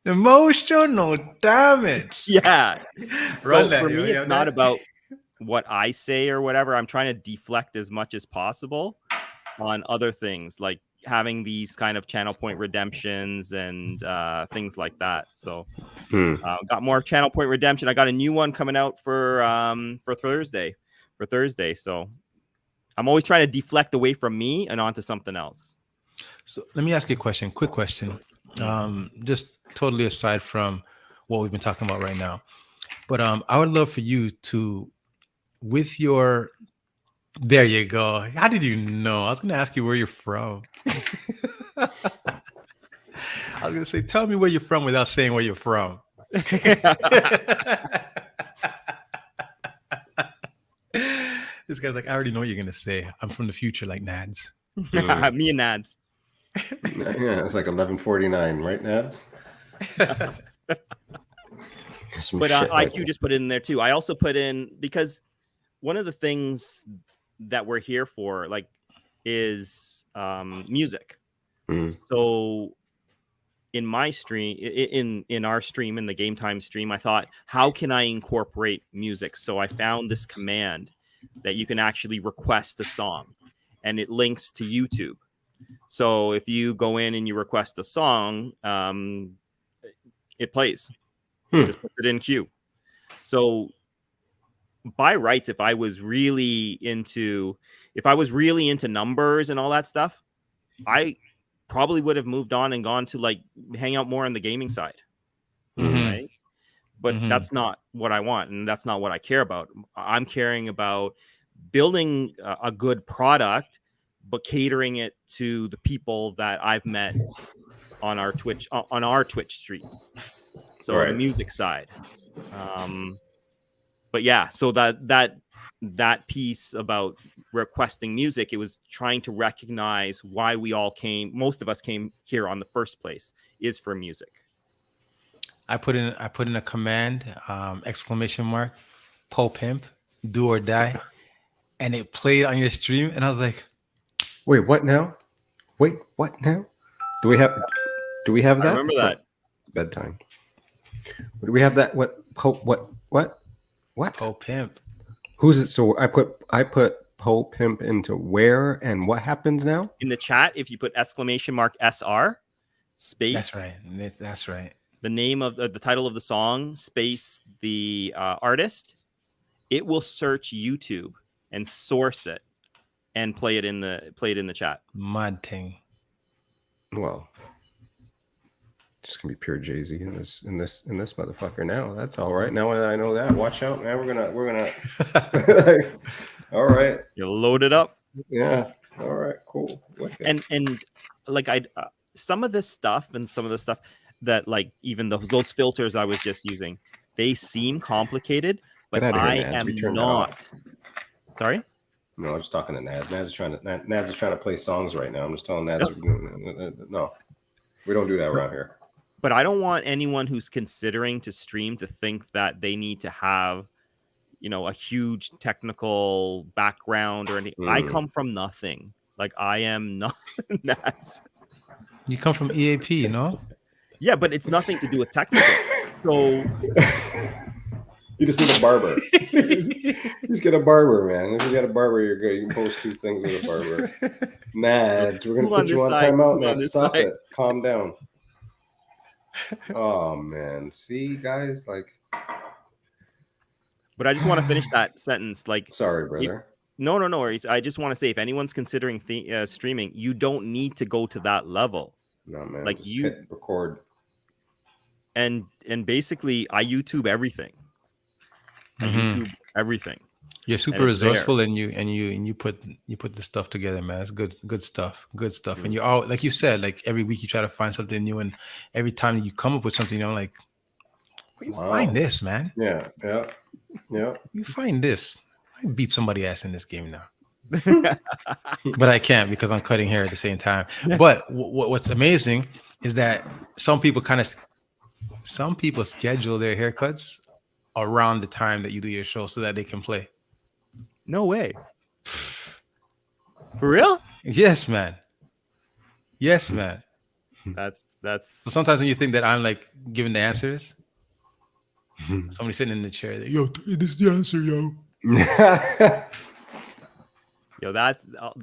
Emotional damage. Yeah. Run So that, for yo, me, you it's have not that? about what I say or whatever. I'm trying to deflect as much as possible on other things, like having these kind of channel point redemptions and things like that. So got more channel point redemption. I got a new one coming out for Thursday. So I'm always trying to deflect away from me and onto something else. So let me ask you a question. Quick question. Just totally aside from what we've been talking about right now, but I would love for you to, with your, there you go. How did you know? I was going to ask you where you're from. I was going to say, tell me where you're from without saying where you're from. This guy's like, I already know what you're going to say. I'm from the future, like Nads. Me and Nads. Yeah, it's like 11:49, right, Nads? But IQ just put it in there too. I also put in, because one of the things that we're here for, like, is music. So in my stream, in our stream, in the Game Time stream, I thought, how can I incorporate music? So I found this command that you can actually request a song, and it links to YouTube. So if you go in and you request a song, it plays. It just puts it in queue. So by rights, if I was really into numbers and all that stuff, I probably would have moved on and gone to like hang out more on the gaming side. Right? But that's not what I want, and that's not what I care about. I'm caring about building a good product, but catering it to the people that I've met on our Twitch streets. So the music side. But yeah, so that piece about requesting music, it was trying to recognize why most of us came here on the first place, is for music. I put in a command, ! Po Pimp, do or die, and it played on your stream, and I was like, wait, what now? Wait, what now? Do we have that? I remember that. Bedtime. Do we have that? What? Po Pimp. Who's it? So I put Po Pimp into where, and what happens now? In the chat, if you put !SR space. That's right. The name of the title of the song, space the artist, it will search YouTube and source it and play it in the chat. Mad thing. Well, it's gonna be pure Jay-Z in this motherfucker now. That's all right. Now that I know that, watch out, man. We're gonna all right. You load it up. Yeah. All right, cool. And like some of this stuff and some of the stuff that, like, even those filters I was just using, they seem complicated, but I am not. Sorry? No, I was just talking to Naz. Naz is trying to play songs right now. I'm just telling Naz, no, we don't do that around here. But I don't want anyone who's considering to stream to think that they need to have, a huge technical background or anything. I come from nothing. Like, I am not Naz. You come from EAP, no? Yeah, but it's nothing to do with technical. So you just need a barber. Just get a barber, man. If you got a barber, you're good. You can post 2 things with a barber. Nads, we're gonna put you on timeout. Now stop it. Calm down. Oh man, see, guys, like. But I just want to finish that sentence. Like, sorry, brother. No. I just want to say, if anyone's considering streaming, you don't need to go to that level. No, man. Like Just you hit record. and basically, I YouTube everything. I YouTube everything. You're super it's there. resourceful, and you put the stuff together, man. It's good stuff. And you're all, like you said, like every week you try to find something new, and every time you come up with something, you're like, where you find this, man? Yeah. You find this. I beat somebody ass in this game now. But I can't because I'm cutting hair at the same time. But what's amazing is that some people schedule their haircuts around the time that you do your show so that they can play. No way. For real? Yes, man. That's So sometimes when you think that I'm like giving the answers, somebody sitting in the chair, like, yo, this is the answer, yo.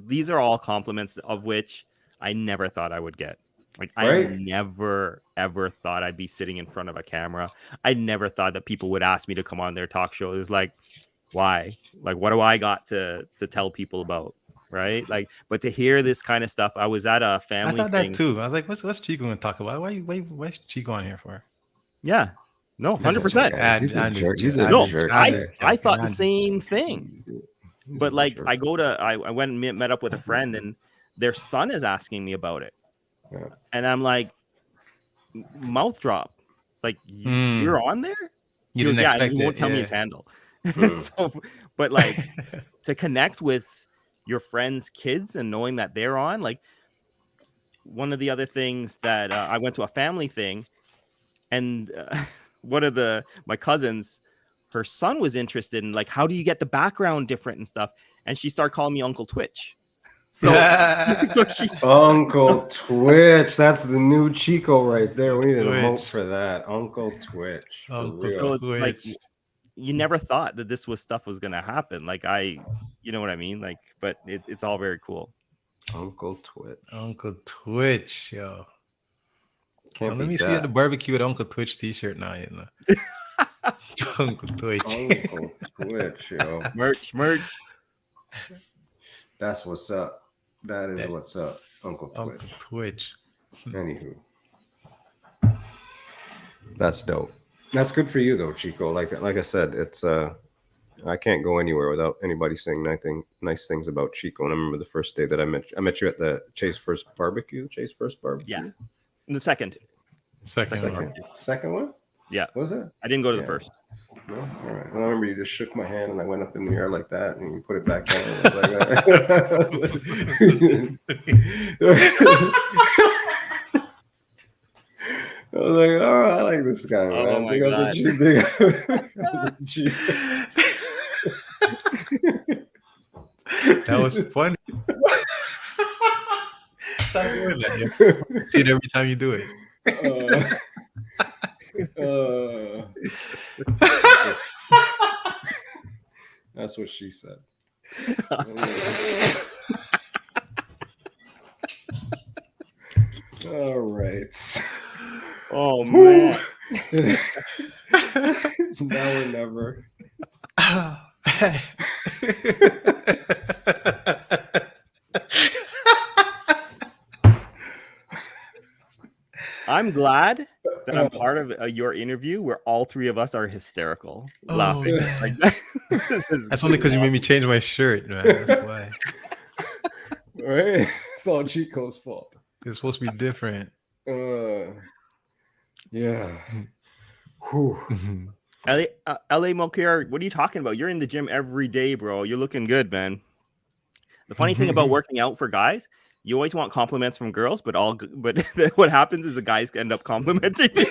These are all compliments of which I never thought I would get. Like, Right? I never ever thought I'd be sitting in front of a camera. I never thought that people would ask me to come on their talk show. It was like, why? Like, what do I got to tell people about? Right? Like, but to hear this kind of stuff, I was at a family I thought thing that too. I was like, what's Chico going to talk about? Why's Chico on here for? Yeah. No, 100%. He's a jerk. I thought the same thing. But like, I went and met up with a friend, and their son is asking me about it. Yeah. And I'm like, mouth drop. Like, you're on there? You didn't expect it. He won't tell me his handle. So, but like, to connect with your friends' kids and knowing that they're on, like, one of the other things that I went to a family thing, and one of my cousins, her son was interested in, like, how do you get the background different and stuff? And she started calling me Uncle Twitch. So, she's Uncle Twitch. That's the new Chico right there. We need an emote Twitch. for that. Uncle Twitch. For Uncle real. So it's like, Twitch. you never thought that this stuff was gonna happen. Like, you know what I mean? Like, but it's all very cool. Uncle Twitch. Uncle Twitch, yo. Can't Let me beat see at that. the barbecue with Uncle Twitch t-shirt now, you know. Uncle Twitch. Uncle Twitch, yo. Merch. That's what's up. That is what's up. Uncle Twitch. Uncle Twitch. Anywho. That's dope. That's good for you though, Chico. Like I said, it's I can't go anywhere without anybody saying nice things about Chico. And I remember the first day that I met you at the Chase First Barbecue. Yeah. And the second Second one? Yeah. Was it? I didn't go to the first. No? All right. I remember you just shook my hand and I went up in the air like that and you put it back down. I was like, all right, I like this guy, man. Oh my Big up God. the G. That was funny. Stop doing that. Yeah. See it every time you do it. That's what she said. All right. Oh man. It's now or never. I'm glad that I'm part of your interview where all three of us are hysterical, laughing. Man. Like, That's only because you made me change my shirt, man. That's why. Right? It's all Chico's fault. It's supposed to be different. Yeah. Whew. LA Mokir, what are you talking about? You're in the gym every day, bro. You're looking good, man. The funny thing about working out for guys, you always want compliments from girls, but what happens is the guys end up complimenting you.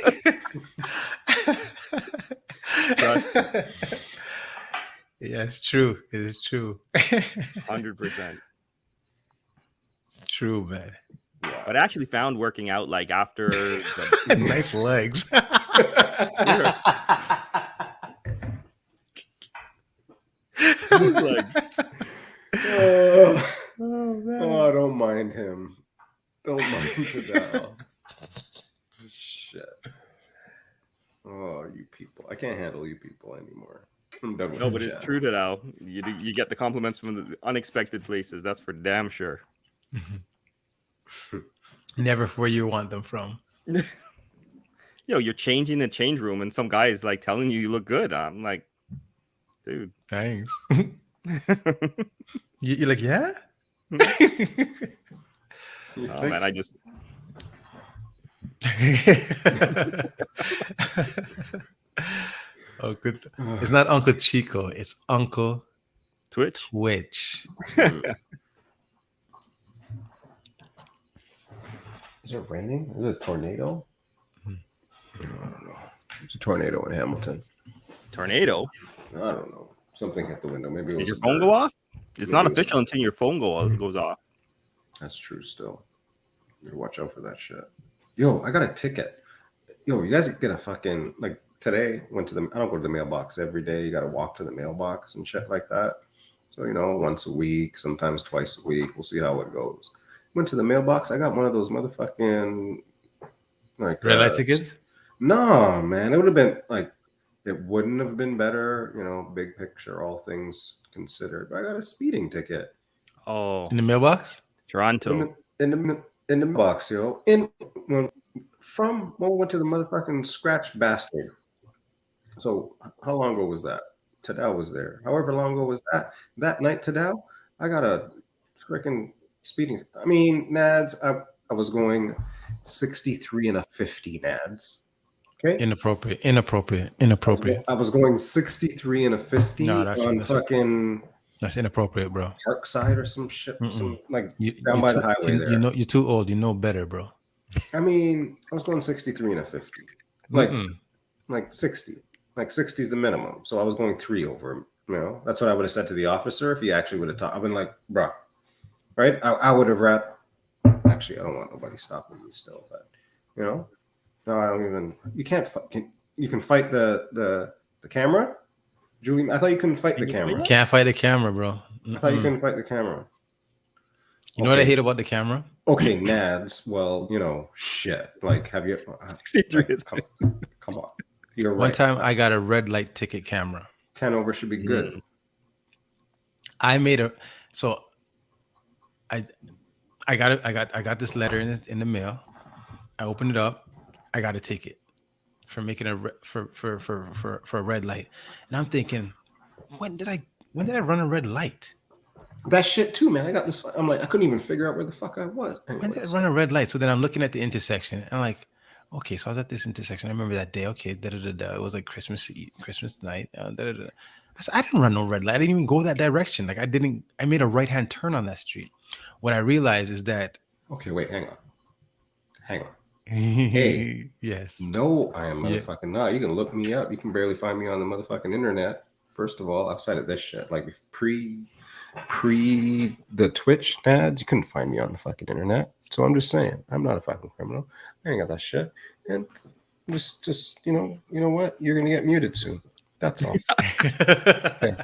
Yeah, it's true. It is true. 100%. It's true, man. But I actually found working out like after Nice legs. Oh, don't mind him. Don't mind Fidel. Shit. Oh, you people. I can't handle you people anymore. I'm done with No, the but it's chat. true to now. You get the compliments from the unexpected places. That's for damn sure. Never where you want them from. You're changing the change room, and some guy is like telling you look good. I'm like, dude. Thanks. You're like, yeah? You Oh think? man, I just Oh, good. It's not Uncle Chico. It's Uncle Twitch. Twitch. Is it raining? Is it a tornado? I don't know. It's a tornado in Hamilton. Tornado. I don't know. Something hit the window. Maybe it was Did your a phone bird. go off? It's Maybe not it was a official until your phone goes off. That's true still. You gotta watch out for that shit. Yo, I got a ticket. Yo, you guys get a fucking, like, today went to the, I don't go to the mailbox every day. You gotta walk to the mailbox and shit like that. So, once a week, sometimes twice a week. We'll see how it goes. Went to the mailbox. I got one of those motherfucking, like, Red light tickets? No, man. It would have been, like, it wouldn't have been better, big picture, all things considered. But I got a speeding ticket. Oh, In the mailbox? Toronto. In the box, from when we went to the motherfucking scratch bastard. So how long ago was that? Tadao was there. However long ago was that? That night, Tadao, I got a freaking speeding. I mean, Nads, I was going 63 and a 50 Nads. Okay. Inappropriate. I was going 63 and a 50 No, that's fucking That's inappropriate, bro. Parkside or some shit. Some like You, down you're by too, the highway there. you're too old. You know better, bro. I mean, I was going 63 and a 50. Like 60. Like 60 is the minimum. So I was going 3 over him. That's what I would have said to the officer if he actually would have talked. I've been like, bro, right? I would have rather. Actually, I don't want nobody stopping me still, but no, I don't even. You can't. You can fight the camera, Julie. I thought you couldn't fight the camera. You can't fight the camera, bro. I thought you couldn't fight the camera. You know what I hate about the camera? Okay, Nads. Well, shit. Like, have you? 63 is come on. You're right. One time I got a red light ticket camera. 10 over should be good. I made a so I got this letter in the mail. I opened it up. I got a ticket for making for a red light, and I'm thinking, when did I run a red light? That shit too, man. I got this. I'm like, I couldn't even figure out where the fuck I was. When did I run a red light? So then I'm looking at the intersection, and I'm like, okay, so I was at this intersection. I remember that day. Okay, It was like Christmas night. I said, I didn't run no red light. I didn't even go that direction. Like I made a right-hand turn on that street. What I realized is that. Okay, wait, hang on. Hey, yes. No, I am motherfucking not. You can look me up. You can barely find me on the motherfucking internet. First of all, outside of this shit, like pre the Twitch ads, you couldn't find me on the fucking internet. So I'm just saying, I'm not a fucking criminal. I ain't got that shit. And just you know what? You're gonna get muted soon. That's all. Okay.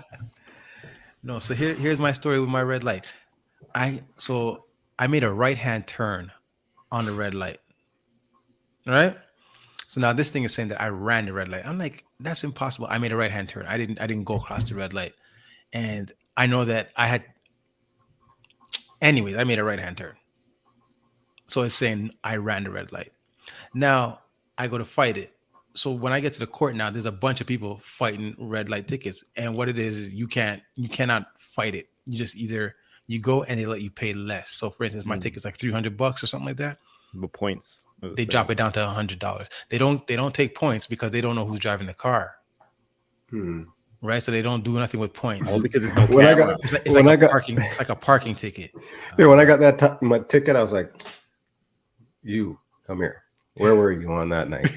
No, so here's my story with my red light. I made a right-hand turn on the red light. All right. So now this thing is saying that I ran the red light. I'm like, that's impossible. I made a right-hand turn. I didn't go across the red light. And I know that anyways, I made a right-hand turn. So it's saying I ran the red light. Now I go to fight it. So when I get to the court now, there's a bunch of people fighting red light tickets. And what it is you cannot fight it. You just you go and they let you pay less. So for instance, my ticket's like $300 or something like that. The points. They drop it down to $100. They don't take points because they don't know who's driving the car. Right, so they don't do nothing with points. All because it's no camera. It's like a parking ticket. Yeah, when I got my ticket, I was like, "You come here. Where were you on that night?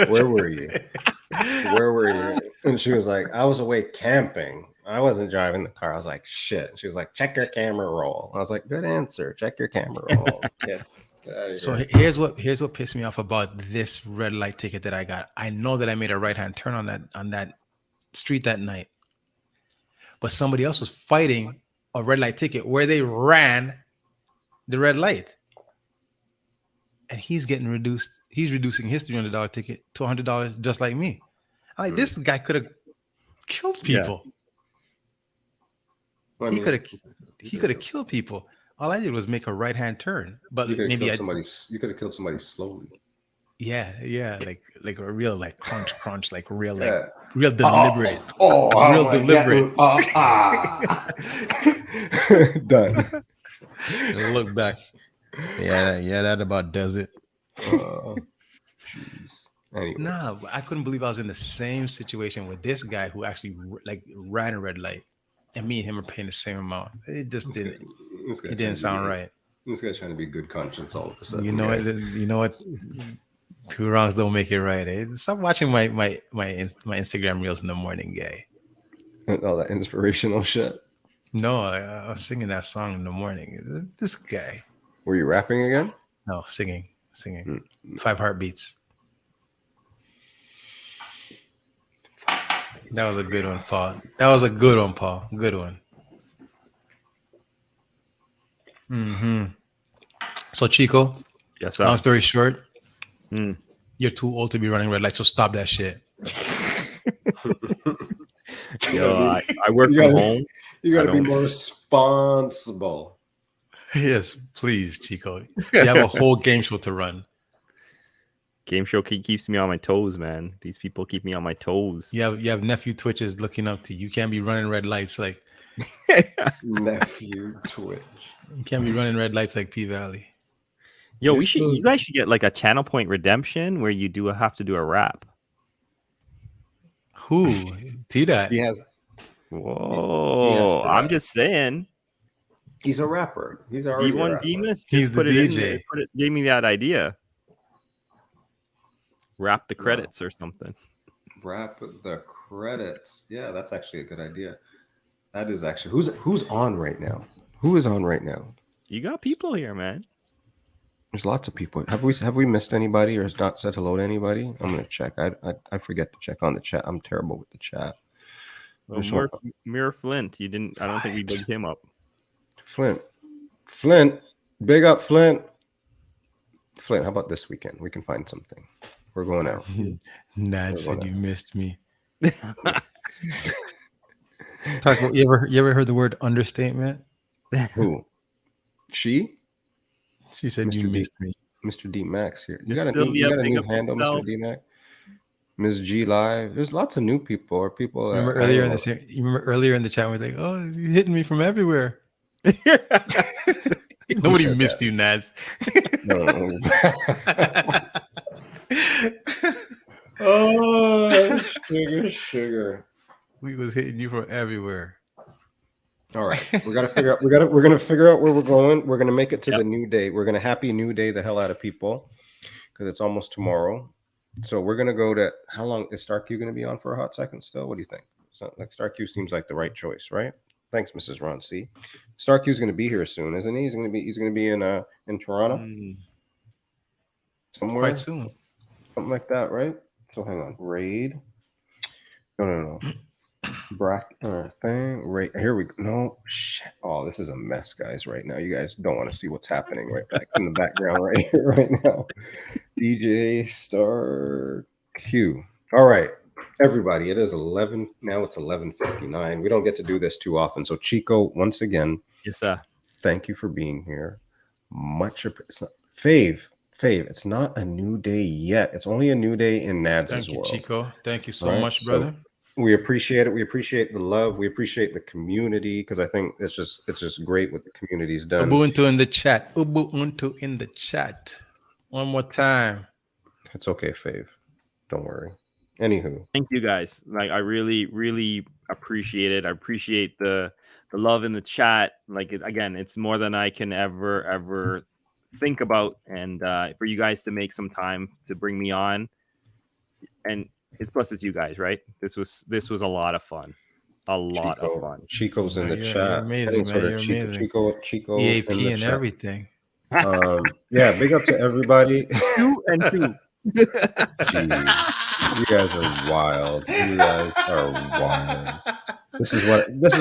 Where were you? Where were you?" And she was like, "I was away camping. I wasn't driving the car." I was like, "Shit." She was like, "Check your camera roll." I was like, "Good answer. Check your camera roll." So here's what pissed me off about this red light ticket that I got. I know that I made a right-hand turn on that street that night, but somebody else was fighting a red light ticket where they ran the red light, and he's reducing his $300 ticket to $100 just like me. I'm like, this guy could have killed Yeah. people. I He mean, could have killed people. All I did was make a right hand turn, but You could have maybe killed I somebody. You could have killed somebody slowly. yeah, like a real like crunch, like real Yeah. real deliberate. Oh, Real deliberate. Done. Look back. Yeah, that about does it. Jeez. Anyways. Nah, but I couldn't believe I was in the same situation with this guy who actually like ran a red light, and me and him are paying the same amount. It just didn't. This guy It didn't sound right. This guy's trying to be good conscience all of a sudden. You know what? You know what? Two wrongs don't make it right. Eh? Stop watching my Instagram reels in the morning, gay. All that inspirational shit. No, I was singing that song in the morning. This guy. Were you rapping again? No, singing. 5 heartbeats. That was a good one, Paul. Good one. So Chico, Yes, sir. long story short, Hmm. you're too old to be running red lights, so stop that shit. Yo, I work You from gotta- home. You got to I be don't- more responsible. Yes, please, Chico. You have a whole game show to run. Game show keeps me on my toes, man. These people keep me on my toes. You have nephew Twitches looking up to you. You can't be running red lights like Nephew Twitch. you can't be running red lights like P Valley. Yo, you guys should get like a channel point redemption where you have to do a rap. Who? T that. He has. Whoa, to I'm rap. just saying. He's a rapper. He's already a D1 rapper. Demas just He's the put it in DJ. there, gave me that idea. Rap the credits or something. Rap the credits. Yeah, that's actually a good idea. That is actually who's on right now. Who is on right now? You got people here, man. There's lots of people. Have we missed anybody or has not said hello to anybody? I'm gonna check. I forget to check on the chat. I'm terrible with the chat. Well, There's one- Mirror Flint. You didn't. I don't think we bigged him up. Flint, big up Flint. Flint, how about this weekend? We can find something. We're going out. Nad said you missed me. Talk about, you ever heard the word understatement? Who? She? She said you Mr. D. missed me. Mr. D Max here. You Miss got a Sylvia, big new up handle, yourself. Mr. D Max? Ms. G Live. There's lots of new people or people. Remember I earlier don't in know. the you remember earlier in the chat, we was like, "Oh, you hitting me from everywhere." Nobody said missed you, Nads. No. Oh, sugar. We was hitting you from everywhere. All right, we're gonna figure out where we're going. We're gonna make it to the new day. We're gonna happy new day the hell out of people because it's almost tomorrow. So we're gonna go to how long is StarQ gonna be on for a hot second still? What do you think? So like StarQ seems like the right choice, right? Thanks, Mrs. Ron C. StarQ's gonna be here soon, isn't he? He's gonna be in Toronto somewhere. Quite soon. Something like that, right? So hang on. Raid. No. Thing. Right here we go. No shit. Oh, this is a mess, guys. Right now, you guys don't want to see what's happening right back in the background right here, right now. DJ Star Q. All right, everybody. It is 11 now. It's 11:59. We don't get to do this too often. So Chico, once again, Yes, sir. thank you for being here. It's not Fave. It's not a new day yet. It's only a new day in Nads' Thank you, world. Chico. Thank you so Right, much, so- brother. We appreciate it. We appreciate the love. We appreciate the community because I think it's just great what the community's done. Ubuntu in the chat. Ubuntu in the chat. One more time. It's okay, Fave. Don't worry. Anywho, Thank you guys. Like I really, really appreciate it. I appreciate the love in the chat. Like again, it's more than I can ever think about. And for you guys to make some time to bring me on, and it's you guys, right? This was a lot of fun. A lot of fun. Chico's in the You're chat. amazing, Any sort man. of You're amazing. Chico EAP in the and chat. everything. Yeah, big up to everybody. 2 and 2. Jeez, you guys are wild. This is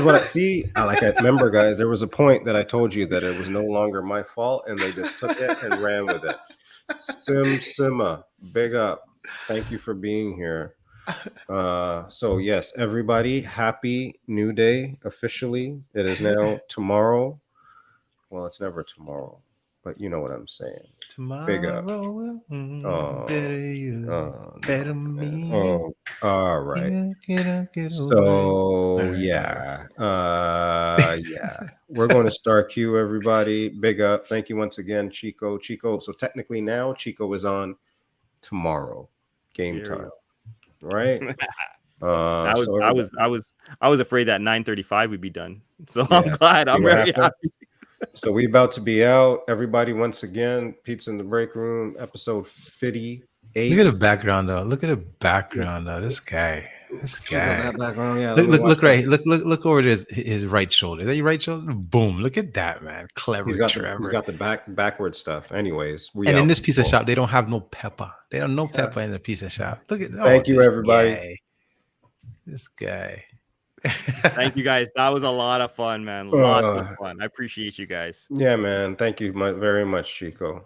what I see. I remember, guys. There was a point that I told you that it was no longer my fault, and they just took it and ran with it. Sima, big up. Thank you for being here. So yes, everybody, happy new day officially. It is now tomorrow. Well, it's never tomorrow, but you know what I'm saying. Big up. Tomorrow will Oh, better you, no, better man. me. Oh, all right. Get away. So All right, whatever. yeah. We're going to start Q, everybody. Big up. Thank you once again, Chico. Chico. So technically now Chico is on tomorrow. Game There we time. Right? I was, So I was, I was, I was afraid that 9:35 would be done. So I'm yeah. glad. See I'm what very happened? happy. So we about to be out. Everybody, once again, Pizza in the Break Room, episode 58. Look at the background though. Look at the background though. This guy. This guy. That background, yeah. Look right. Look over his right shoulder. Is that your right shoulder? Boom. Look at that, man. Clever He's Trevor. got the backward stuff. Anyways, we And out. in this pizza shop, they don't have no pepper. They don't no pepper in the pizza shop. Look at Thank you, this everybody. guy. This guy. Thank you guys. That was a lot of fun, man. Lots of fun. I appreciate you guys. Yeah, man. Thank you very much, Chico.